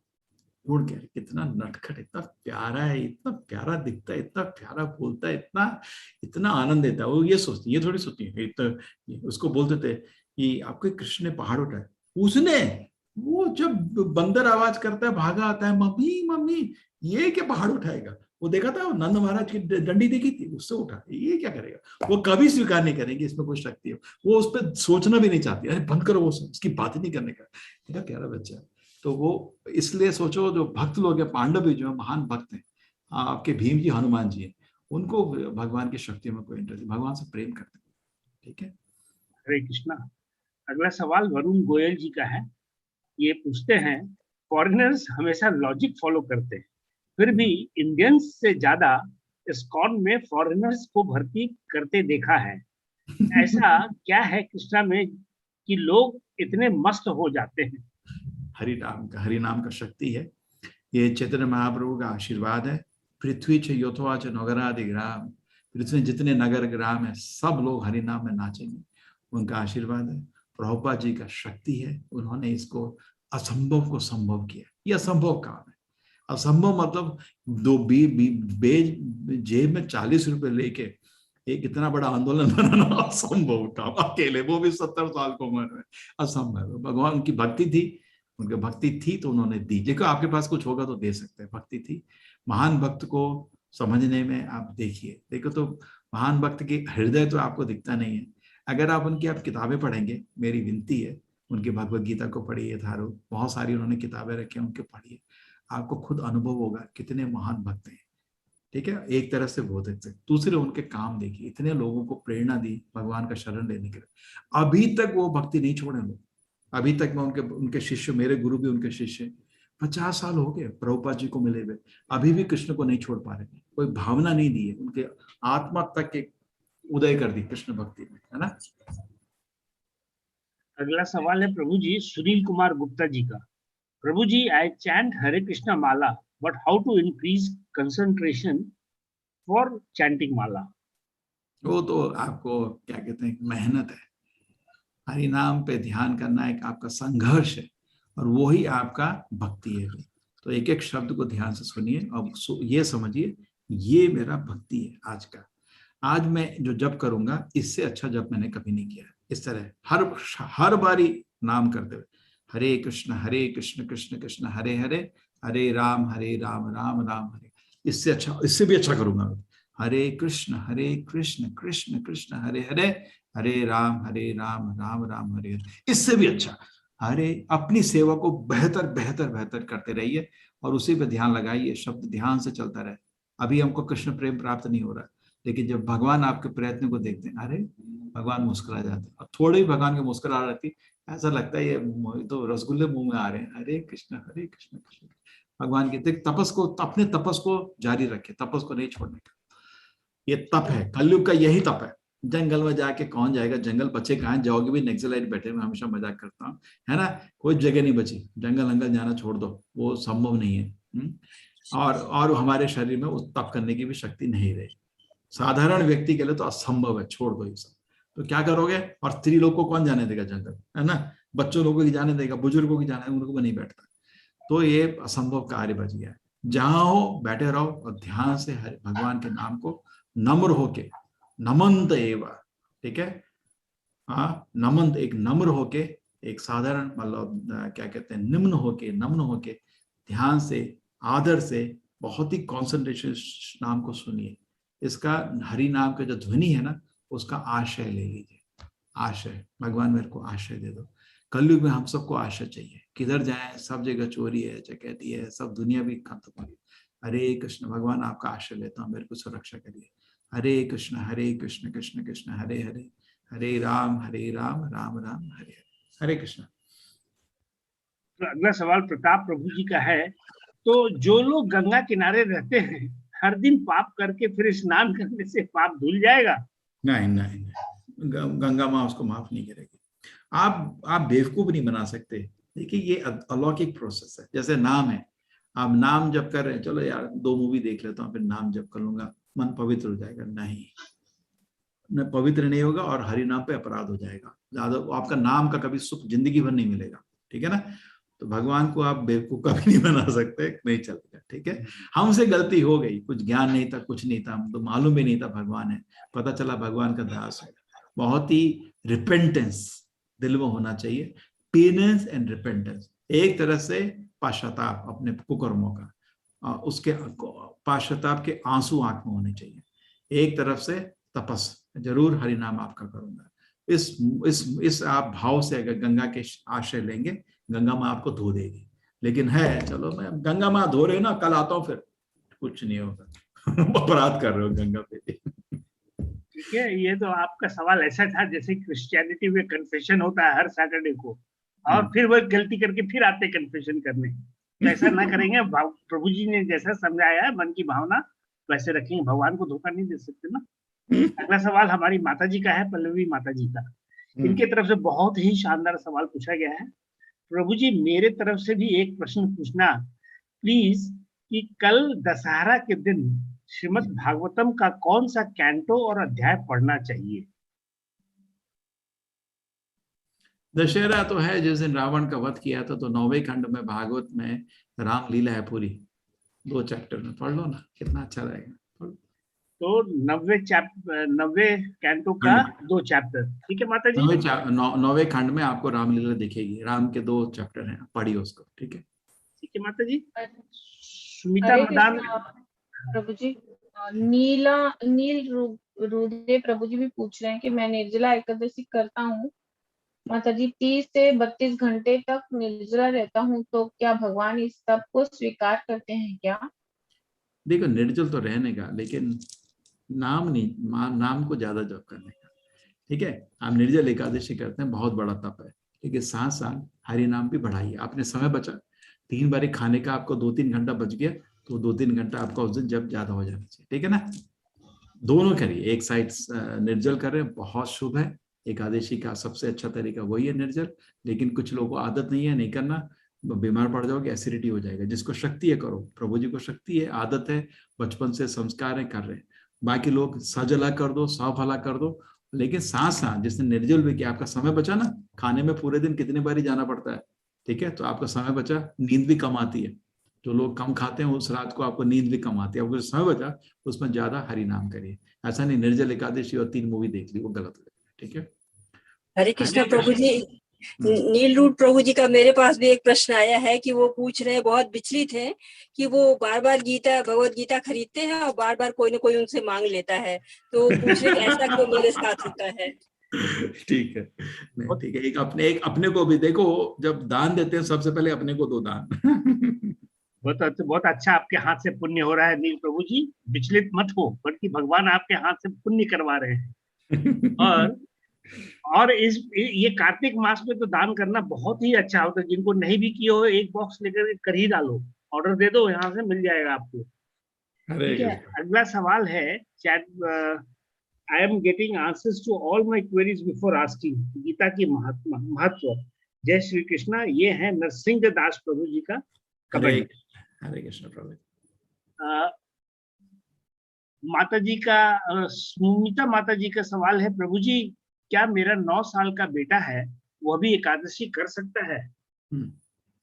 गुण क्या है, कितना नटखट, इतना प्यारा है, इतना प्यारा दिखता है, इतना प्यारा बोलता है, इतना आनंद देता है। वो ये सोचती है, ये थोड़ी सोचती है। तो उसको बोलते थे कि आपके कृष्ण ने पहाड़ उठाया, उसने वो जब बंदर आवाज करता है भागा आता है, मम्मी मम्मी, ये क्या पहाड़ उठाएगा? वो देखा था, नंद महाराज की डंडी देखी थी, उससे उठा, ये क्या करेगा? वो कभी स्वीकार नहीं करेंगे इसमें कोई शक्ति है, वो उस पर सोचना भी नहीं चाहती। अरे बंद करो, वो उसकी बात ही नहीं करने का, इतना प्यारा बच्चा है। तो वो इसलिए सोचो, जो भक्त लोग हैं, पांडव भी जो है महान भक्त हैं, आपके भीम जी हनुमान जी हैं, उनको भगवान की शक्ति में कोई इंटरेस्ट, भगवान से प्रेम करते हैं। ठीक है, हरे कृष्णा। अगला सवाल वरुण गोयल जी का है। ये पूछते हैं, फॉरेनर्स हमेशा लॉजिक फॉलो करते हैं, फिर भी इंडियंस से ज्यादा इस्कॉन में फॉरेनर्स को भर्ती करते देखा है। ऐसा क्या है कृष्णा में कि लोग इतने मस्त हो जाते हैं? हरि नाम का शक्ति है। ये चैतन्य महाप्रभु का आशीर्वाद है। पृथ्वी च योथवा च नगरादि ग्राम, पृथ्वी जितने नगर ग्राम है सब लोग हरि नाम में नाचेंगे, उनका आशीर्वाद है। प्रभुपाद जी का शक्ति है, उन्होंने इसको असंभव को संभव किया। ये असंभव काम है। असंभव मतलब जेब में 40 रुपए लेके एक इतना बड़ा आंदोलन बनाना असंभव काम, अकेले, वो भी 70 साल की उम्र में, असंभव। भगवान की भक्ति थी, उनकी भक्ति थी तो उन्होंने दी। देखो आपके पास कुछ होगा तो दे सकते हैं, भक्ति थी। महान भक्त को समझने में आप देखिए, देखो तो महान भक्त के हृदय तो आपको दिखता नहीं है। अगर आप उनकी किताबें पढ़ेंगे, मेरी विनती है उनकी भगवत गीता को पढ़िए, थारू बहुत सारी उन्होंने किताबें रखी हैं, उनके पढ़िए, आपको खुद अनुभव होगा कितने महान भक्त हैं। ठीक है, एक तरह से बहुत अच्छे। दूसरे उनके काम देखिए, इतने लोगों को प्रेरणा दी भगवान का शरण लेने के लिए। अभी तक वो भक्ति नहीं छोड़े लोग। अभी तक मैं उनके शिष्य, मेरे गुरु भी उनके शिष्य, 50 साल हो गए प्रभुपाद जी को मिले हुए, अभी भी कृष्ण को नहीं छोड़ पा रहे। कोई भावना नहीं दी है, उनके आत्मा तक एक उदय कर दी कृष्ण भक्ति में, है ना। अगला सवाल है प्रभु जी सुनील कुमार गुप्ता जी का। Prabhu ji, I chant Hare Krishna mala, but how to increase concentration for chanting mala? वो तो आपको क्या कहते हैं, मेहनत है। हरि नाम पे ध्यान करना एक आपका संघर्ष है, और वो ही आपका भक्ति है। तो एक एक शब्द को ध्यान से सुनिए और ये समझिए, ये मेरा भक्ति है आज का। आज मैं जो जप करूंगा, इससे अच्छा जप मैंने कभी नहीं किया। इस तरह हर बारी नाम करते हुए हरे कृष्ण कृष्ण कृष्ण हरे हरे, हरे राम राम राम हरे, इससे अच्छा, इससे भी अच्छा करूंगा। हरे कृष्ण कृष्ण कृष्ण हरे हरे, हरे राम राम राम हरे, इससे भी अच्छा। हरे, अपनी सेवा को बेहतर बेहतर बेहतर करते रहिए और उसी पे ध्यान लगाइए, शब्द ध्यान से चलता रहे। अभी हमको कृष्ण प्रेम प्राप्त नहीं हो रहा, लेकिन जब भगवान आपके प्रयत्न को देखते हैं, अरे भगवान मुस्कुरा जाते हैं। और थोड़े ही भगवान की मुस्कुरा रहती, ऐसा लगता है ये तो रसगुल्ले मुंह में आ रहे हैं। हरे कृष्ण कृष्ण भगवान की तपस को, अपने तपस को जारी रखे, तपस को नहीं छोड़ने का। ये तप है, कलयुग का यही तप है। जंगल में जाके कौन जाएगा, जंगल बचे कहाँ, जाओगे भी नक्सलाइट बैठे। मैं हमेशा मजाक करता हूँ, है ना, कोई जगह नहीं बची, जंगल अंगल जाना छोड़ दो, वो संभव नहीं है। और हमारे शरीर में उस तप करने की भी शक्ति नहीं रही। साधारण व्यक्ति के लिए तो असंभव है, छोड़ दो ये सब। तो क्या करोगे? और स्त्री लोग को कौन जाने देगा जंगल, है ना, बच्चों लोगों की जाने देगा, बुजुर्गों की जाने, उनको भी नहीं बैठता। तो ये असंभव कार्य बच गया है। जहां हो बैठे रहो और ध्यान से भगवान के नाम को नम्र होके, नमंत एवा, ठीक है, हाँ, नमंत, एक नम्र होके, एक साधारण, मतलब क्या कहते हैं, नम्न होके ध्यान से, आदर से, बहुत ही कॉन्सेंट्रेशन नाम को सुनिए। इसका हरि नाम का जो ध्वनि है ना, उसका आशय ले लीजिए। आशय, भगवान मेरे को आशय दे दो। कलयुग में हम सबको आशय चाहिए, किधर जाएं सब जगह चोरी है, चकैती है, सब दुनिया भी खत्म हो गई। हरे कृष्ण, भगवान आपका आशय लेता हूँ, मेरे को सुरक्षा करिए। हरे कृष्ण कृष्ण कृष्ण हरे हरे, हरे राम राम राम हरे हरे। हरे कृष्ण। तो अगला सवाल प्रताप प्रभु जी का है। तो जो लोग गंगा किनारे रहते हैं, हर दिन पाप करके फिर स्नान करने से पाप धुल जाएगा? नहीं नहीं, गंगा माँ उसको माफ नहीं करेगी। आप बेवकूफ नहीं बना सकते। देखिए, ये अलौकिक प्रोसेस है। जैसे नाम है, आप नाम जप कर रहे हैं, चलो यार 2 मूवी देख लेता हूँ, फिर नाम जप कर लूंगा, मन पवित्र हो जाएगा। नहीं, न पवित्र नहीं होगा और हरि नाम पे अपराध हो जाएगा ज्यादा। आपका नाम का कभी सुख जिंदगी भर नहीं मिलेगा। ठीक है ना। तो भगवान को आप बेवकूफ कभी नहीं बना सकते, नहीं चलेगा। ठीक है, हमसे गलती हो गई, कुछ ज्ञान नहीं था, कुछ नहीं था, हम तो मालूम भी नहीं था भगवान है, पता चला भगवान का दास है। बहुत ही रिपेंटेंस दिल में होना चाहिए, पेनेंस एंड रिपेंटेंस। एक तरह से पाश्चाताप अपने कुकर्मों का, उसके पाश्चाताप के आंसू आंख में होने चाहिए। एक तरफ से तपस, जरूर हरि नाम आपका करूंगा। इस आप भाव से अगर गंगा के आश्रय लेंगे, गंगा माँ आपको धो देगी। लेकिन है, चलो मैं गंगा माँ धो रहे ना, कल आता हूँ फिर, कुछ नहीं होगा। अपराध कर रहे हो गंगा पे। ठीक है, ये तो आपका सवाल ऐसा था जैसे क्रिश्चियनिटी में कन्फेशन होता है हर सैटरडे को, और फिर वो गलती करके फिर आते कन्फेशन करने। तो ऐसा ना करेंगे, प्रभु जी ने जैसा समझाया है मन की भावना वैसे रखेंगे, भगवान को धोखा नहीं दे सकते ना। अगला सवाल हमारी माता जी का है, पल्लवी माता जी का। इनके तरफ से बहुत ही शानदार सवाल पूछा गया है। प्रभु जी, मेरे तरफ से भी एक प्रश्न पूछना प्लीज, कि कल दशहरा के दिन श्रीमद् भागवतम का कौन सा कैंटो और अध्याय पढ़ना चाहिए? दशहरा तो है जिस दिन रावण का वध किया था, तो 9वें खंड में भागवत में रामलीला है पूरी, 2 चैप्टर में पढ़ लो ना, कितना अच्छा रहेगा। तो 90 कैंटो का 2 चैप्टर, ठीक है माता जी। 9वें खंड में आपको रामलीला दिखेगी, राम के 2 चैप्टर हैं, पढ़िए उसको, ठीक है। ठीक है माता जी। सुमिता हरे मदान कृष्णा प्रभु जी। नील रुद्रे प्रभु जी भी पूछ रहे हैं कि मैं निर्जला एकादशी करता हूँ माता जी, 30 से 32 घंटे तक निर्जला रहता हूँ, तो क्या भगवान इस सब को स्वीकार करते हैं क्या? देखो, निर्जल तो रहने का, लेकिन नाम नहीं, नाम को ज्यादा जप करने का, ठीक है। आप निर्जल एकादशी करते हैं, बहुत बड़ा तप है, लेकिन साथ साथ हरि नाम भी बढ़ाइए। आपने समय बचा, 3 बारी खाने का आपको 2-3 घंटा बच गया, तो 2-3 घंटा आपका उस दिन जब ज्यादा हो जाना चाहिए, ठीक है ना। दोनों करिए, एक साइड निर्जल कर रहे हैं, बहुत शुभ है। एकादशी का सबसे अच्छा तरीका वही है निर्जल, लेकिन कुछ लोगों को आदत नहीं है, नहीं करना, बीमार पड़ जाओगे, एसिडिटी हो जाएगा। जिसको शक्ति है करो, प्रभु जी को शक्ति है, आदत है, बचपन से संस्कार है, कर रहे हैं। बाकी लोग सजला कर दो, 100 भला कर दो, लेकिन साथ साथ जिसने निर्जल भी किया, आपका समय बचा ना, खाने में पूरे दिन कितने बारी जाना पड़ता है, ठीक है, तो आपका समय बचा, नींद भी कम आती है। जो लोग कम खाते हैं उस रात को आपको नींद भी कम आती है, आपको समय बचा उसमें ज्यादा हरि नाम करिए। ऐसा नहीं निर्जल एकादशी और 3 मूवी देख ली, वो गलत हो जाएगा, ठीक है। हरे कृष्णा प्रभु जी। नीलरूट प्रभु जी का मेरे पास भी एक प्रश्न आया है कि वो पूछ रहे हैं, बहुत विचलित हैं कि वो बार बार भगवत गीता खरीदते हैं और बार बार कोई ना कोई उनसे मांग लेता है, तो पूछ रहे हैं ऐसा क्यों मेरे साथ होता है? ठीक है, नहीं ठीक है, एक अपने को भी देखो, जब दान देते हैं सबसे पहले अपने को दो दान। बहुत अच्छा आपके हाथ से पुण्य हो रहा है नील प्रभु जी, विचलित मत हो, बल्कि भगवान आपके हाथ से पुण्य करवा रहे हैं। और ये कार्तिक मास में तो दान करना बहुत ही अच्छा होता है। जिनको नहीं भी किए हो, एक बॉक्स लेकर कर ही डालो, ऑर्डर दे दो, यहाँ से मिल जाएगा आपको, ठीक है। अगला सवाल है, I am getting answers to all my queries before asking. Gita की महत्व। जय श्री कृष्णा। ये है नरसिंह दास प्रभु जी का कमेंट। हरे कृष्ण प्रभु। माता जी का, सुमिता माता जी का सवाल है, प्रभु जी क्या मेरा 9 साल का बेटा है, वह भी एकादशी कर सकता है?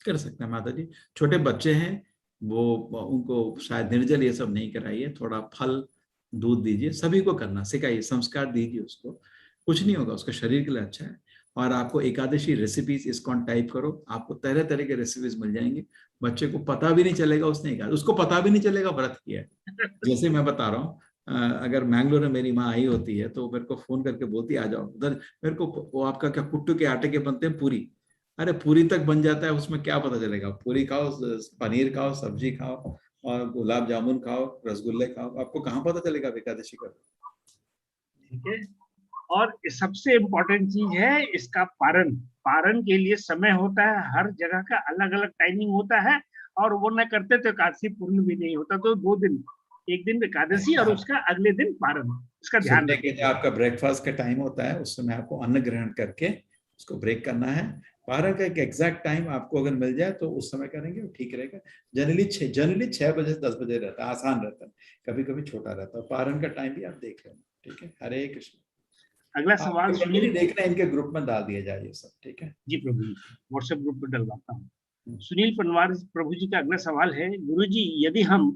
कर सकता है माता जी, छोटे बच्चे हैं वो, उनको शायद निर्जल ये सब नहीं कराइए, थोड़ा फल दूध दीजिए, सभी को करना सिखाइए, संस्कार दीजिए उसको, कुछ नहीं होगा, उसका शरीर के लिए अच्छा है। और आपको एकादशी रेसिपीज इसकॉन टाइप करो, आपको तरह तरह के रेसिपीज मिल जाएंगे। बच्चे को पता भी नहीं चलेगा उसने एकादशी, उसको पता भी नहीं चलेगा व्रत किया है। जैसे मैं बता रहा हूँ, अगर मैंगलोर में मेरी माँ आई होती है तो मेरे को फोन करके बोलती आ जाओ उधर, मेरे को वो आपका क्या कुट्टू के आटे के बनते हैं पूरी, अरे पूरी तक बन जाता है, उसमें क्या पता चलेगा। पूरी खाओ, पनीर खाओ, सब्जी खाओ, और गुलाब जामुन खाओ, रसगुल्ले खाओ, आपको कहाँ पता चलेगा एकादशी का। ठीक है। और सबसे इम्पोर्टेंट चीज है इसका पारण। पारण के लिए समय होता है, हर जगह का अलग अलग टाइमिंग होता है, और वो न करते तो एकादशी पूर्ण भी नहीं होता। तो 2 दिन, एक दिन एकादशी और उसका अगले दिन पारण, इसका ध्यान रखिए। आपका ब्रेकफास्ट का टाइम होता है, उस समय आपको अन्न ग्रहण करके उसको ब्रेक करना है। पारण का एक एग्जैक्ट टाइम आपको अगर मिल जाए तो उस समय करेंगे, वो ठीक रहेगा। जनरली 6 बजे से 10 बजे रहता है, आसान रहता है, कभी कभी छोटा रहता है। पारण का टाइम भी आप देख लेना, ठीक है। हरे कृष्ण। अगला सवाल सुनील, देखना इनके ग्रुप में डाल दिया जाए ये सब, ठीक है जी प्रभु जी, व्हाट्सएप ग्रुप में डलवाता हूँ। सुनील पनवार प्रभु जी का अगला सवाल है, गुरु जी यदि हम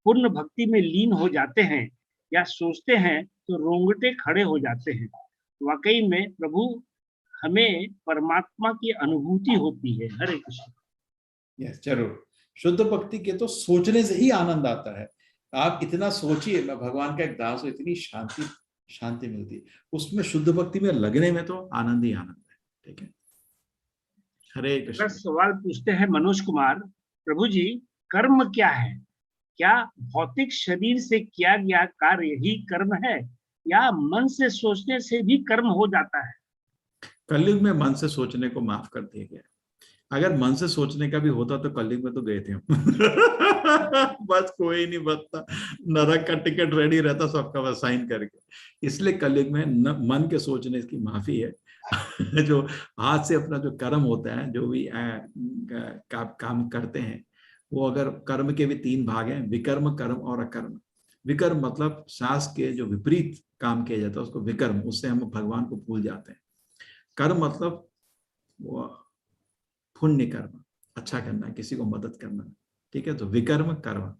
पूर्ण भक्ति में लीन हो जाते हैं या सोचते हैं तो रोंगटे खड़े हो जाते हैं, वाकई में प्रभु हमें परमात्मा की अनुभूति होती है? हरे कृष्ण। यस, जरूर। शुद्ध भक्ति के तो सोचने से ही आनंद आता है। आप इतना सोचिए, मैं भगवान का एक दास हूं, इतनी शांति मिलती है उसमें। शुद्ध भक्ति में लगने में तो आनंद ही आनंद है, ठीक है। हरे कृष्ण। सवाल पूछते हैं मनोज कुमार, प्रभु जी कर्म क्या है, क्या भौतिक शरीर से किया गया कार्य ही कर्म है या मन से सोचने से भी कर्म हो जाता है? कलयुग में मन से सोचने को माफ कर दिया गया। अगर मन से सोचने का भी होता तो कलयुग में तो गए थे हम। बस कोई नहीं बचता, नरक का टिकट रेडी रहता सबका, बस साइन करके। इसलिए कलयुग में मन के सोचने की माफी है। जो हाथ से अपना जो कर्म होता है, जो भी काम करते हैं, वो अगर कर्म के भी 3 भाग हैं, विकर्म, कर्म और अकर्म। विकर्म मतलब शास्त्र के जो विपरीत काम किया जाता है उसको विकर्म, उससे हम भगवान को भूल जाते हैं। कर्म मतलब वो पुण्य कर्म, अच्छा करना, किसी को मदद करना, ठीक है। तो विकर्म कर्म,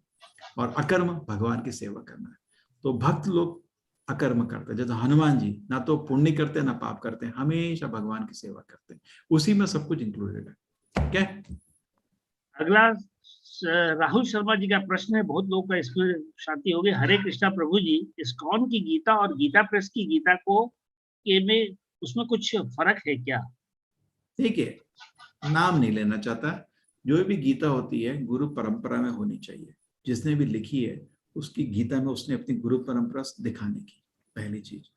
और अकर्म भगवान की सेवा करना है। तो भक्त लोग अकर्म करते हैं, जैसे हनुमान जी ना तो पुण्य करते ना पाप करते हैं, हमेशा भगवान की सेवा करते हैं, उसी में सब कुछ इंक्लूडेड है। ठीक है, अगला राहुल शर्मा जी का प्रश्न है, बहुत लोगों का इसमें शांति हो गई। हरे कृष्णा प्रभु जी, इस्कॉन की गीता और गीता प्रेस की गीता को में उसमें कुछ फर्क है क्या? देखिए, नाम नहीं लेना चाहता, जो भी गीता होती है गुरु परंपरा में होनी चाहिए। जिसने भी लिखी है उसकी गीता में उसने अपनी गुरु परंपरा दिखाने की, पहली चीज।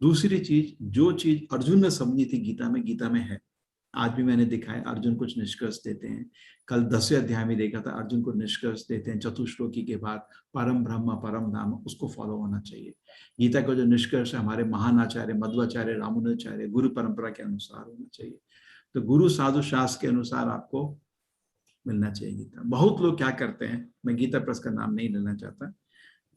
दूसरी चीज, जो चीज अर्जुन ने समझी थी गीता में है। आज भी मैंने दिखाया, अर्जुन कुछ निष्कर्ष देते हैं। कल 10वें अध्याय में देखा था, अर्जुन को निष्कर्ष देते हैं चतुश्लोकी के बाद, परम ब्रह्म परम धाम, उसको फॉलो होना चाहिए। गीता का जो निष्कर्ष है हमारे महान आचार्य मध्वाचार्य रामानुजाचार्य गुरु परंपरा के अनुसार होना चाहिए। तो गुरु साधु शास्त्र के अनुसार आपको मिलना चाहिए गीता। बहुत लोग क्या करते हैं, मैं गीता प्रेस का नाम नहीं लेना चाहता,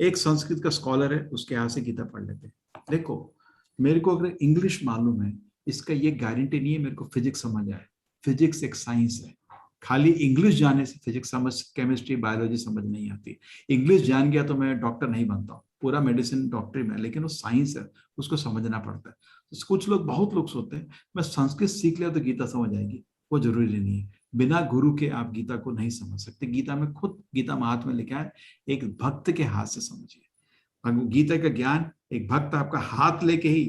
एक संस्कृत का स्कॉलर है, उसके यहाँ से गीता पढ़ लेते हैं। देखो, मेरे को अगर इंग्लिश मालूम है, इसका ये गारंटी नहीं है मेरे को फिजिक्स समझ आए। फिजिक्स एक साइंस है, खाली इंग्लिश जानने से फिजिक्स समझ, केमिस्ट्री बायोलॉजी समझ नहीं आती। इंग्लिश जान गया तो मैं डॉक्टर नहीं बनता हूँ, पूरा मेडिसिन डॉक्टरी में, लेकिन वो साइंस है, उसको समझना पड़ता है। तो कुछ लोग, बहुत लोग सोचते हैं मैं संस्कृत सीख लिया तो गीता समझ आएगी, वो जरूरी नहीं है। बिना गुरु के आप गीता को नहीं समझ सकते। गीता में खुद, गीता महात्म्य में लिखा है, एक भक्त के हाथ से समझिए। गीता का ज्ञान एक भक्त आपका हाथ लेके ही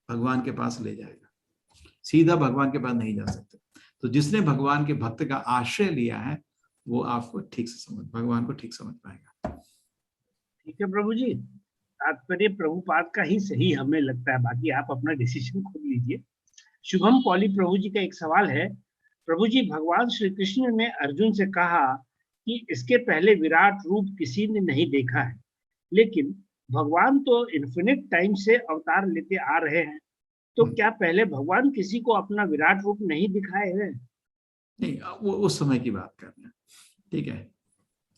भगवान के पास ले जाएगा, सीधा भगवान के पास नहीं जा सकते। तो जिसने भगवान के भक्त का आश्रय लिया है वो आपको ठीक से भगवान को ठीक समझ पाएगा। ठीक है प्रभु जी, तात्पर्य प्रभुपाद का ही सही हमें लगता है, बाकी आप अपना डिसीजन खुद लीजिए। शुभम पॉली प्रभु जी का एक सवाल है, प्रभु जी, भगवान श्री कृष्ण ने अर्जुन से कहा कि इसके पहले विराट रूप किसी ने नहीं देखा है, लेकिन भगवान तो इन्फिनिट टाइम से अवतार लेते आ रहे हैं, तो क्या पहले भगवान किसी को अपना विराट रूप नहीं दिखाए हैं? नहीं, वो उस समय की बात कर रहे हैं, ठीक है,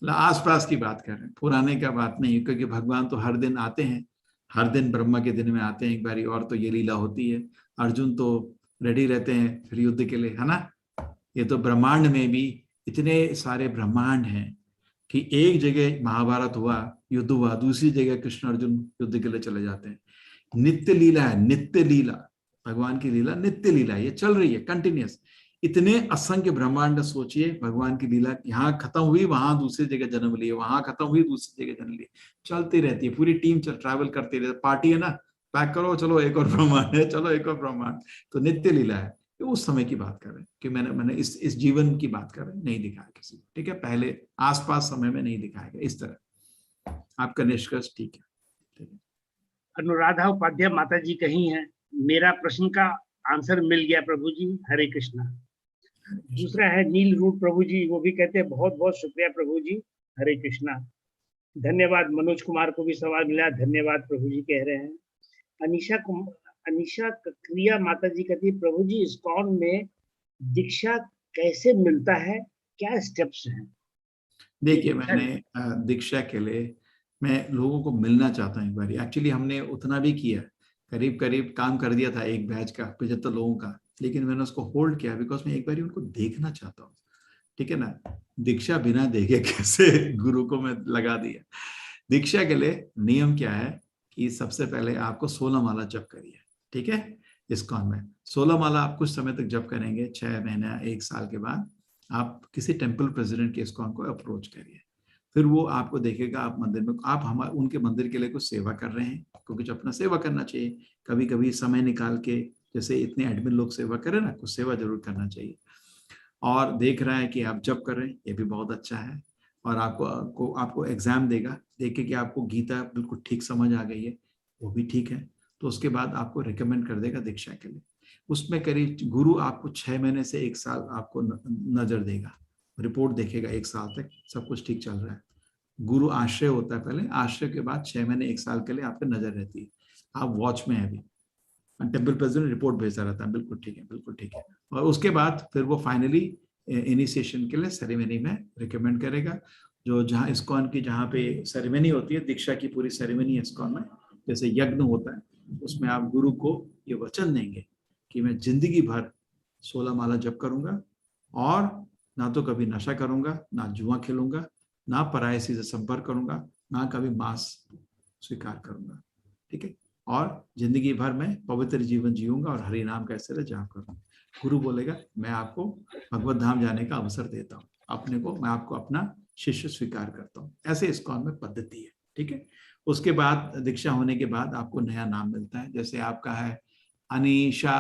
आसपास की बात कर रहे हैं, पुराने का बात नहीं, क्योंकि भगवान तो हर दिन आते हैं, हर दिन ब्रह्मा के दिन में आते हैं एक बारी, और तो ये लीला होती है। अर्जुन तो रेडी रहते हैं फिर युद्ध के लिए, है ना। ये तो ब्रह्मांड में भी इतने सारे ब्रह्मांड हैं कि एक जगह महाभारत हुआ, युद्ध हुआ, दूसरी जगह कृष्ण अर्जुन युद्ध के लिए चले जाते हैं। नित्य लीला है, नित्य लीला, भगवान की लीला नित्य लीला, ये चल रही है कंटिन्यूस। इतने असंख्य ब्रह्मांड, सोचिए भगवान की लीला, यहाँ खत्म हुई वहां दूसरी जगह जन्म लिए, वहां खत्म हुई दूसरी जगह जन्म लिए, चलती रहती है। पूरी टीम ट्रैवल करती रहती है, पार्टी है ना, पैक करो, चलो एक और ब्रह्मांड है, चलो एक और ब्रह्मांड। तो नित्य लीला है, तो उस समय की बात कर रहे हैं कि मैंने इस जीवन की बात कर रहे हैं, नहीं दिखाया किसी को, ठीक है, पहले आसपास समय में नहीं दिखाएगा। इस तरह आपका निष्कर्ष ठीक है। अनुराधा उपाध्याय माता जी कही हैं, मेरा प्रश्न का आंसर मिल गया प्रभु जी, हरे कृष्णा। दूसरा है नील रूप प्रभु जी, वो भी कहते हैं बहुत बहुत शुक्रिया प्रभु जी, हरे कृष्णा। धन्यवाद। मनोज कुमार को भी सवाल मिला, धन्यवाद प्रभु जी कह रहे हैं। अनिशा क्रिया माता जी कहती है, प्रभु जी इस्कॉन में दीक्षा कैसे मिलता है, क्या स्टेप्स हैं? देखिए, मैंने दीक्षा के लिए मैं लोगों को मिलना चाहता हूँ एक बार। एक्चुअली हमने उतना भी किया, करीब करीब काम कर दिया था एक बैच का 75 लोगों का, लेकिन मैंने उसको होल्ड किया बिकॉज मैं एक बार उनको देखना चाहता हूँ, ठीक है ना। दीक्षा बिना देखे कैसे गुरु को मैं लगा दिया। दीक्षा के लिए नियम क्या है कि सबसे पहले आपको 16 माला जप करिए, ठीक है। इस्कॉन में 16 माला आप कुछ समय तक जप करेंगे, 6 महीना 1 साल के बाद आप किसी टेम्पल प्रेसिडेंट के इस्कॉन को अप्रोच करिए, फिर वो आपको देखेगा आप मंदिर में, आप उनके मंदिर के लिए कुछ सेवा कर रहे हैं, क्योंकि अपना सेवा करना चाहिए, कभी कभी समय निकाल के, जैसे इतने एडमिन लोग सेवा करें ना, कुछ सेवा जरूर करना चाहिए। और देख रहा है कि आप जप कर रहे हैं, ये भी बहुत अच्छा है। और आपको एग्जाम देगा, देखे कि आपको गीता बिल्कुल ठीक समझ आ गई है, वो भी ठीक है, तो उसके बाद आपको रिकमेंड कर देगा दीक्षा के लिए। उसमें करीब गुरु आपको 6 महीने से 1 साल आपको नजर देगा, रिपोर्ट देखेगा 1 साल तक सब कुछ ठीक चल रहा है। गुरु आश्रय होता है पहले, आश्रय के बाद 6 महीने 1 साल के लिए आपकी नजर रहती है, आप वॉच में है अभी, टेम्पल प्रेसिडेंट रिपोर्ट भेजता रहता है, बिल्कुल ठीक है, बिल्कुल ठीक है। और उसके बाद फिर वो फाइनली इनिशिएशन के लिए सेरेमनी में रिकमेंड करेगा। जो जहाँ इस्कॉन की जहाँ पे सेरेमनी होती है, दीक्षा की पूरी सेरेमनी है इस्कॉन में, जैसे यज्ञ होता है, उसमें आप गुरु को ये वचन देंगे कि मैं जिंदगी भर 16 माला जप करूंगा और ना तो कभी नशा करूंगा, ना जुआ खेलूंगा, ना परायसी से संपर्क करूंगा, ना कभी मांस स्वीकार करूंगा, ठीक है, और जिंदगी भर में पवित्र जीवन जीऊंगा और हरि नाम का ऐसे जाप करूंगा। गुरु बोलेगा मैं आपको भगवत धाम जाने का अवसर देता हूँ, अपने को मैं आपको अपना शिष्य स्वीकार करता हूँ। ऐसे इस्कॉन में पद्धति है, ठीक है। उसके बाद दीक्षा होने के बाद आपको नया नाम मिलता है, जैसे आपका है अनीशा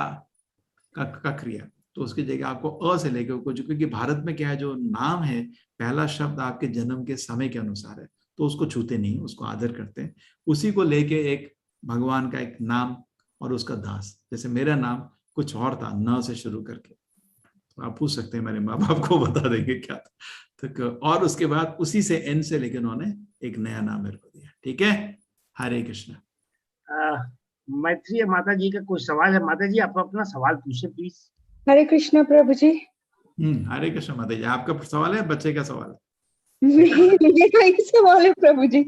ककरिया, तो उसकी जगह आपको अ से लेकर कुछ, क्योंकि भारत में क्या है, जो नाम है पहला शब्द आपके जन्म के समय के अनुसार है, तो उसको छूते नहीं, उसको आदर करते हैं। उसी को लेके एक भगवान का एक नाम और उसका दास, जैसे मेरा नाम कुछ और था, न से शुरू करके, तो आप पूछ सकते हैं, मेरे माँ बाप को बता देंगे क्या था, तो और उसके बाद उसी से एन से लेकर उन्होंने एक नया नाम मेरे को दिया, ठीक है। हरे कृष्ण। मैत्रिय माता जी का कोई सवाल है? माता जी आप अपना सवाल पूछे प्लीज। हरे कृष्ण प्रभु जी। हरे कृष्ण माता जी, आपका सवाल है, बच्चे का सवाल है? मेरा ही सवाल है प्रभु जी।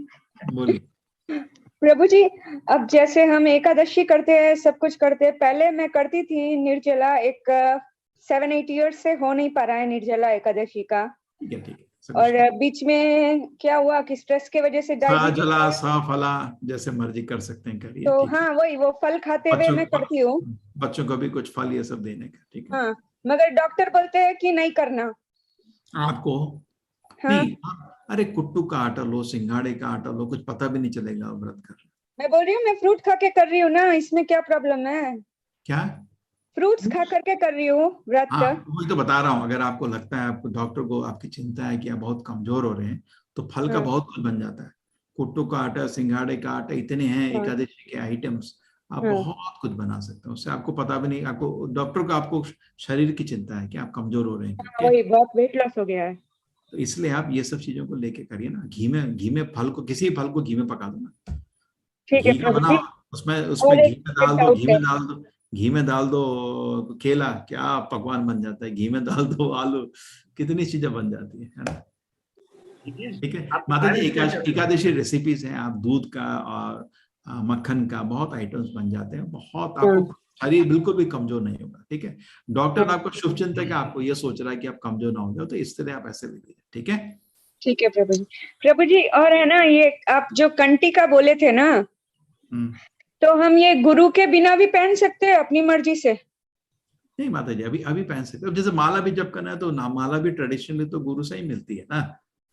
बोलिए। प्रभु जी, अब जैसे हम एकादशी करते हैं, सब कुछ करते हैं, पहले मैं करती थी निर्जला, एक 7-8 ईयर्स से हो नहीं पा रहा है निर्जला एकादशी का। ठीक है, ठीक है। और बीच में क्या हुआ कि स्ट्रेस की वजह से जला फला जैसे मर्जी कर सकते हैं, करिए। तो हाँ, वही वो फल खाते हुए मैं करती हूँ, बच्चों को भी कुछ फल ये सब देने का, ठीक है। हाँ, मगर डॉक्टर बोलते हैं कि नहीं करना आपको। हाँ? नहीं, अरे कुट्टू का आटा लो, सिंघाड़े का आटा लो, कुछ पता भी नहीं चलेगा व्रत कर। मैं बोल रही हूँ, मैं फ्रूट खा के कर रही हूँ ना, इसमें क्या प्रॉब्लम है? क्या? फ्रूट्स खा करके कर रही हूँ व्रत। हाँ, वही तो बता रहा हूँ। अगर आपको लगता है, आपको डॉक्टर को आपकी चिंता है कि आप बहुत कमजोर हो रहे हैं, तो फल का बहुत कुछ बन जाता है। कुट्टू का आटा, सिंघाड़े का आटा, इतने हैं एकादशी के आइटम्स, आप बहुत कुछ बना सकते हैं उससे। आपको पता भी नहीं, आपको डॉक्टर को आपको शरीर की चिंता है कि आप कमजोर हो रहे हैं, वही बहुत वेट लॉस हो गया है, तो इसलिए आप ये सब चीजों को लेके करिए ना। घी में फल को, किसी फल को घी में पका दो ना, ठीक है घी का बनाओ, उसमें घी में डाल दो केला, क्या पकवान बन जाता है। घी में डाल दो आलू, कितनी चीजें बन जाती है ना। ठीक है माता जी, एकादशी रेसिपीज हैं, आप दूध का और मक्खन का बहुत आइटम्स बन जाते हैं, बहुत आपको शरीर बिल्कुल भी कमजोर नहीं होगा, ठीक है। डॉक्टर आपको शुभ चिंतक है, आपको ये सोच रहा है कि आप कमजोर ना हो जाओ, तो इस तरह आप ऐसे ले लीजिए, ठीक है। ठीक है प्रभु जी। प्रभु जी, और है ना, ये आप जो कंठी का बोले थे ना, तो हम ये गुरु के बिना भी पहन सकते हैं अपनी मर्जी से? नहीं माता जी, अभी पहन सकते हो। जैसे माला भी जब करना है तो ना, माला भी ट्रेडिशनली तो गुरु से ही मिलती है ना।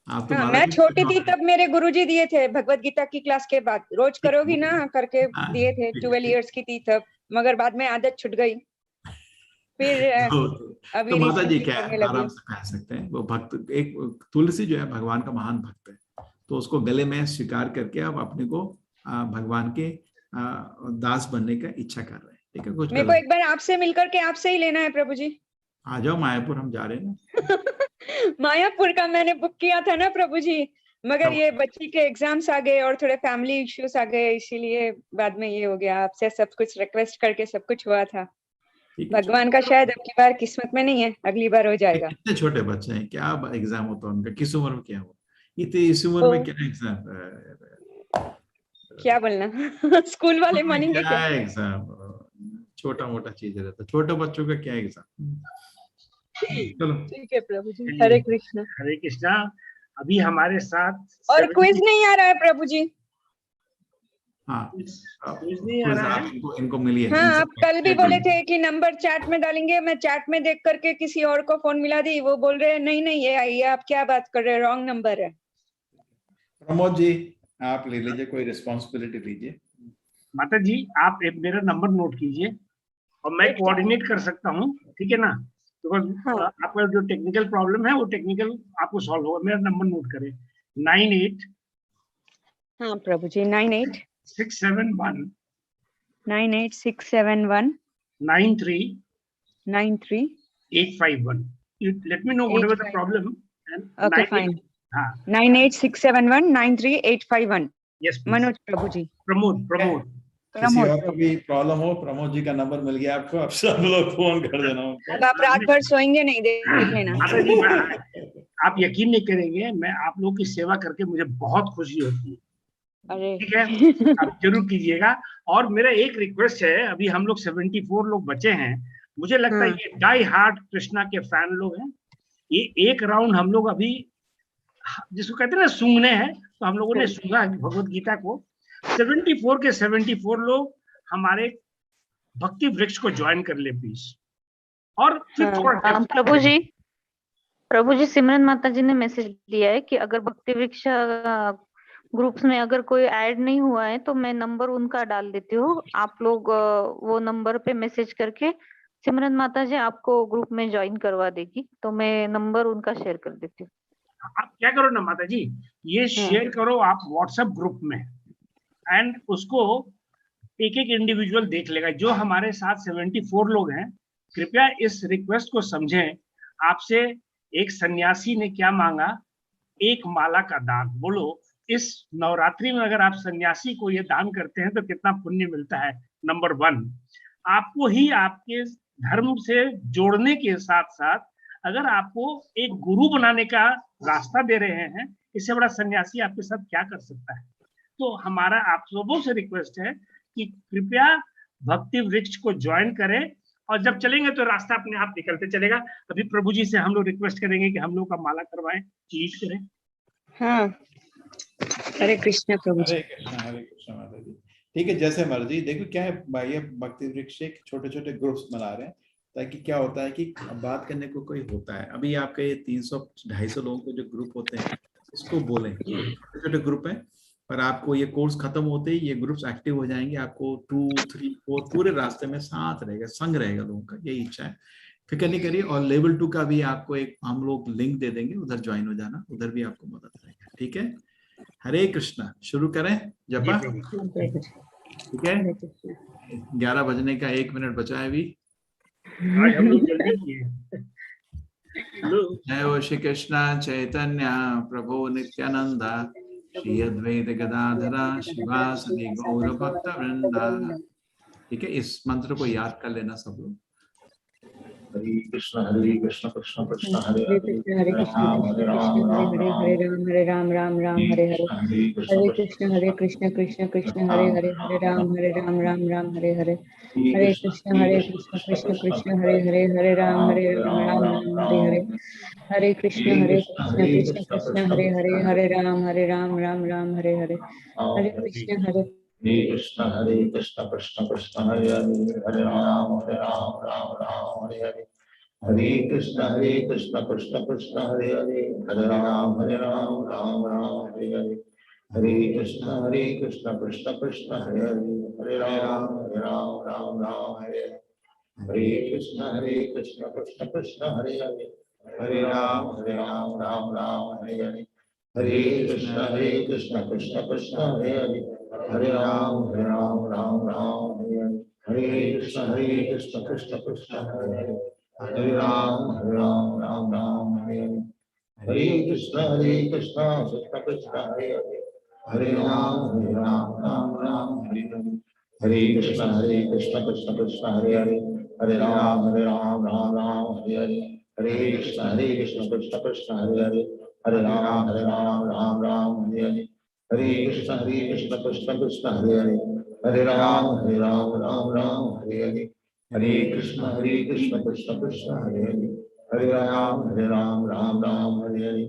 आप तो हाँ, मैं छोटी थी तब मेरे गुरुजी दिए थे, भगवत गीता की क्लास के बाद रोज करोगी ना करके दिए थे, 12 इयर्स की थी तब, मगर बाद में आदत छूट गई, फिर अभी तो माता जी क्या है, आराम से पहन सकते हैं। वो भक्त, एक तुलसी जो है भगवान का महान भक्त है, तो उसको गले में स्वीकार करके आप अपने को भगवान के दास बनने का इच्छा कर रहे हैं, ठीक है। कुछ मेरे को एक बार आपसे मिलकर के आपसे ही लेना है प्रभु जी। आ जाओ मायापुर, हम जा रहे हैं ना। मायापुर का मैंने बुक किया था ना प्रभु जी, मगर ये बच्ची के एग्जाम्स आ गए और थोड़े फैमिली इश्यूज आ गए, इसीलिए बाद में ये हो गया। आपसे सब कुछ रिक्वेस्ट करके सब कुछ हुआ था, भगवान का शायद अब की बार किस्मत में नहीं है, अगली बार हो जाएगा। कितने छोटे बच्चे हैं, क्या एग्जाम होता है उनका? किस उम्र में क्या हुआ? इतनी इस उम्र में क्या एग्जाम? क्या बोलना स्कूल वाले मानेंगे क्या? एग्जाम छोटा मोटा चीज रहता है, छोटे बच्चों का क्या एग्जाम। चलो ठीक है प्रभु जी। हरे कृष्णा। हरे कृष्णा। अभी हमारे साथ और क्विज नहीं आ रहा है प्रभु जी। हाँ, नहीं आ रहा है। इनको मिलिए। हाँ, आप कल भी बोले थे कि नंबर चैट में डालेंगे, मैं चैट में देख करके किसी और को फोन मिला दी, वो बोल रहे हैं नहीं नहीं ये आप क्या बात कर रहे हैं, रॉन्ग नंबर है। प्रमोद जी आप ले लीजिए, कोई रिस्पॉन्सिबिलिटी लीजिए। माता जी आप एक मेरा नंबर नोट कीजिए और मैं कोऑर्डिनेट कर सकता हूँ, ठीक है ना। बिकॉज आपका जो टेक्निकल प्रॉब्लम है वो टेक्निकल आपको सॉल्व होगा। मेरा नंबर नोट करें 98 हाँ प्रभु जी 671 98671 93 93 851. You let me know whatever the problem. And Okay, fine. 98 98671 93851. Yes, please. Manoj प्रभु जी। प्रमोद किसी और को भी प्रॉब्लम हो, प्रमोद जी का नंबर मिल गया आपको, आप सब लोग फोन कर देना उनको। अब आप रात भर सोएंगे नहीं, देख लेना। आप यकीन नहीं करेंगे, मैं आप लोगों की सेवा करके मुझे बहुत खुशी होती है। अरे ठीक है, आप जरूर कीजिएगा। और मेरा एक रिक्वेस्ट है, अभी हम लोग 74 लोग बचे हैं, मुझे लगता है ये डाई हार्ट कृष्णा के फैन लोग हैं। ये एक राउंड हम लोग अभी जिसको कहते हैं ना सूंघने हैं, तो हम लोगों ने सूंघा भगवत गीता को। 74 के 74 लोग हमारे भक्ति वृक्ष को ज्वाइन कर ले प्लीज। और प्रभु जी सिमरन माता जी ने मैसेज दिया है कि अगर भक्ति वृक्ष ग्रुप्स में अगर कोई ऐड नहीं हुआ है तो मैं नंबर उनका डाल देती हूँ, आप लोग वो नंबर पे मैसेज करके सिमरन माता जी आपको ग्रुप में ज्वाइन करवा देगी, तो मैं नंबर उनका शेयर कर देती हूँ। आप क्या करो ना माता जी, ये शेयर करो आप व्हाट्सएप ग्रुप में, एंड उसको एक एक इंडिविजुअल देख लेगा। जो हमारे साथ 74 लोग हैं, कृपया इस रिक्वेस्ट को समझें। आपसे एक सन्यासी ने क्या मांगा? एक माला का दान। बोलो इस नवरात्रि में अगर आप सन्यासी को ये दान करते हैं तो कितना पुण्य मिलता है। नंबर 1, आपको ही आपके धर्म से जोड़ने के साथ साथ अगर आपको एक गुरु बनाने का रास्ता दे रहे हैं, इससे बड़ा सन्यासी आपके साथ क्या कर सकता है। तो हमारा आप सबों से रिक्वेस्ट है कि कृपया भक्ति वृक्ष को ज्वाइन करें, और जब चलेंगे तो रास्ता अपने आप निकलते चलेगा। अभी प्रभु जी से हम लोग रिक्वेस्ट करेंगे कि हम लोग का माला करवाएं, लीड करें। हाँ, हरे कृष्ण प्रभु जी। हरे कृष्ण माता जी। ठीक है, जैसे मर्जी। देखो क्या है भाई, भक्ति वृक्ष के छोटे छोटे ग्रुप्स बना रहे हैं, ताकि क्या होता है कि बात करने को कोई होता है। अभी आपके ये 300-250 लोगों के जो ग्रुप होते हैं, इसको बोलें छोटे छोटे ग्रुप है, पर आपको ये कोर्स खत्म होते ही ये ग्रुप्स एक्टिव हो जाएंगे। आपको 2, 3, 4 पूरे रास्ते में साथ रहेगा, संग रहेगा लोगों का, यही इच्छा है। फिक्र नहीं करिए। और लेवल 2 का भी आपको एक हम लोग लिंक दे देंगे, उधर ज्वाइन हो जाना, उधर भी आपको मदद रहेगा। ठीक है, हरे कृष्णा। शुरू करें जपा। ठीक है, 11 बजने का 1 मिनट बचा है अभी। आज हम लोग जल्दी किए। जय श्री कृष्ण चैतन्य प्रभु नित्यानंद श्री अद्वैत गदाधरा शिवासदि गौर भक्त वृंदा। ठीक है, इस मंत्र को याद कर लेना सब लोग। हरे कृष्ण कृष्ण कृष्ण हरे हरे राम हरे राम राम राम हरे हरे, हरे कृष्ण कृष्ण कृष्ण हरे हरे, हरे राम राम हरे हरे, हरे कृष्ण कृष्ण कृष्ण हरे हरे, हरे राम राम हरे हरे, हरे कृष्ण कृष्ण कृष्ण हरे हरे, हरे राम राम हरे हरे, हरे कृष्ण हरे कृष्ण कृष्ण कृष्ण हरे हरे, हरे राम राम हरे हरे, हरे कृष्ण कृष्ण कृष्ण हरे हरे, हरे राम राम हरे हरे, हरे कृष्ण कृष्ण कृष्ण हरे हरे, हरे राम राम हरे हरे, हरे कृष्ण कृष्ण कृष्ण हरे हरे, हरे राम राम हरे हरे, हरे कृष्ण कृष्ण कृष्ण हरे हरे, हरे राम राम हरे हरे, हरे कृष्ण कृष्ण कृष्ण हरे हरे, हरे राम राम हरे हरे, हरे कृष्ण कृष्ण कृष्ण हरे हरे, हरे राम राम हरे हरे, हरे कृष्ण कृष्ण कृष्ण हरे हरे, हरे राम राम हरे हरे, हरे कृष्ण कृष्ण कृष्ण हरे हरे, हरे राम राम हरे हरे, हरे कृष्ण कृष्ण कृष्ण हरे हरे, हरे राम राम हरे हरे, हरे कृष्ण कृष्ण कृष्ण हरे हरे, हरे राम राम हरे हरे,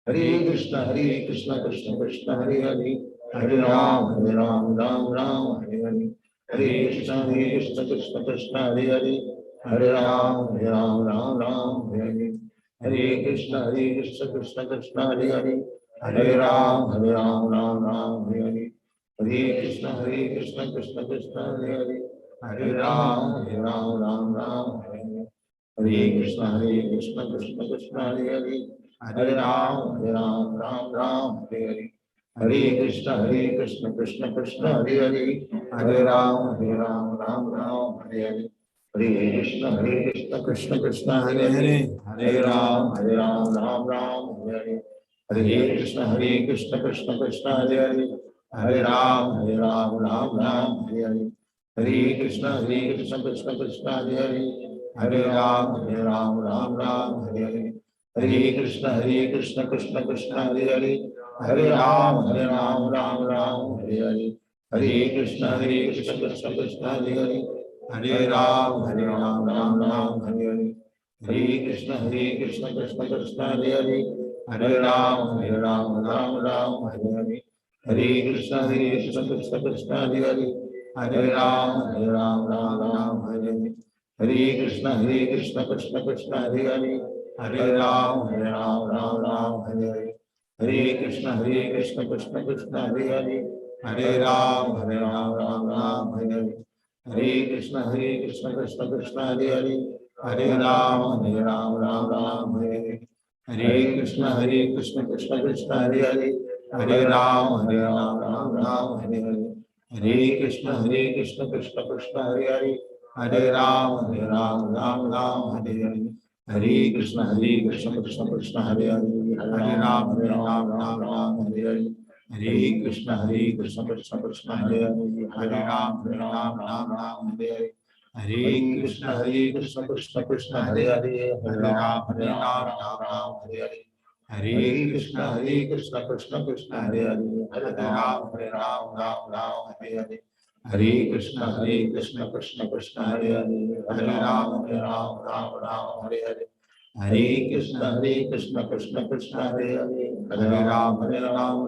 हरे कृष्ण कृष्ण कृष्ण हरे हरे, हरे राम राम हरे हरे, हरे कृष्ण कृष्ण कृष्ण हरे हरे, हरे राम राम हरे हरे, हरे कृष्ण कृष्ण कृष्ण हरे हरे, हरे राम राम हरे हरे, हरे कृष्ण कृष्ण कृष्ण हरे हरे, हरे राम राम हरे हरे, हरे कृष्ण कृष्ण कृष्ण हरे हरे, हरे राम राम राम हरे हरे, हरे कृष्ण कृष्ण कृष्ण हरे हरे, हरे राम राम राम हरे हरे, हरे कृष्ण कृष्ण कृष्ण हरे हरे, हरे राम राम राम हरे हरे, हरे कृष्ण कृष्ण कृष्ण हरे हरे, हरे राम राम राम हरे हरे, हरे कृष्ण कृष्ण कृष्ण हरे हरे, हरे राम राम राम हरे हरे, हरे कृष्ण कृष्ण कृष्ण हरे हरे, हरे राम राम राम हरे हरे, हरे कृष्ण कृष्ण कृष्ण हरे हरे, हरे राम राम राम हरे हरे, हरे कृष्ण कृष्ण कृष्ण हरे हरे, हरे राम राम राम हरे हरे, हरे कृष्ण कृष्ण कृष्ण हरे हरे, हरे राम राम हरे हरे, हरे कृष्ण कृष्ण कृष्ण हरे हरे, हरे राम राम हरे हरे, हरे कृष्ण कृष्ण कृष्ण हरे हरे, हरे राम राम हरे हरे, हरे कृष्ण कृष्ण कृष्ण हरे हरे, हरे राम राम हरे हरे, हरे कृष्ण कृष्ण कृष्ण हरे हरे, हरे राम राम हरे हरे, हरे कृष्ण कृष्ण कृष्ण हरे हरे, हरे राम राम हरे हरे, हरे कृष्ण कृष्ण कृष्ण हरे हरे, हरे राम राम हरे हरे, हरे कृष्ण कृष्ण कृष्ण हरे हरे, हरे राम राम हरे हरे, हरे कृष्ण कृष्ण कृष्ण हरे हरे, हरे राम राम हरे हरे, हरे कृष्ण कृष्ण कृष्ण हरे हरे, हरे राम राम हरे हरे, हरे कृष्ण कृष्ण कृष्ण हरे हरे, हरे राम राम हरे हरे, हरे कृष्ण कृष्ण कृष्ण हरे हरे, हरे राम राम हरे हरे, हरे कृष्ण कृष्ण कृष्ण हरे हरे, हरे राम राम हरे हरे, हरे कृष्ण कृष्ण कृष्ण हरे हरे, हरे राम राम हरे हरे, हरे कृष्ण कृष्ण कृष्ण हरे हरे, हरे राम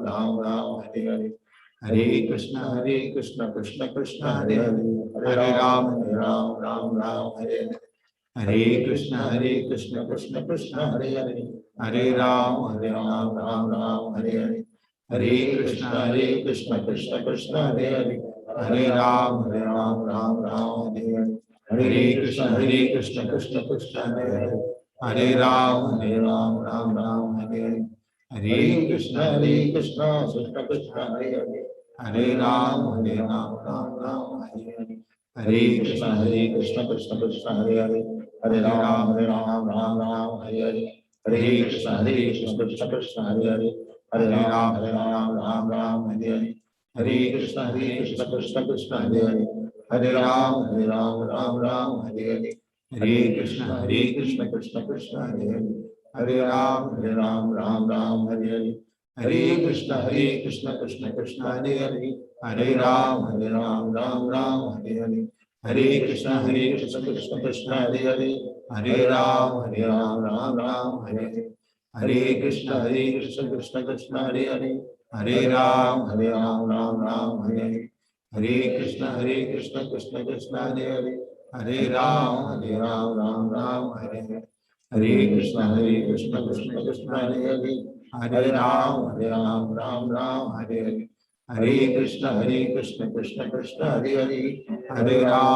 राम हरे हरे, हरे कृष्ण कृष्ण कृष्ण हरे हरे, हरे राम राम हरे हरे, हरे कृष्ण कृष्ण कृष्ण हरे हरे, हरे राम राम हरे हरे, हरे कृष्ण कृष्ण कृष्ण हरे हरे, हरे राम राम हरे हरे, हरे कृष्ण कृष्ण कृष्ण हरे हरे, हरे राम राम हरे हरे, हरे कृष्ण कृष्ण कृष्ण हरे हरे, हरे राम राम हरे हरे, हरे कृष्ण कृष्ण कृष्ण हरे हरे, हरे राम राम हरे हरे, हरे कृष्ण कृष्ण कृष्ण हरे हरे, हरे राम राम हरे हरे, हरे कृष्ण कृष्ण कृष्ण हरे हरे, हरे राम राम हरे हरे, हरे कृष्ण कृष्ण कृष्ण हरे हरे, हरे राम राम हरे हरे, हरे कृष्ण कृष्ण कृष्ण हरे हरे, हरे राम राम हरे हरे, हरे कृष्ण कृष्ण कृष्ण हरे हरे, हरे राम राम हरे हरे, हरे कृष्ण कृष्ण कृष्ण हरे हरे, हरे राम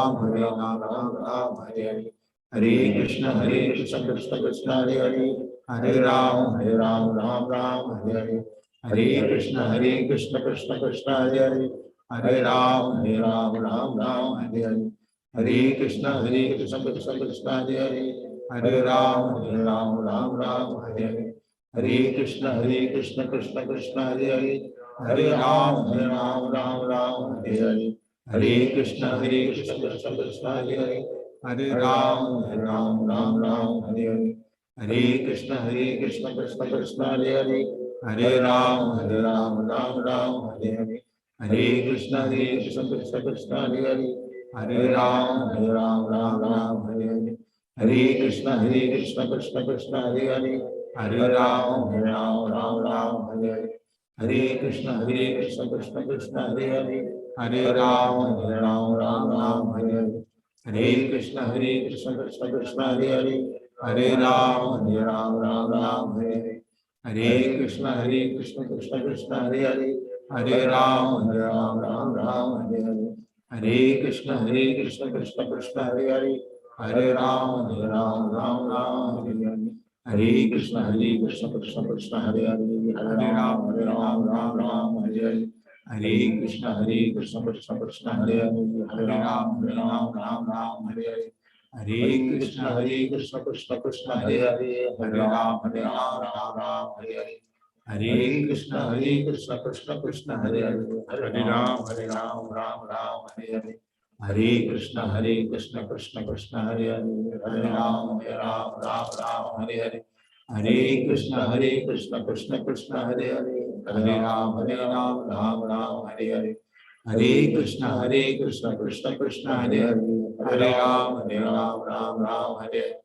राम हरे हरे, हरे कृष्ण कृष्ण कृष्ण हरे हरे, हरे राम राम हरे हरे, हरे कृष्ण कृष्ण कृष्ण हरे हरे, हरे राम राम हरे हरे, हरे कृष्ण कृष्ण कृष्ण हरे हरे, हरे राम राम हरे हरे, हरे कृष्ण कृष्ण कृष्ण हरे हरे, हरे राम राम हरे हरे, हरे कृष्ण कृष्ण कृष्ण हरे हरे, हरे राम राम हरे हरे, हरे कृष्ण कृष्ण कृष्ण हरे हरे, हरे राम राम हरे हरे, हरे कृष्ण कृष्ण कृष्ण हरे हरे, हरे राम राम हरे हरे, हरे कृष्ण कृष्ण कृष्ण हरे हरे, हरे राम राम हरे हरे, हरे कृष्ण कृष्ण कृष्ण हरे हरे, हरे राम राम हरे हरे, हरे कृष्ण कृष्ण कृष्ण हरे हरे, हरे राम राम हरे हरे, हरे कृष्ण कृष्ण कृष्ण हरे हरे, हरे राम राम हरे हरे, हरे कृष्ण कृष्ण कृष्ण हरे हरे, हरे राम राम राम हरे हरे, हरे कृष्ण कृष्ण कृष्ण हरे हरे, हरे राम राम राम हरे हरे, हरे कृष्ण कृष्ण कृष्ण हरे हरे, हरे राम राम हरे हरे, हरे कृष्ण कृष्ण कृष्ण हरे हरे, हरे राम राम हरे हरे, हरे कृष्ण कृष्ण कृष्ण हरे हरे, हरे राम राम हरे हरे, हरे कृष्ण कृष्ण कृष्ण हरे हरे, हरे राम राम हरे हरे, हरे कृष्ण कृष्ण कृष्ण हरे हरे, हरे राम राम हरे हरे, हरे कृष्ण कृष्ण कृष्ण हरे हरे, हरे राम राम हरे हरे, हरे कृष्ण कृष्ण कृष्ण हरे हरे, हरे राम राम हरे हरे,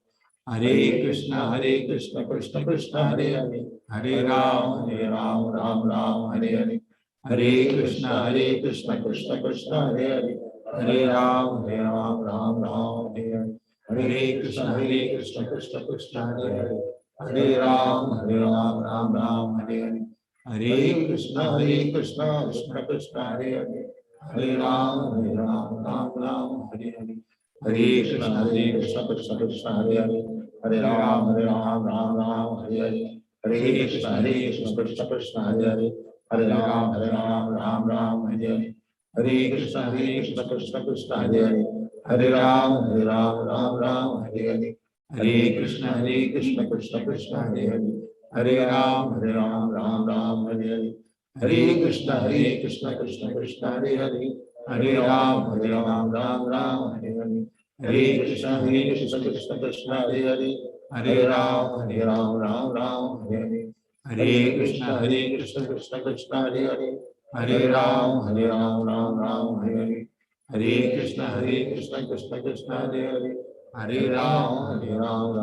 हरे कृष्ण कृष्ण कृष्ण हरे हरे, हरे राम राम हरे हरे, हरे कृष्ण कृष्ण कृष्ण हरे हरे, हरे राम राम हरे हरे, हरे कृष्ण कृष्ण कृष्ण हरे हरे, हरे राम राम हरे हरे, हरे कृष्ण कृष्ण कृष्ण हरे हरे, हरे राम राम हरे हरे, हरे कृष्ण कृष्ण कृष्ण हरे हरे, हरे राम राम हरे हरे, हरे कृष्ण कृष्ण कृष्ण हरे हरे, हरे राम राम हरे हरे, हरे कृष्ण कृष्ण कृष्ण हरे हरे, हरे राम राम हरे हरे, हरे कृष्ण कृष्ण कृष्ण हरे हरे, हरे राम राम हरे हरे, हरे कृष्ण कृष्ण कृष्ण हरे हरे, हरे राम राम हरे हरे, हरे कृष्ण कृष्ण कृष्ण हरे हरे, हरे राम राम हरे हरे, हरे कृष्ण कृष्ण कृष्ण हरे हरे, हरे राम राम हरे हरे, हरे कृष्ण कृष्ण कृष्ण हरे हरे, हरे राम राम हरे हरे, हरे कृष्ण कृष्ण कृष्ण हरे हरे, हरे राम राम हरे हरे, हरे कृष्ण कृष्ण कृष्ण हरे हरे, हरे राम राम हरे हरे, हरे कृष्ण कृष्ण कृष्ण हरे हरे, हरे राम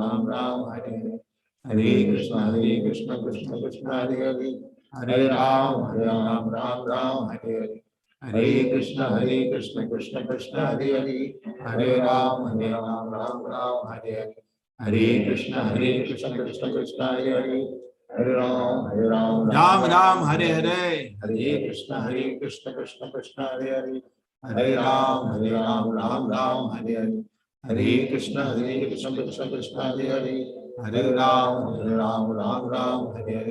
राम हरे हरे, हरे कृष्ण कृष्ण कृष्ण हरे हरे, हरे राम राम हरे हरे, हरे कृष्ण कृष्ण कृष्ण हरे हरे, हरे राम राम हरे हरे, हरे कृष्ण कृष्ण कृष्ण हरे हरे, हरे राम राम हरे हरे, हरे कृष्ण कृष्ण कृष्ण हरे हरे, हरे राम राम हरे हरे,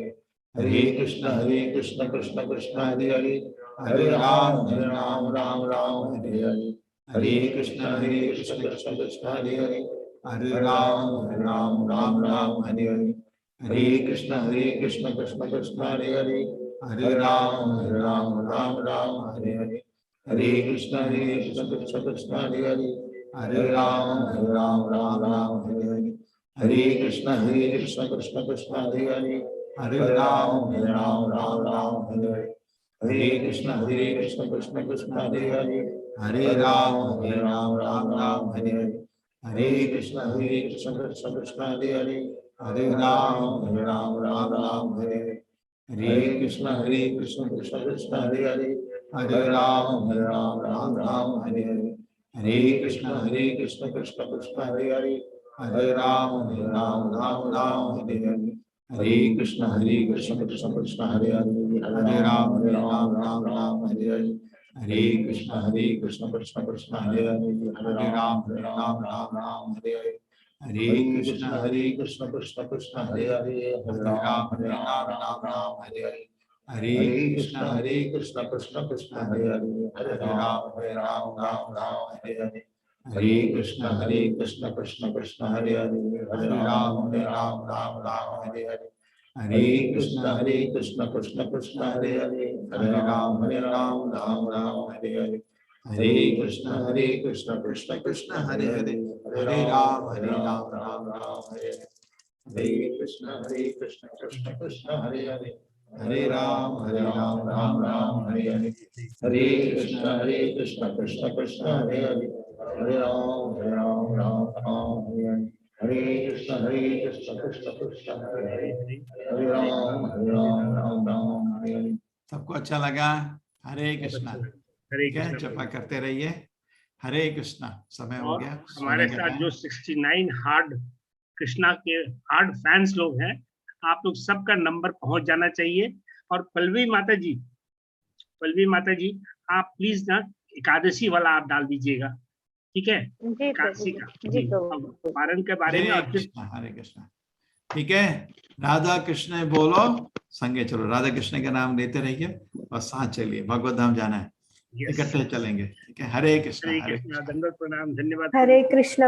हरे कृष्ण कृष्ण कृष्ण हरे हरे, हरे राम राम हरे हरे, हरे कृष्ण कृष्ण कृष्ण हरे हरे, हरे राम राम हरे हरे, हरे कृष्ण कृष्ण कृष्ण हरे हरे, हरे राम राम हरे हरे, हरे कृष्ण कृष्ण कृष्ण हरे हरे, हरे राम राम हरे हरे, हरे कृष्ण कृष्ण कृष्ण हरे हरे, हरे राम राम हरे हरे, हरे कृष्ण कृष्ण कृष्ण हरे हरे, हरे राम राम हरे हरे, हरे कृष्ण कृष्ण कृष्ण हरे हरे, हरे राम राम हरे हरे, हरे कृष्ण कृष्ण कृष्ण हरे हरे, हरे राम राम हरे हरे, हरे कृष्ण कृष्ण कृष्ण हरे हरे, हरे राम हरे हरे, हरे कृष्ण कृष्ण कृष्ण हरे हरे, हरे राम हरे हरे, हरे कृष्ण कृष्ण कृष्ण हरे हरे, हरे राम राम हरे हरे, हरे कृष्ण कृष्ण कृष्ण हरे हरे, हरे राम राम हरे हरे, हरे कृष्ण कृष्ण कृष्ण हरे हरे, हरे राम राम हरे हरे, हरे कृष्ण कृष्ण कृष्ण हरे हरे, हरे राम राम हरे हरे, हरे कृष्ण कृष्ण कृष्ण हरे हरे, हरे राम राम हरे हरे, हरे कृष्ण कृष्ण कृष्ण हरे हरे, हरे राम राम हरे हरे। सबको अच्छा लगा? हरे कृष्णा। ठीक है, जपा करते रहिए। हरे कृष्णा। समय हो और गया, हमारे सोने का साथ जो टाइम। 69 हार्ड कृष्णा के हार्ड फैंस लोग हैं, आप लोग सबका नंबर पहुंच जाना चाहिए। और पल्लवी माता जी, आप प्लीज ना एकादशी वाला आप डाल दीजिएगा, ठीक है, जी काशी का। जी जी, प्रभु अब पारण के बारे में हरे अच्छे कृष्णा हरे कृष्णा। ठीक है, राधा कृष्ण बोलो संगे चलो, राधा कृष्ण का नाम लेते रहिए और साथ चलिए, भगवत धाम जाना है, इकट्ठे चलेंगे। ठीक है, हरे कृष्णा हरे हरे कृष्णा, दंडवत प्रणाम, धन्यवाद। हरे कृष्ण।